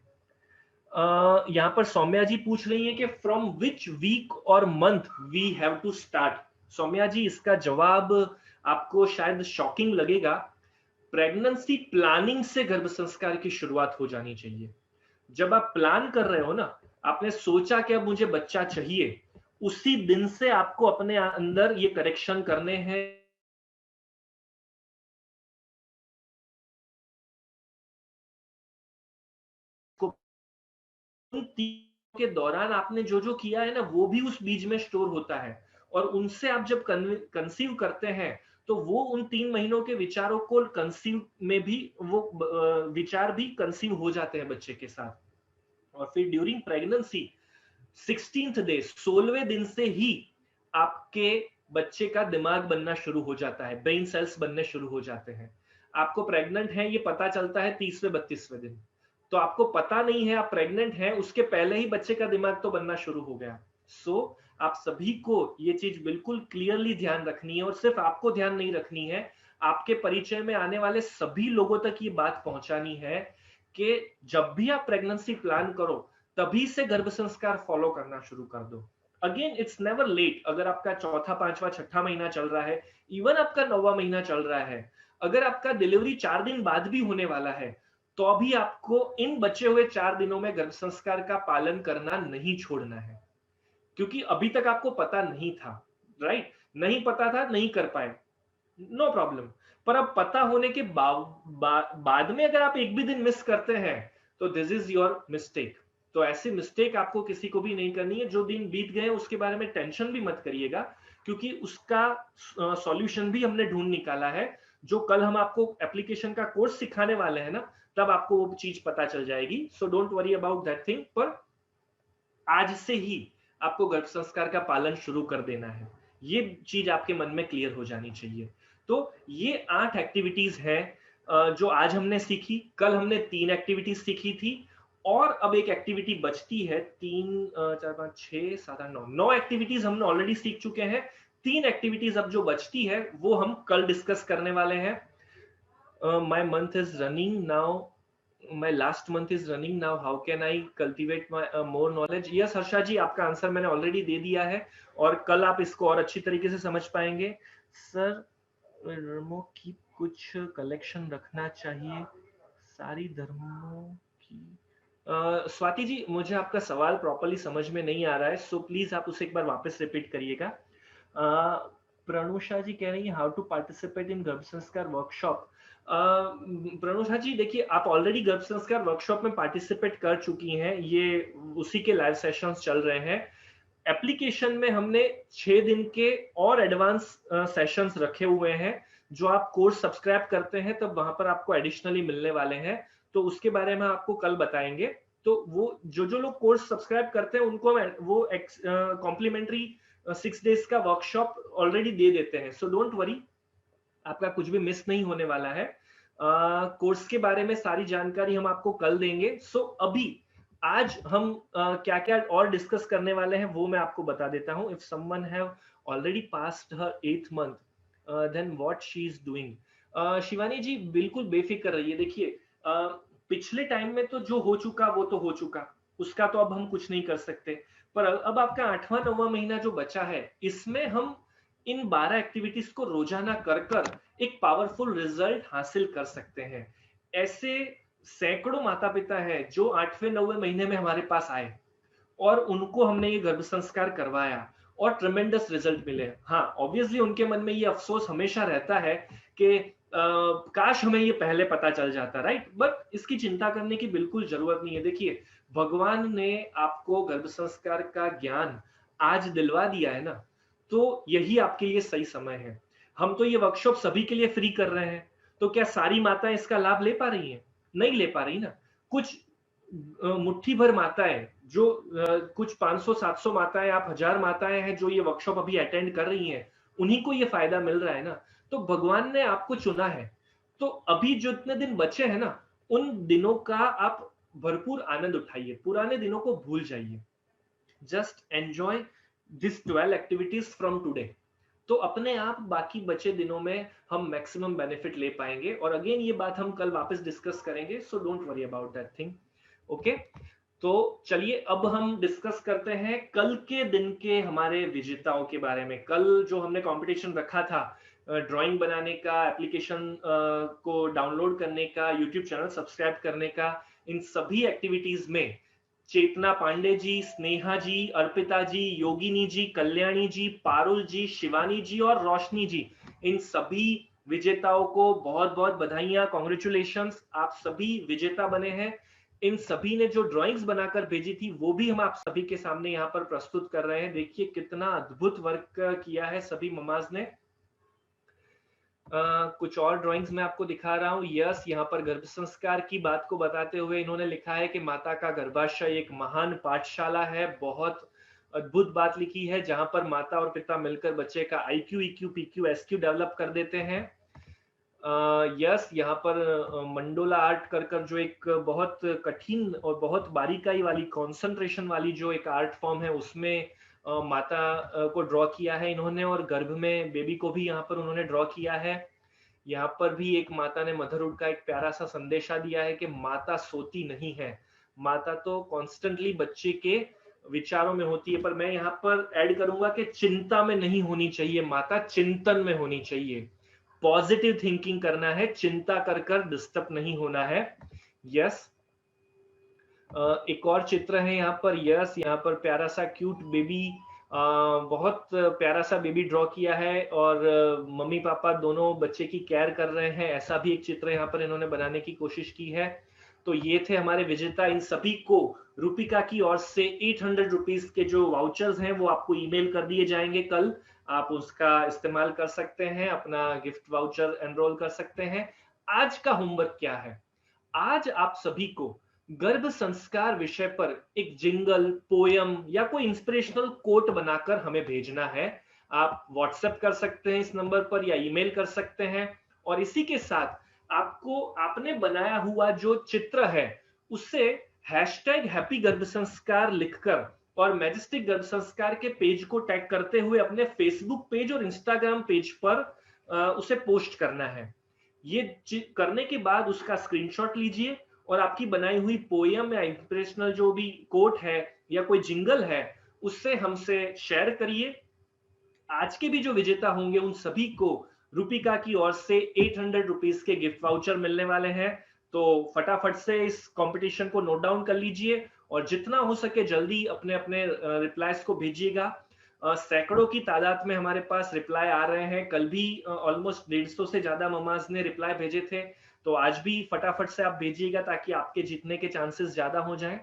यहाँ पर सौम्या जी पूछ रही है कि फ्रॉम विच वीक और month we have to start. Saumya ji, इसका जवाब आपको शायद शॉकिंग लगेगा। प्रेगनेंसी प्लानिंग से गर्भ संस्कार की शुरुआत हो जानी चाहिए। जब आप प्लान कर रहे हो ना, आपने सोचा कि अब मुझे बच्चा चाहिए, उसी दिन से आपको अपने अंदर ये करेक्शन करने हैं। के दौरान आपने जो जो किया है ना, वो भी उस बीज में स्टोर होता है। और उनसे आप जब कंसीव करते हैं, तो वो उन 3 महीनों के विचारों को कंसीव में भी वो विचार भी कंसीव हो जाते हैं बच्चे के साथ। और फिर ड्यूरिंग प्रेगनेंसी 16th डे 16वें दिन से ही आपके बच्चे का दिमाग बनना शुरू हो जाता है, ब्रेन सेल्स बनने शुरू हो जाते हैं। आपको प्रेग्नेंट है ये पता चलता है 30वें 32वें दिन, तो आपको पता नहीं है आप प्रेग्नेंट हैं, उसके पहले ही बच्चे का दिमाग तो बनना शुरू हो गया। सो आप सभी को ये चीज बिल्कुल क्लियरली ध्यान रखनी है, और सिर्फ आपको ध्यान नहीं रखनी है, आपके परिचय में आने वाले सभी लोगों तक ये बात पहुंचानी है कि जब भी आप प्रेगनेंसी प्लान करो तभी से गर्भ संस्कार फॉलो करना शुरू कर दो। Again it's never late. अगर आपका चौथा, पांचवा, छठा महीना चल रहा है, इवन आपका 9वां महीना चल रहा है, अगर आपका डिलीवरी 4 दिन बाद भी होने वाला है, तो अभी आपको इन बचे हुए 4 दिनों में गर्भ संस्कार का पालन करना नहीं छोड़ना है, क्योंकि अभी तक आपको पता नहीं था, राइट? नहीं पता था, नहीं कर पाए, नो प्रॉब्लम। पर अब पता होने के बाद में अगर आप एक भी दिन मिस करते हैं तो दिस इज योर मिस्टेक। तो ऐसी मिस्टेक आपको किसी को भी नहीं करनी है। जो दिन बीत गए उसके बारे में टेंशन भी मत करिएगा, क्योंकि उसका सॉल्यूशन भी हमने ढूंढ निकाला है। जो कल हम आपको एप्लीकेशन का कोर्स सिखाने वाले हैं ना, तब आपको वो चीज पता चल जाएगी। So don't worry about that thing. पर आज से ही आपको गर्भ संस्कार का पालन शुरू कर देना है, ये चीज आपके मन में क्लियर हो जानी चाहिए। तो ये 8 एक्टिविटीज हैं जो आज हमने सीखी। कल हमने 3 एक्टिविटीज सीखी थी, और अब एक एक्टिविटी बचती है। 3 4 5 6 7 8 9 एक्टिविटीज हमने ऑलरेडी सीख चुके हैं। 3 एक्टिविटीज अब जो बचती है वो हम कल डिस्कस करने वाले हैं। My month is running now, my last month is running now, how can I cultivate my more knowledge? Yes Harsha ji, आपका आंसर मैंने ऑलरेडी दे दिया है, और कल आप इसको और अच्छी तरीके से समझ पाएंगे। सर धर्मों की कुछ कलेक्शन रखना चाहिए, सारी धर्मों की। स्वाति जी, मुझे आपका सवाल प्रॉपर्ली समझ में नहीं आ रहा है, सो प्लीज आप उसे एक बार वापस रिपीट करिएगा। प्रणुषा जी कह रही है हाउ टू पार्टिसिपेट इन गर्भ संस्कार वर्कशॉप। प्रणुषा जी देखिए, आप ऑलरेडी गर्भ संस्कार वर्कशॉप में पार्टिसिपेट कर चुकी हैं, ये उसी के लाइव सेशंस चल रहे हैं। एप्लीकेशन में हमने 6 दिन के और एडवांस सेशंस रखे हुए हैं, जो आप कोर्स सब्सक्राइब करते हैं तब वहां पर आपको एडिशनली मिलने वाले हैं, तो उसके बारे में आपको कल बताएंगे। तो वो जो लोग कोर्स सब्सक्राइब करते हैं उनको वो कॉम्प्लीमेंट्री 6 डेज का वर्कशॉप ऑलरेडी दे देते हैं। सो डोंट वरी, आपका कुछ भी मिस नहीं होने वाला है। कोर्स के बारे में सारी जानकारी हम आपको कल देंगे। सो अभी आज हम क्या क्या और डिस्कस करने वाले हैं वो मैं आपको बता देता हूं। If someone have already passed her 8th month then what she is doing. Shivani ji बिल्कुल बेफिक्र रहिए। देखिए पिछले टाइम में तो जो हो चुका वो तो हो चुका, उसका तो अब हम कुछ नहीं कर सकते। पर अब आपका 8वां 9वां महीना जो बचा है, इसमें हम इन 12 एक्टिविटीज को रोजाना कर एक पावरफुल रिजल्ट हासिल कर सकते हैं। ऐसे सैकड़ों माता पिता हैं जो 8वें 9वें महीने में हमारे पास आए और उनको हमने ये गर्भ संस्कार करवाया और ट्रेमेंडस रिजल्ट मिले। हाँ, ऑब्वियसली उनके मन में ये अफसोस हमेशा रहता है कि काश हमें ये पहले पता चल जाता, राइट? बट इसकी चिंता करने की बिल्कुल जरूरत नहीं है। देखिए, भगवान ने आपको गर्भ संस्कार का ज्ञान आज दिलवा दिया है ना, तो यही आपके लिए सही समय है। हम तो ये वर्कशॉप सभी के लिए फ्री कर रहे हैं, तो क्या सारी माताएं इसका लाभ ले पा रही हैं? नहीं ले पा रही ना। कुछ मुट्ठी भर माताएं, जो कुछ 500-700 माताएं, आप 1000 माताएं हैं जो ये वर्कशॉप अभी अटेंड कर रही हैं, उन्हीं को ये फायदा मिल रहा है ना। तो भगवान ने आपको चुना है, तो अभी जो इतने दिन बचे हैं ना, उन दिनों का आप भरपूर आनंद उठाइए, पुराने दिनों को भूल जाइए। Just enjoy this 12 activities from today. तो अपने आप बाकी बचे दिनों में हम मैक्सिमम बेनिफिट ले पाएंगे। और अगेन ये बात हम कल वापस डिस्कस करेंगे, so don't worry about that thing. Okay, तो चलिए अब हम डिस्कस करते हैं कल के दिन के हमारे विजेताओं के बारे में। कल जो हमने कंपटीशन रखा था ड्राइंग बनाने का, एप्लीकेशन को डाउनलोड करने का, यूट्यूब चैनल सब्सक्राइब करने का, इन सभी एक्टिविटीज में चेतना पांडे जी, स्नेहा जी, अर्पिता जी, योगिनी जी, कल्याणी जी, पारुल जी, शिवानी जी और रोशनी जी, इन सभी विजेताओं को बहुत बहुत बधाइयां, कॉन्ग्रेचुलेशंस। आप सभी विजेता बने हैं। इन सभी ने जो ड्राइंग्स बनाकर भेजी थी वो भी हम आप सभी के सामने यहाँ पर प्रस्तुत कर रहे हैं। देखिए कितना अद्भुत वर्क किया है सभी ममाज ने। कुछ और ड्राइंग्स मैं आपको दिखा रहा हूँ। यस, यहाँ पर गर्भ संस्कार की बात को बताते हुए इन्होंने लिखा है कि माता का गर्भाशय एक महान पाठशाला है। बहुत अद्भुत बात लिखी है, जहाँ पर माता और पिता मिलकर बच्चे का IQ, EQ, PQ, SQ develop कर देते हैं। यस, यहाँ पर मंडोला आर्ट कर कर जो एक बहुत कठिन और बहुत बारीकाई वाली, कंसंट्रेशन वाली जो एक आर्ट फॉर्म है, उसमें माता को ड्रॉ किया है इन्होंने, और गर्भ में बेबी को भी यहाँ पर उन्होंने ड्रॉ किया है। यहाँ पर भी एक माता ने मदरहुड का एक प्यारा सा संदेशा दिया है कि माता सोती नहीं है, माता तो कॉन्स्टेंटली बच्चे के विचारों में होती है। पर मैं यहाँ पर ऐड करूंगा कि चिंता में नहीं होनी चाहिए, माता चिंतन में होनी चाहिए। पॉजिटिव थिंकिंग करना है, चिंता कर कर डिस्टर्ब नहीं होना है। यस, एक और चित्र है यहाँ पर। यस, यहाँ पर प्यारा सा क्यूट बेबी, बहुत प्यारा सा बेबी ड्रॉ किया है, और मम्मी पापा दोनों बच्चे की केयर कर रहे हैं, ऐसा भी एक चित्र यहाँ पर इन्होंने बनाने की कोशिश की है। तो ये थे हमारे विजेता। इन सभी को रूपिका की ओर से 800 रुपीज के जो वाउचर्स हैं वो आपको ईमेल कर दिए जाएंगे कल। आप उसका इस्तेमाल कर सकते हैं, अपना गिफ्ट वाउचर एनरोल कर सकते हैं। आज का होमवर्क क्या है? आज आप सभी को गर्भ संस्कार विषय पर एक जिंगल, पोयम या कोई इंस्पिरेशनल कोट बनाकर हमें भेजना है। आप व्हाट्सएप कर सकते हैं इस नंबर पर, या ईमेल कर सकते हैं। और इसी के साथ आपको आपने बनाया हुआ जो चित्र है उससे हैप्पी गर्भ संस्कार लिखकर और मैजेस्टिक गर्भ संस्कार के पेज को टैग करते हुए अपने फेसबुक पेज और इंस्टाग्राम पेज पर उसे पोस्ट करना है। ये करने के बाद उसका स्क्रीनशॉट लीजिए और आपकी बनाई हुई पोयम या इंस्पिरेशनल जो भी कोट है या कोई जिंगल है उससे हमसे शेयर करिए। आज के भी जो विजेता होंगे उन सभी को रूपिका की ओर से 800 रुपीज के गिफ्ट वाउचर मिलने वाले हैं। तो फटाफट से इस कंपटीशन को नोट डाउन कर लीजिए और जितना हो सके जल्दी अपने अपने रिप्लाईज को भेजिएगा। सैकड़ों की तादाद में हमारे पास रिप्लाई आ रहे हैं। कल भी ऑलमोस्ट 150 से ज्यादा ममाज ने रिप्लाई भेजे थे, तो आज भी फटाफट से आप भेजिएगा ताकि आपके जीतने के चांसेस ज्यादा हो जाएं।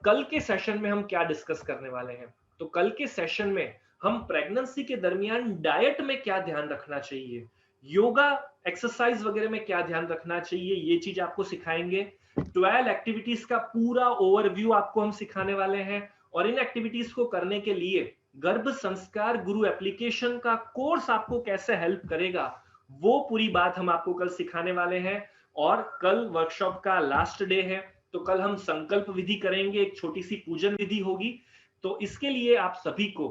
कल के सेशन में हम क्या डिस्कस करने वाले हैं? तो कल के सेशन में हम प्रेगनेंसी के दरमियान डाइट में क्या ध्यान रखना चाहिए, योगा एक्सरसाइज वगैरह में क्या ध्यान रखना चाहिए, ये चीज आपको सिखाएंगे। 12 एक्टिविटीज का पूरा ओवरव्यू आपको हम सिखाने वाले हैं, और इन एक्टिविटीज को करने के लिए गर्भ संस्कार गुरु एप्लीकेशन का कोर्स आपको कैसे हेल्प करेगा, वो पूरी बात हम आपको कल सिखाने वाले हैं। और कल वर्कशॉप का लास्ट डे है, तो कल हम संकल्प विधि करेंगे, एक छोटी सी पूजन विधि होगी। तो इसके लिए आप सभी को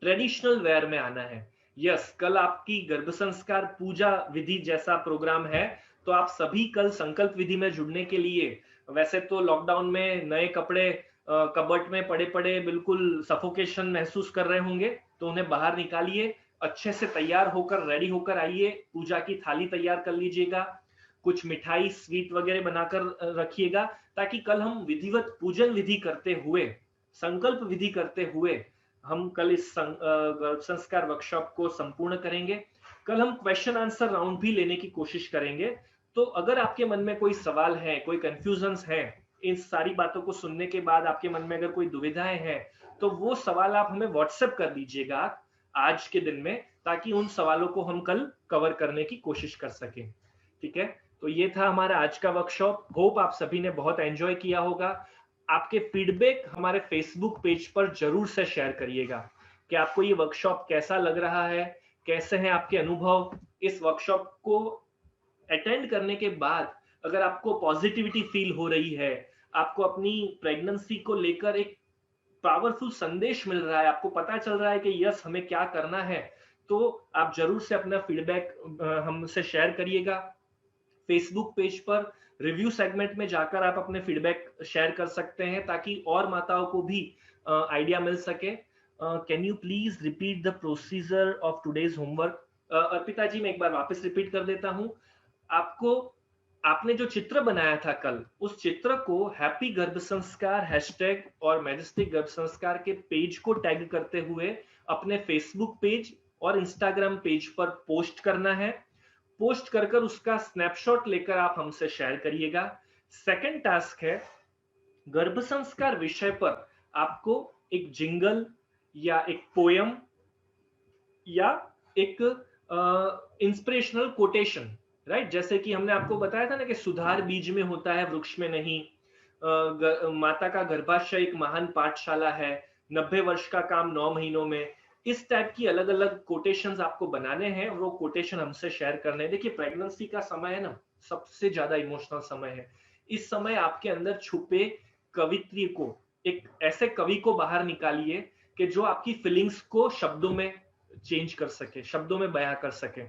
ट्रेडिशनल वेयर में आना है। यस, कल आपकी गर्भ संस्कार पूजा विधि जैसा प्रोग्राम है, तो आप सभी कल संकल्प विधि में जुड़ने के लिए, वैसे तो लॉकडाउन में नए कपड़े कबर्ड में पड़े पड़े बिल्कुल सफोकेशन महसूस कर रहे होंगे, तो उन्हें बाहर निकालिए, अच्छे से तैयार होकर रेडी होकर आइए, पूजा की थाली तैयार कर लीजिएगा, कुछ मिठाई स्वीट वगैरह बनाकर रखिएगा, ताकि कल हम विधिवत पूजन विधि करते हुए, संकल्प विधि करते हुए हम कल इस गर्भ संस्कार वर्कशॉप को संपूर्ण करेंगे। कल हम क्वेश्चन आंसर राउंड भी लेने की कोशिश करेंगे। तो अगर आपके मन में कोई सवाल है, कोई कंफ्यूजन्स है, इन सारी बातों को सुनने के बाद आपके मन में अगर कोई दुविधाएं हैं, तो वो सवाल आप हमें व्हाट्सएप कर दीजिएगा आज के दिन में, ताकि उन सवालों को हम कल कवर करने की कोशिश कर सकें। ठीक है, तो ये था हमारा आज का वर्कशॉप। होप आप सभी ने बहुत एंजॉय किया होगा। आपके फीडबैक हमारे फेसबुक पेज पर जरूर से शेयर करिएगा कि आपको ये वर्कशॉप कैसा लग रहा है, कैसे हैं आपके अनुभव। इस वर्कशॉप को अटेंड करने के बाद अगर आपको पॉजिटिविटी फील हो रही है, आपको अपनी प्रेगनेंसी को लेकर एक पावरफुल संदेश मिल रहा है, आपको पता चल रहा है कि यस हमें क्या करना है, तो आप जरूर से अपना फीडबैक हमसे शेयर करिएगा। फेसबुक पेज पर रिव्यू सेगमेंट में जाकर आप अपने फीडबैक शेयर कर सकते हैं, ताकि और माताओं को भी आइडिया मिल सके। Can you please repeat the procedure of today's homework? Arpita ji, मैं एक बार वापस रिपीट कर देता हूं। आपने जो चित्र बनाया था कल, उस चित्र को हैप्पी गर्भ संस्कार हैशटैग और मैजेस्टिक गर्भ संस्कार के पेज को टैग करते हुए अपने फेसबुक पेज और इंस्टाग्राम पेज पर पोस्ट करना है। पोस्ट कर कर उसका स्नैपशॉट लेकर आप हमसे शेयर करिएगा। सेकंड टास्क है, गर्भ संस्कार विषय पर आपको एक जिंगल या एक पोयम या एक इंस्पिरेशनल कोटेशन, राइट? जैसे कि हमने आपको बताया था ना कि सुधार बीज में होता है, वृक्ष में नहीं। माता का गर्भाशय एक महान पाठशाला है, 90 वर्ष का काम 9 महीनों में। इस टाइप की अलग अलग कोटेशंस आपको बनाने हैं और वो कोटेशन हमसे शेयर करने हैं। देखिए, प्रेगनेंसी का समय है ना, सबसे ज्यादा इमोशनल समय है। इस समय आपके अंदर छुपे कवित्री को, एक ऐसे कवि को बाहर निकालिए कि जो आपकी फीलिंग्स को शब्दों में चेंज कर सके, शब्दों में बयां कर सके।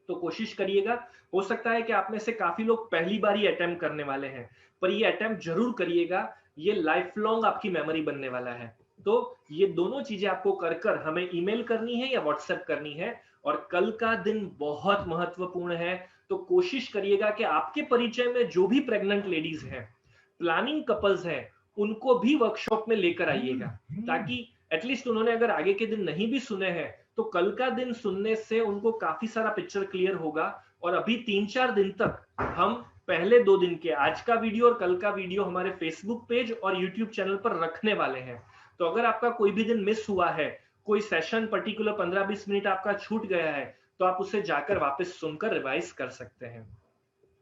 तो कोशिश करिएगा। हो सकता है कि आप में से काफी लोग पहली बार ही अटेम्प्ट करने वाले हैं, पर ये अटेम्प्ट जरूर करिएगा। ये लाइफ लॉन्ग आपकी मेमोरी बनने वाला है। तो ये दोनों चीजें आपको कर कर हमें ईमेल करनी है या व्हाट्सएप करनी है। और कल का दिन बहुत महत्वपूर्ण है, तो कोशिश करिएगा कि आपके परिचय में जो भी प्रेग्नेंट लेडीज हैं, प्लानिंग कपल्स हैं, उनको भी वर्कशॉप में लेकर आइएगा, ताकि एटलीस्ट उन्होंने अगर आगे के दिन नहीं भी सुने हैं तो कल का दिन सुनने से उनको काफी सारा पिक्चर क्लियर होगा। और अभी 3-4 दिन तक हम पहले 2 दिन के, आज का वीडियो और कल का वीडियो, हमारे फेसबुक पेज और यूट्यूब चैनल पर रखने वाले हैं। तो अगर आपका कोई भी दिन मिस हुआ है, कोई सेशन पर्टिकुलर 15-20 मिनट आपका छूट गया है, तो आप उसे जाकर वापस सुनकर रिवाइज कर सकते हैं।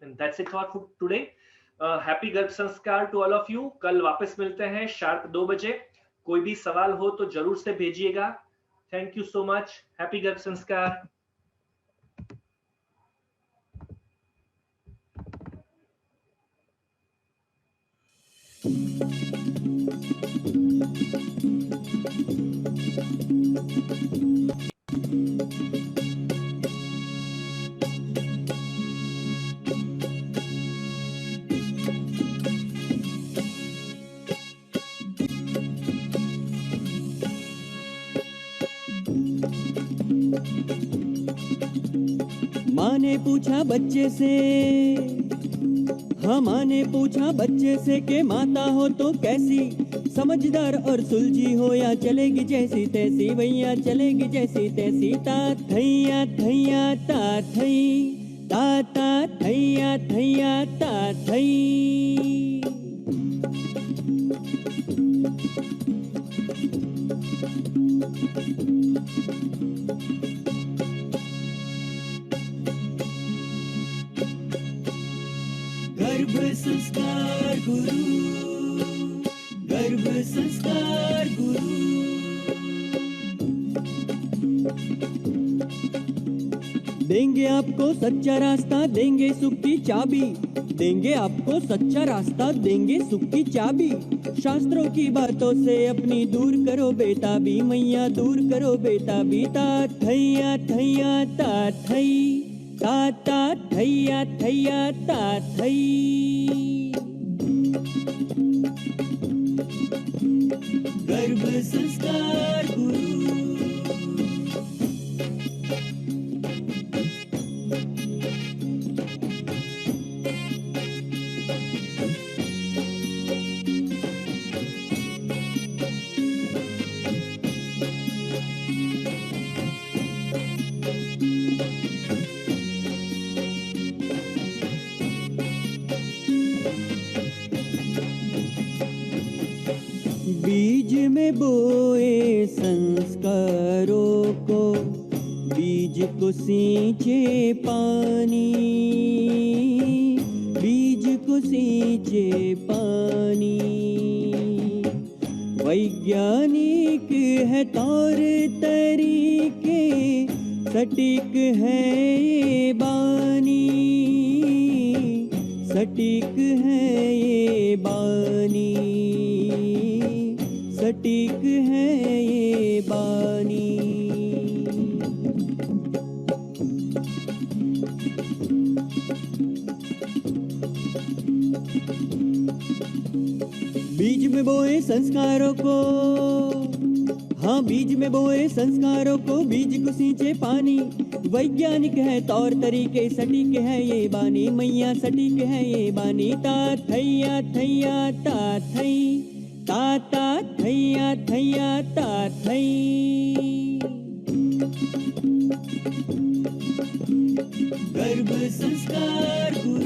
And that's it for today. Happy गर्भ संस्कार टू ऑल ऑफ यू। कल वापस मिलते हैं शार्प 2 बजे। कोई भी सवाल हो तो जरूर से भेजिएगा। Thank you so much. Happy गर्भ संस्कार। माँ ने पूछा बच्चे से, हाँ माँ ने पूछा बच्चे से कि माता हो तो कैसी, समझदार और सुलझी हो या चलेगी जैसी तैसी, भैया चलेगी जैसी तैसी। ता थैया थैया ता थई, ता ता थैया थैया ता थई। गर्भ संस्कार गुरु, गर्भ संस्कार गुरु। देंगे आपको सच्चा रास्ता, देंगे सुख की चाबी, देंगे आपको सच्चा रास्ता, देंगे सुख की चाबी। शास्त्रों की बातों से अपनी दूर करो बेताबी, मैया दूर करो बेताबी। ता थैया थैया ता थई, ता ता थैया थैया ता थई। गर्भ संस्कार गुरु। बीज में बोए संस्कारों को, बीज को सींचे पानी, बीज को सींचे पानी। वैज्ञानिक है तौर तरीके, सटीक है ये बानी, सटीक है ये बानी, सटीक है ये बानी। बीज में बोए संस्कारों को, हाँ बीज में बोए संस्कारों को, बीज को सींचे पानी। वैज्ञानिक है तौर तरीके, सटीक है ये बानी, मैया सटीक है ये बानी। ता थैया थैया ता थई, ता ता थैया थैया ता थई। गर्भ संस्कार गुरु।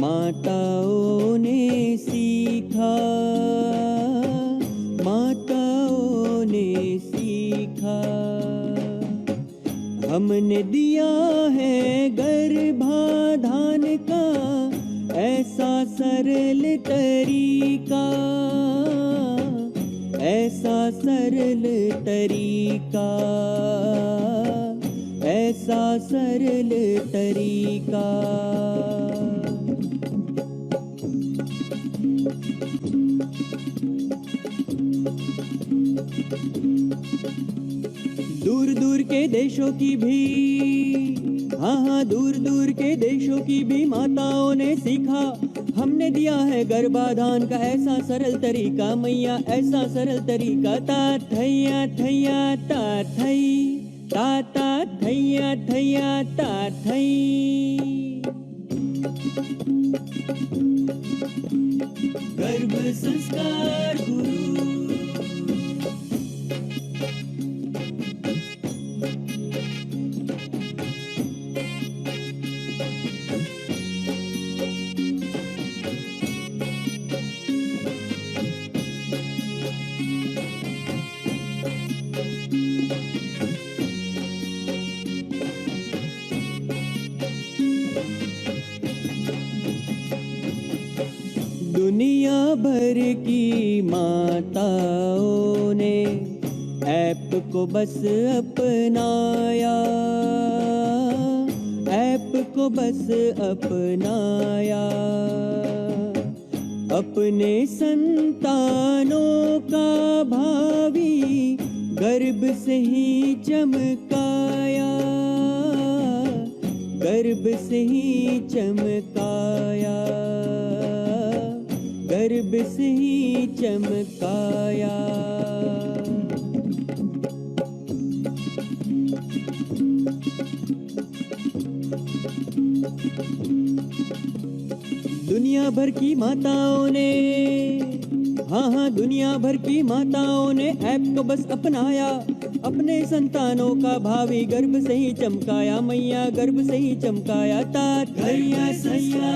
माताओं ने सीखा, माताओं ने सीखा। हमने दिया है गर्भाधान का ऐसा सरल तरीका, ऐसा सरल तरीका, ऐसा सरल तरीका। दूर दूर के देशों की भी, हाँ दूर दूर के देशों की भी माताओं ने सीखा। हमने दिया है गर्भाधान का ऐसा सरल तरीका, मैया ऐसा सरल तरीका। ता थैया थैया ता थई, ता ता थैया थैया ता थई। गर्भ संस्कार गुरु, दुनिया भर की माताओं ने ऐप को बस अपनाया, ऐप को बस अपनाया। अपने संतानों का भावी गर्भ से ही चमकाया, गर्भ से ही चमकाया, गर्भ से ही चमकाया। दुनिया भर की माताओं ने, हाँ दुनिया भर की माताओं ने ऐप को बस अपनाया। अपने संतानों का भावी गर्भ से ही चमकाया, मैया गर्भ से ही चमकाया। ता थैया थैया